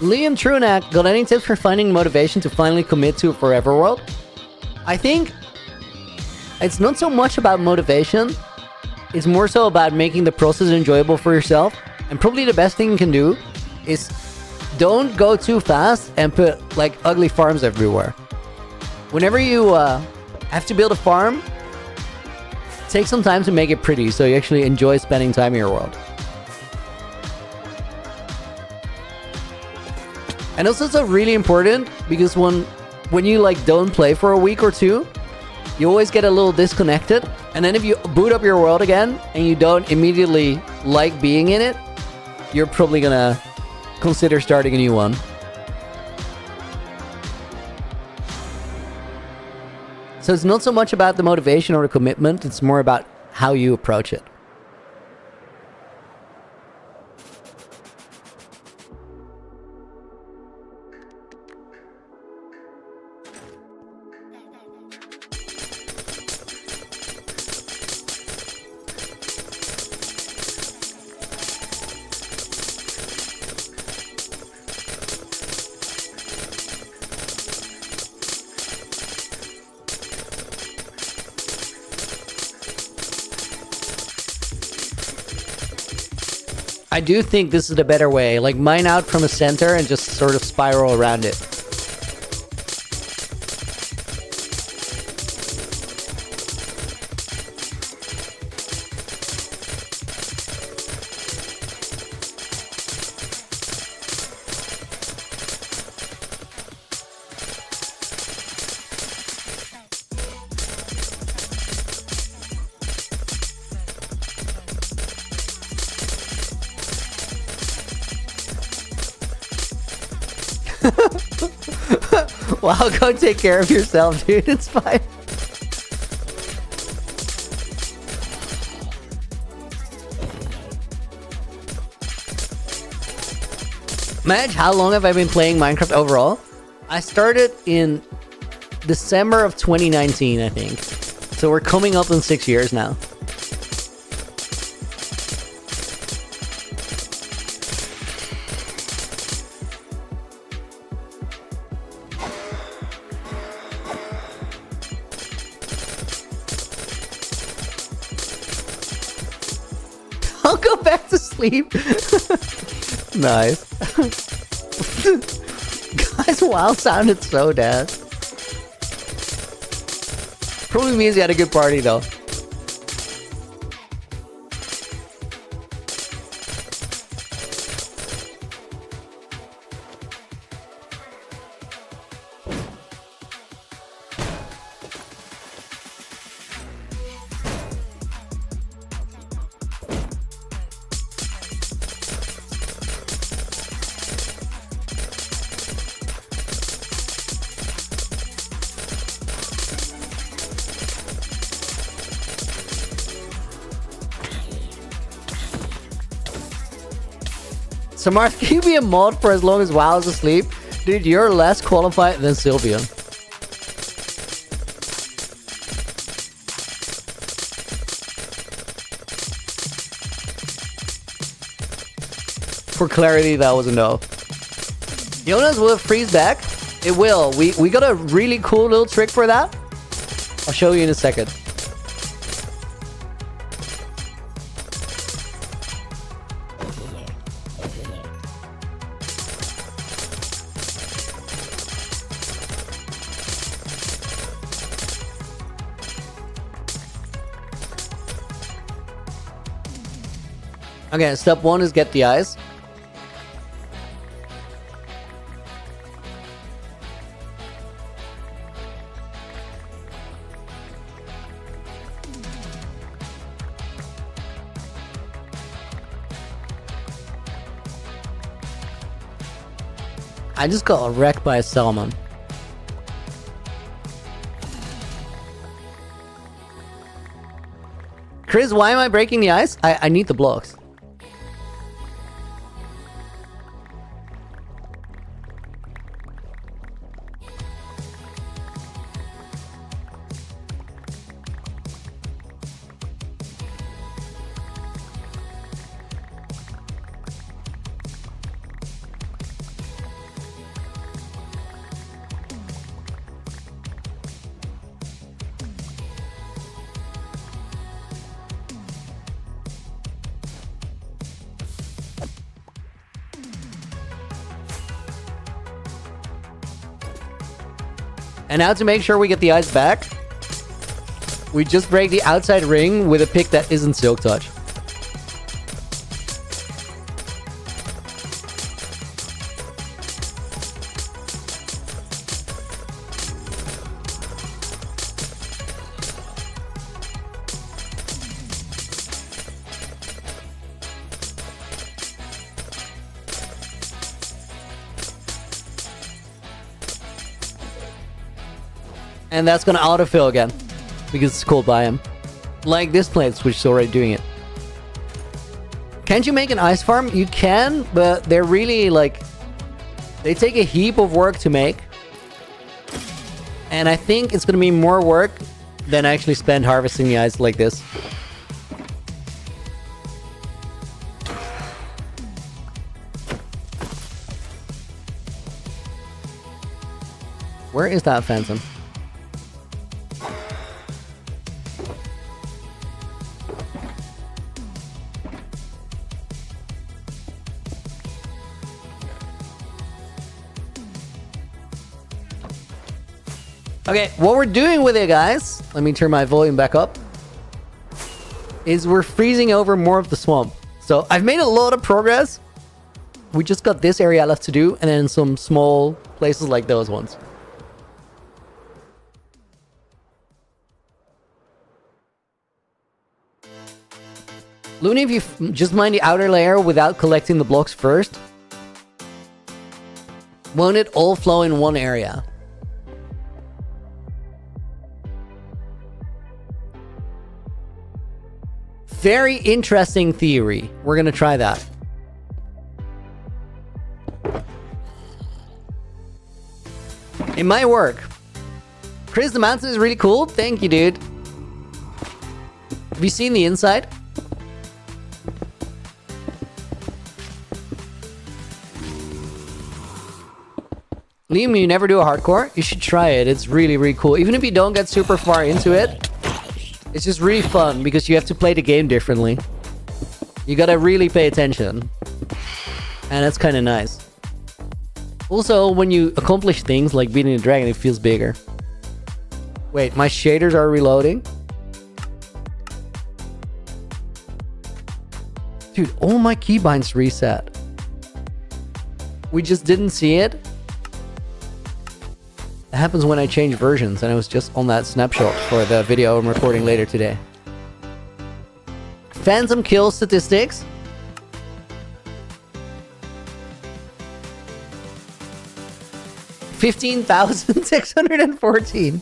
Speaker 1: Liam Trunak, got any tips for finding motivation to finally commit to a forever world? I think it's not so much about motivation. It's more so about making the process enjoyable for yourself. And probably the best thing you can do is don't go too fast and put like ugly farms everywhere. Whenever you have to build a farm, take some time to make it pretty so you actually enjoy spending time in your world. And it's also really important because when you like don't play for a week or two, you always get a little disconnected. And then if you boot up your world again and you don't immediately like being in it, you're probably gonna consider starting a new one. So it's not so much about the motivation or the commitment, it's more about how you approach it. I do think this is the better way. Like, mine out from the center and just sort of spiral around it. Wow, go take care of yourself, dude. It's fine. Madge, how long have I been playing Minecraft overall? I started in December of 2019, I think. So we're coming up on 6 years now. I'll go back to sleep. Nice. Guys, WoW sounded so dead. Probably means you had a good party though. Samarth, can you be a mod for as long as WoW is asleep? Dude, you're less qualified than Sylvia. For clarity, that was a no. Jonas, will it freeze back? It will. We got a really cool little trick for that. I'll show you in a second. Okay, step 1 is get the ice. I just got wrecked by a salmon. Chris, why am I breaking the ice? I need the blocks. And now to make sure we get the ice back, we just break the outside ring with a pick that isn't Silk Touch. And that's gonna autofill again, because it's cold by him. Like this plate switch is already doing it. Can't you make an ice farm? You can, but they're really like... they take a heap of work to make. And I think it's gonna be more work than actually spend harvesting the ice like this. Where is that phantom? Okay, what we're doing with it, guys, let me turn my volume back up, is we're freezing over more of the swamp. So I've made a lot of progress. We just got this area left to do, and then some small places like those ones. Looney, if you just mine the outer layer without collecting the blocks first, won't it all flow in one area? Very interesting theory. We're gonna try that. It might work. Chris, the mountain is really cool. Thank you, dude. Have you seen the inside? Liam, you never do a hardcore? You should try it. It's really, really cool. Even if you don't get super far into it, it's just really fun because you have to play the game differently. You gotta really pay attention. And that's kind of nice. Also, when you accomplish things like beating the dragon, it feels bigger. Wait, my shaders are reloading? Dude, all my keybinds reset. We just didn't see it. It happens when I change versions, and I was just on that snapshot for the video I'm recording later today. Phantom kill statistics. $15,614.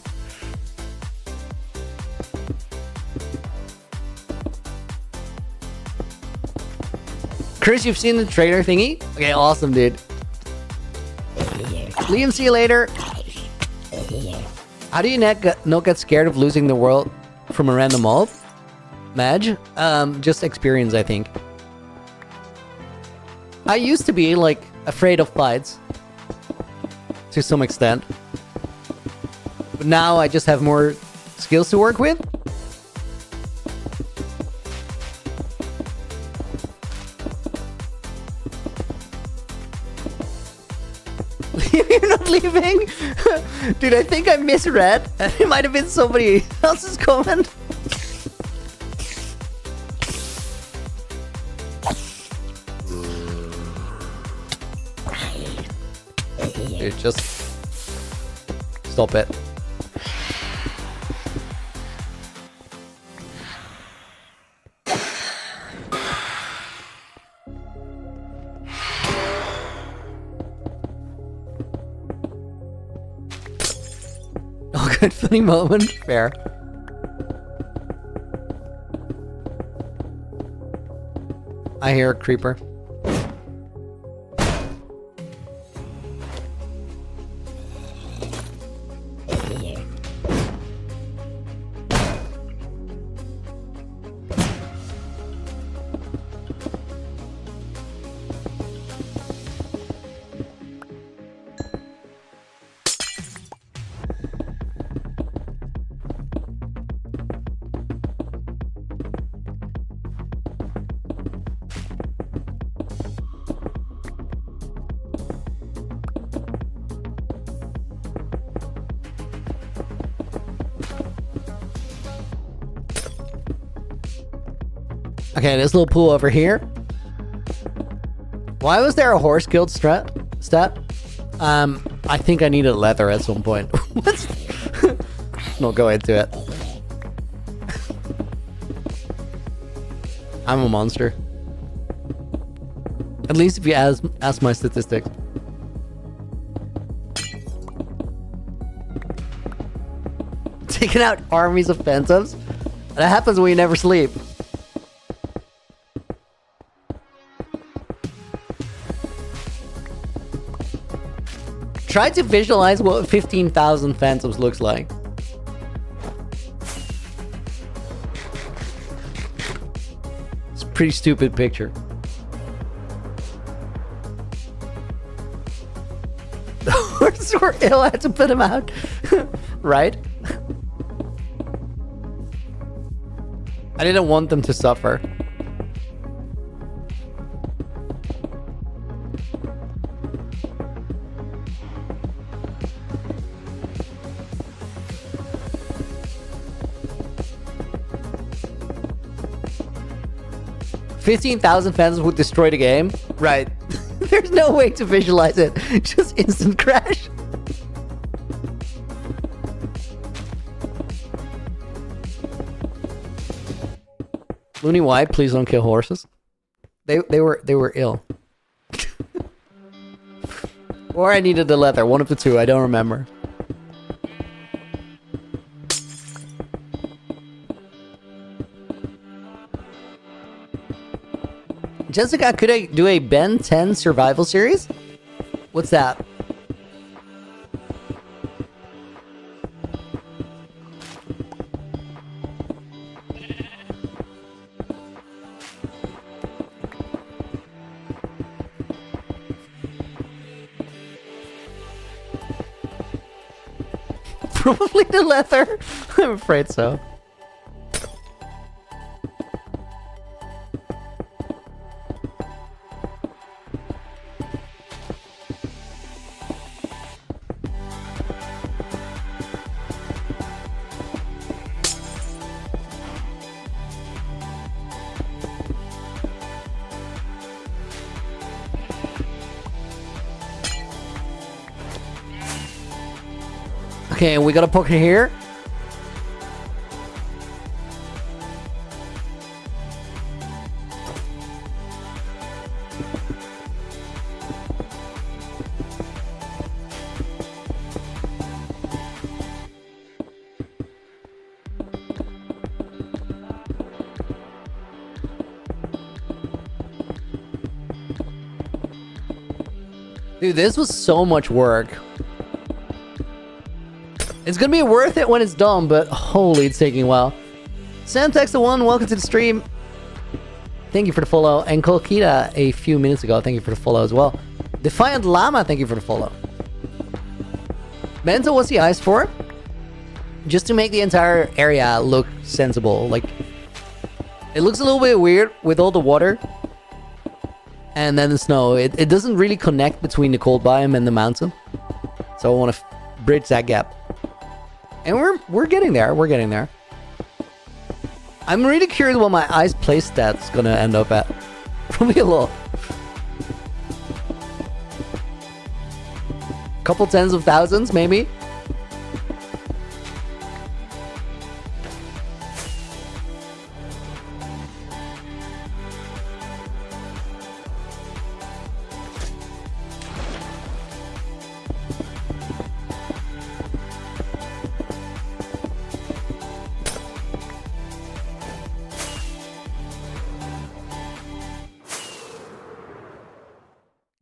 Speaker 1: Chris, you've seen the trailer thingy? Okay, awesome, dude. Liam, see you later. How do you not get scared of losing the world from a random mob? Madge? Just experience, I think. I used to be, like, afraid of fights. To some extent. But now I just have more skills to work with. You're not leaving? Dude, I think I misread. It might have been somebody else's comment. Dude, just stop it. Oh, good funny moment. Fair. I hear a creeper. Okay, this little pool over here. Why was there a horse guild stat? I think I needed leather at some point. What? Not go into it. I'm a monster. At least if you ask my statistics. Taking out armies of phantoms? That happens when you never sleep. Try to visualize what 15,000 phantoms looks like. It's a pretty stupid picture. The horses were ill, I had to put them out. Right? I didn't want them to suffer. $15,000 fans would destroy the game. Right. There's no way to visualize it. Just instant crash. Looney White, please don't kill horses. They were ill. Or I needed the leather. One of the two. I don't remember. Jessica, could I do a Ben 10 survival series? What's that? Probably the leather. I'm afraid so. Okay, and we got a pocket here. Dude, this was so much work. It's gonna be worth it when it's done, but holy, it's taking a while. Sam Text1, welcome to the stream. Thank you for the follow. And Kolkita a few minutes ago, thank you for the follow as well. Defiant Llama, thank you for the follow. Bento, what's the ice for? Just to make the entire area look sensible. Like, it looks a little bit weird with all the water. And then the snow. It doesn't really connect between the cold biome and the mountain. So I want to bridge that gap. And we're getting there. We're getting there. I'm really curious what my ice playstat's gonna end up at. Probably a lot. Couple tens of thousands, maybe.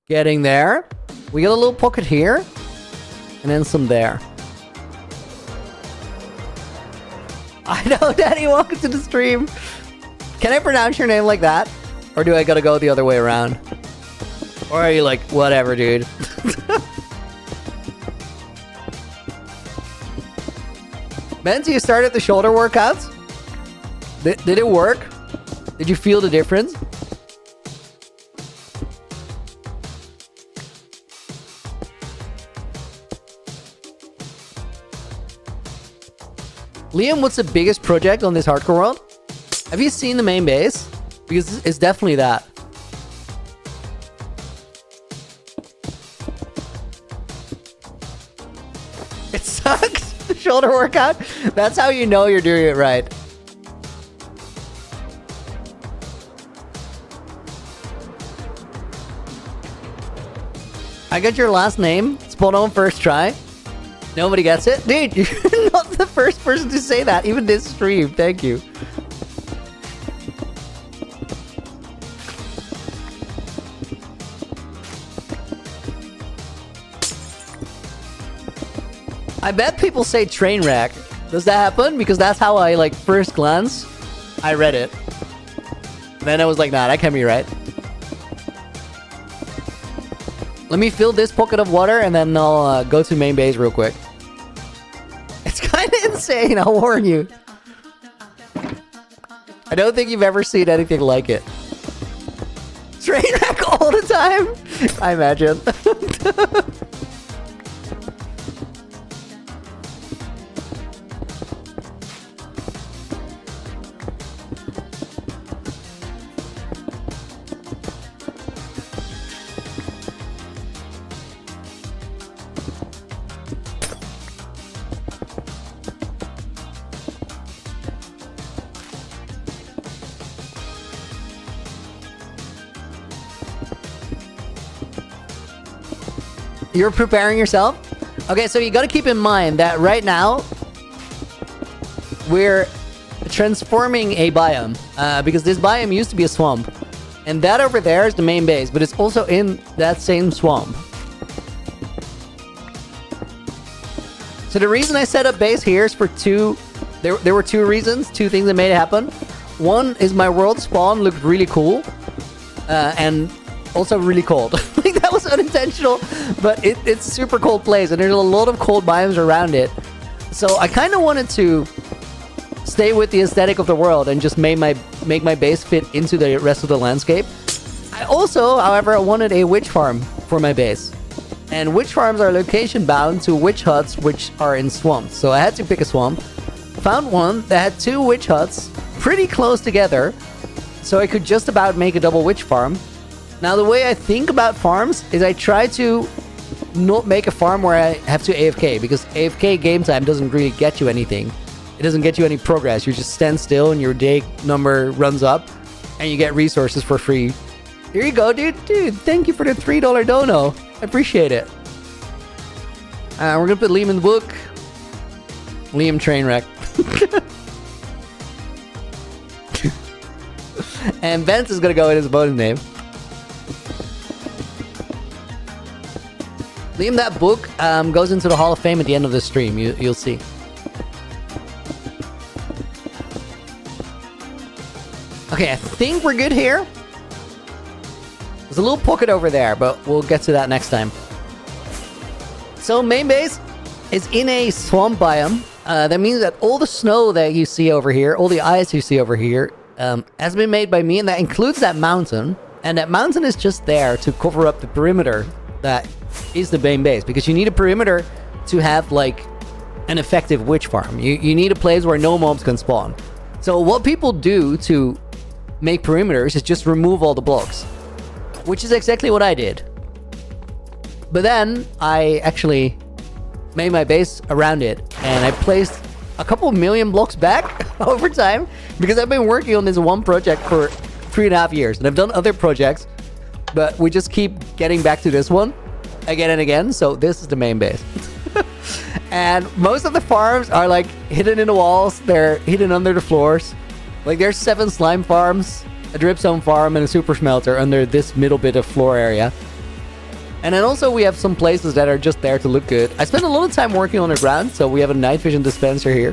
Speaker 1: Getting there. We got a little pocket here. And then some there. I know, Daddy, welcome to the stream. Can I pronounce your name like that? Or do I gotta go the other way around? Or are you like, whatever, dude? Benzi, you started the shoulder workouts? Did it work? Did you feel the difference? Liam, what's the biggest project on this hardcore world? Have you seen the main base? Because it's definitely that. It sucks. The shoulder workout. That's how you know you're doing it right. I got your last name. Spot on first try. Nobody gets it? Dude, you're not the first person to say that. Even this stream. Thank you. I bet people say train wreck. Does that happen? Because that's how I, like, first glance, I read it. Then I was like, nah, that can't be right. Let me fill this pocket of water and then I'll go to main base real quick. It's kind of insane, I'll warn you. I don't think you've ever seen anything like it. Train wreck all the time? I imagine. You're preparing yourself? Okay, so you gotta keep in mind that right now, we're transforming a biome. Because this biome used to be a swamp. And that over there is the main base, but it's also in that same swamp. So the reason I set up base here is for two... There were two reasons, two things that made it happen. One is my world spawn looked really cool. And also really cold. Like, that was unintentional, but it's a super cold place, and there's a lot of cold biomes around it. So I kind of wanted to stay with the aesthetic of the world and just make my base fit into the rest of the landscape. I also, however, wanted a witch farm for my base. And witch farms are location bound to witch huts which are in swamps. So I had to pick a swamp. Found one that had two witch huts pretty close together, so I could just about make a double witch farm. Now, the way I think about farms is I try to not make a farm where I have to AFK, because AFK game time doesn't really get you anything. It doesn't get you any progress. You just stand still and your day number runs up and you get resources for free. Here you go, dude. Dude, thank you for the $3 dono. I appreciate it. We're going to put Liam in the book. Liam Trainwreck. And Vince is going to go in his bonus name. Liam, that book goes into the Hall of Fame at the end of the stream. You'll see. Okay, I think we're good here. There's a little pocket over there, but we'll get to that next time. So main base is in a swamp biome. That means that all the snow that you see over here, all the ice you see over here, has been made by me, and that includes that mountain. And that mountain is just there to cover up the perimeter that is the main base, because you need a perimeter to have like an effective witch farm. You need a place where no mobs can spawn. So what people do to make perimeters is just remove all the blocks, which is exactly what I did. But then I actually made my base around it, and I placed a couple million blocks back over time, because I've been working on this one project for 3.5 years, and I've done other projects, but we just keep getting back to this one again and again. So this is the main base. And most of the farms are like hidden in the walls. They're hidden under the floors. Like there's 7 slime farms, a dripstone farm, and a super smelter under this middle bit of floor area. And then also we have some places that are just there to look good. I spent a lot of time working on the ground, so we have a night vision dispenser here,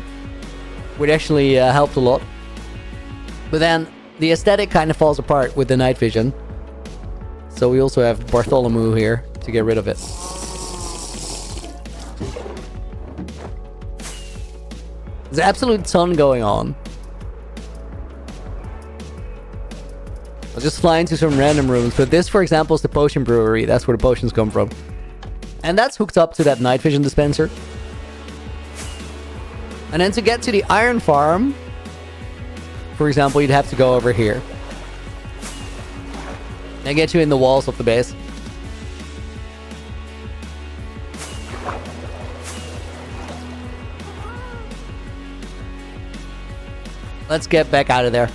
Speaker 1: which actually helped a lot. But then the aesthetic kind of falls apart with the night vision. So we also have Bartholomew here to get rid of it. There's an absolute ton going on. I'll just fly into some random rooms, but this, for example, is the potion brewery. That's where the potions come from. And that's hooked up to that night vision dispenser. And then to get to the iron farm, for example, you'd have to go over here. They get you in the walls of the base. Let's get back out of there.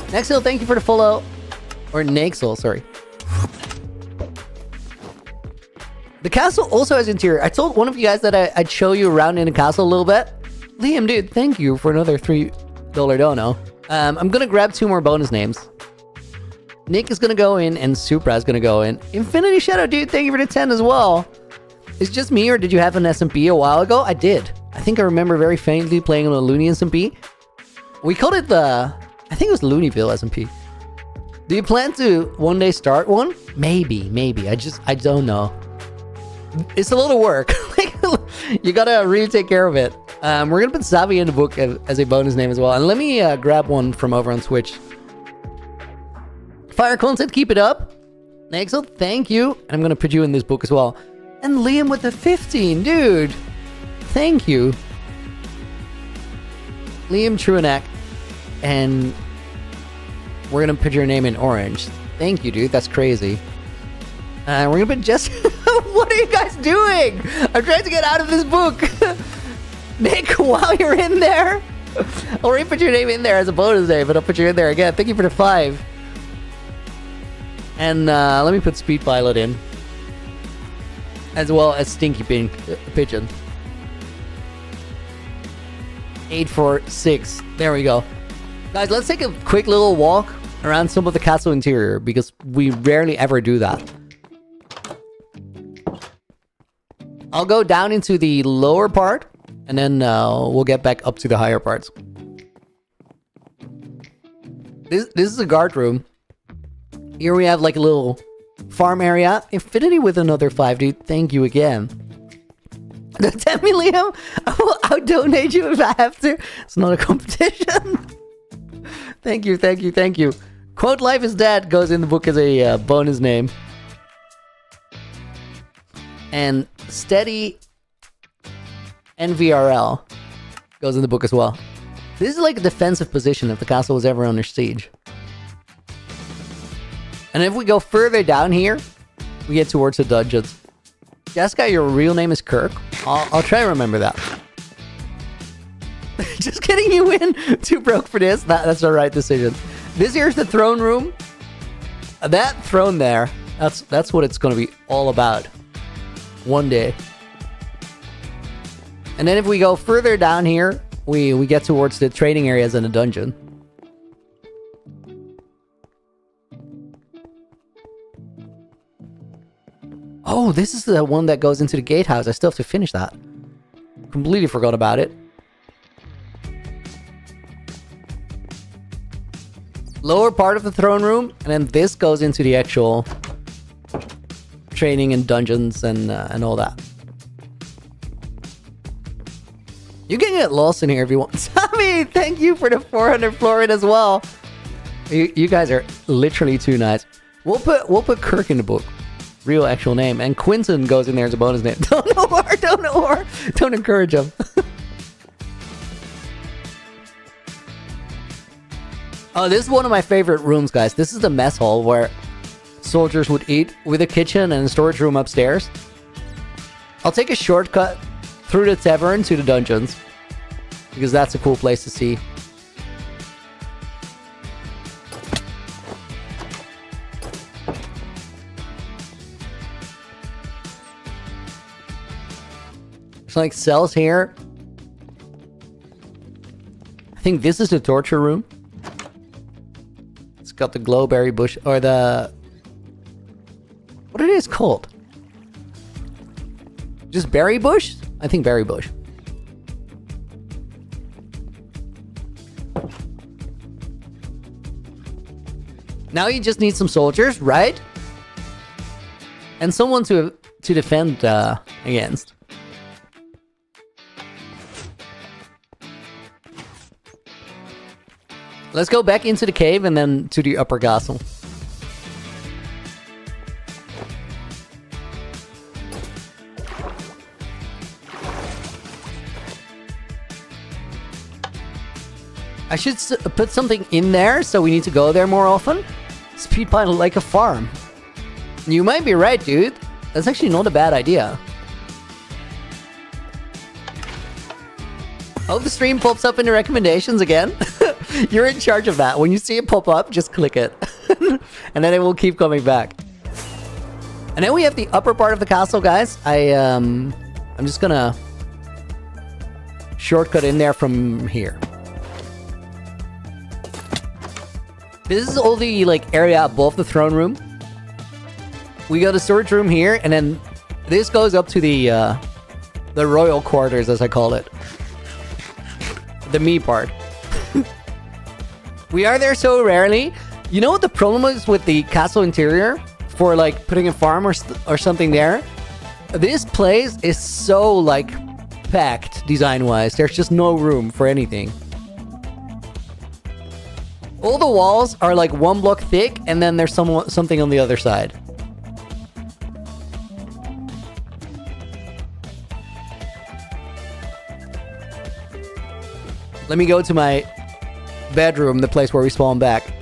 Speaker 1: Nexel, thank you for the follow. Or Naxel, sorry. The castle also has interior. I told one of you guys that I'd show you around in the castle a little bit. Liam, dude, thank you for another $3 dono. I'm gonna grab 2 more bonus names. Nick is gonna go in, and Supra is gonna go in. Infinity Shadow, dude, thank you for the 10 as well. Is it just me, or did you have an SMP a while ago? I did. I think I remember very faintly playing on a Looney SMP. We called it the... I think it was Looneyville SMP. Do you plan to one day start one? Maybe. I don't know. It's a lot of work. You gotta really take care of it. We're gonna put Savi in the book as a bonus name as well. And let me grab one from over on Twitch. Fire content, keep it up. Naxel, thank you. And I'm gonna put you in this book as well. And Liam with the 15, dude. Thank you. Liam Truanak. And we're gonna put your name in orange. Thank you, dude. That's crazy. We're gonna put Jess. What are you guys doing? I'm trying to get out of this book. Nick, while you're in there, I'll already put your name in there as a bonus name, but I'll put you in there again. Thank you for the 5. And let me put Speed Pilot in, as well as Stinky Pigeon. 846. There we go. Guys, let's take a quick little walk around some of the castle interior, because we rarely ever do that. I'll go down into the lower part, and then we'll get back up to the higher parts. This is a guard room. Here we have like a little farm area. Infinity with another 5, dude. Thank you again. Tell me, Liam, I'll donate you if I have to. It's not a competition. Thank you. Quote Life is Dead goes in the book as a bonus name. And Steady NVRL goes in the book as well. This is like a defensive position if the castle was ever under siege. And if we go further down here, we get towards the dungeons. Jessica, your real name is Kirk. I'll try to remember that. Just kidding, you win. Too broke for this. That's the right decision. This here's the throne room. That throne there, that's what it's going to be all about. One day. And then if we go further down here, we get towards the trading areas in the dungeon. Oh, this is the one that goes into the gatehouse. I still have to finish that. Completely forgot about it. Lower part of the throne room, and then this goes into the actual training and dungeons and all that. You can get lost in here if you want. Sammy, thank you for the 400 Florid as well. You guys are literally too nice. We'll put Kirk in the book. Real actual name. And Quinton goes in there as a bonus name. Don't know her, don't know her. Don't encourage him. Oh, this is one of my favorite rooms, guys. This is the mess hall where soldiers would eat, with a kitchen and a storage room upstairs. I'll take a shortcut through the tavern to the dungeons, because that's a cool place to see. There's like cells here. I think this is the torture room. It's got the glowberry bush, or the... what it is called? Just berry bush? I think berry bush. Now you just need some soldiers, right? And someone to defend against. Let's go back into the cave and then to the upper castle. I should put something in there, so we need to go there more often. Speedpile like a farm. You might be right, dude. That's actually not a bad idea. Hope the stream pops up in the recommendations again. You're in charge of that. When you see it pop up, just click it. And then it will keep coming back. And then we have the upper part of the castle, guys. I'm just gonna shortcut in there from here. This is all the like area above the throne room. We got a storage room here, and then this goes up to the royal quarters, as I call it. The me part. We are there so rarely. You know what the problem is with the castle interior for like putting a farm or something there? This place is so like packed design-wise. There's just no room for anything. All the walls are like 1 block thick, and then there's something on the other side. Let me go to my bedroom, the place where we spawn back.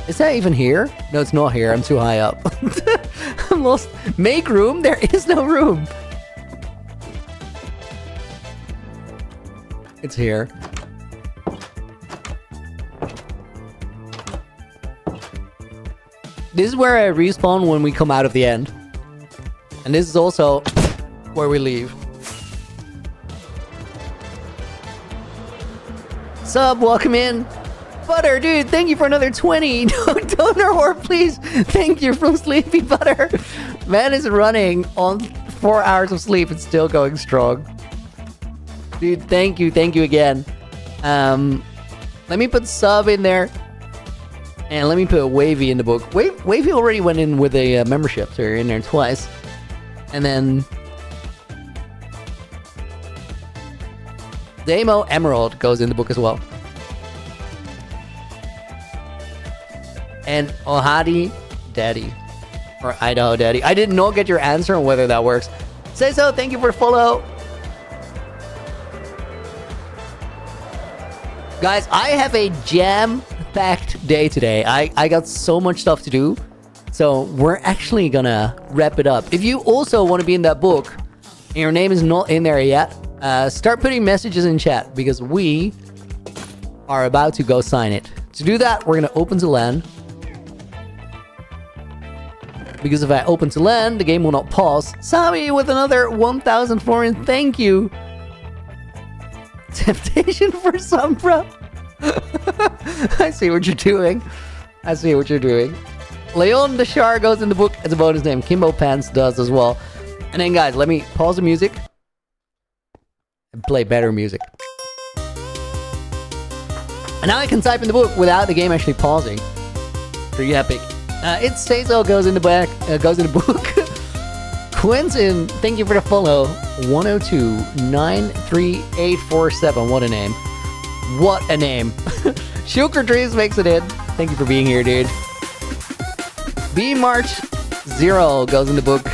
Speaker 1: Is that even here? No, it's not here. I'm too high up. I'm lost. Make room? There is no room. It's here. This is where I respawn when we come out of the end. And this is also where we leave. Sub, welcome in. Butter, dude, thank you for another 20. Donor whore, please. Thank you from Sleepy Butter. Man is running on 4 hours of sleep and still going strong. Dude, thank you again. Let me put Sub in there. And let me put Wavy in the book. Wavy already went in with a membership, so you're in there twice. And then Damo Emerald goes in the book as well. And Ohadi Daddy. Or Idaho Daddy. I did not get your answer on whether that works. Say so, thank you for the follow. Guys, I have a jam-packed day today. I got so much stuff to do. So we're actually gonna wrap it up. If you also want to be in that book, and your name is not in there yet, start putting messages in chat, because we are about to go sign it. To do that, we're gonna open to land. Because if I open to land, the game will not pause. Sami with another 1,000 foreign, thank you. Temptation for Sombra. I see what you're doing. I see what you're doing. Leon the Shar goes in the book as a bonus name. Kimbo Pants does as well. And then, guys, let me pause the music and play better music. And now I can type in the book without the game actually pausing. Pretty epic. It stays all goes in the back, goes in the book. Quentin, thank you for the follow. 102-93847. What a name. What a name. Sugar Trees makes it in. Thank you for being here, dude. B March 0 goes in the book.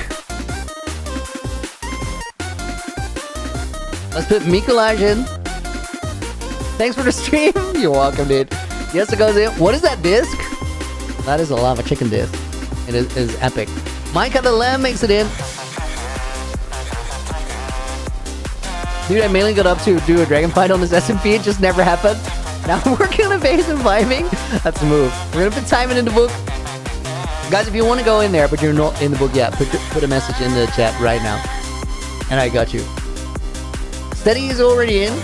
Speaker 1: Let's put Mikolaj in. Thanks for the stream. You're welcome, dude. Yes, it goes in. What is that disc? That is a lava chicken disc. It is epic. Micah the Lamb makes it in. Dude, I mainly got up to do a dragon fight on this SMP. It just never happened. Now I'm working on a base and vibing. That's a move. We're gonna put Timon in the book. Guys, if you want to go in there, but you're not in the book yet, put a message in the chat right now. And I got you. Steady is already in.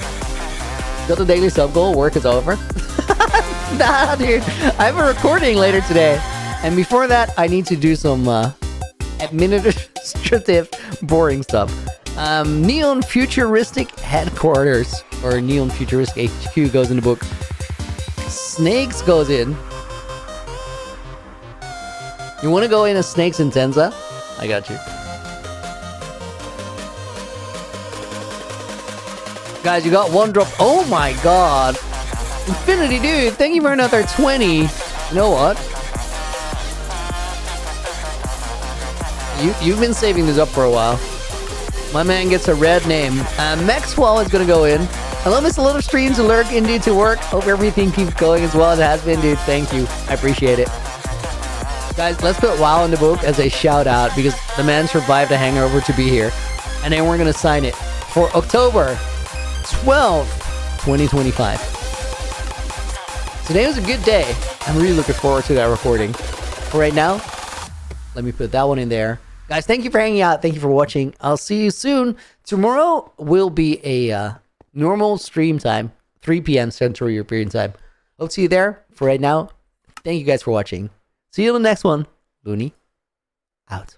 Speaker 1: Got the daily sub goal. Work is over. Nah, dude. I have a recording later today. And before that, I need to do some administrative boring stuff. Neon Futuristic Headquarters, or Neon Futuristic HQ goes in the book. Snakes goes in. You want to go in as Snakes and Tenza? I got you. Guys, you got one drop. Oh my god. Infinity, dude. Thank you for another 20. You know what? You've been saving this up for a while. My man gets a red name. Maxwell is going to go in. Hello, Mr. Little Streams. Alert indeed to work. Hope everything keeps going as well as it has been, dude. Thank you. I appreciate it. Guys, let's put WoW in the book as a shout out because the man survived a hangover to be here. And then we're going to sign it for October 12th, 2025. Today was a good day. I'm really looking forward to that recording. For right now, let me put that one in there. Guys, thank you for hanging out. Thank you for watching. I'll see you soon. Tomorrow will be a normal stream time, 3 p.m. Central European time. Hope to see you there. For right now, thank you guys for watching. See you in the next one. Looney, out.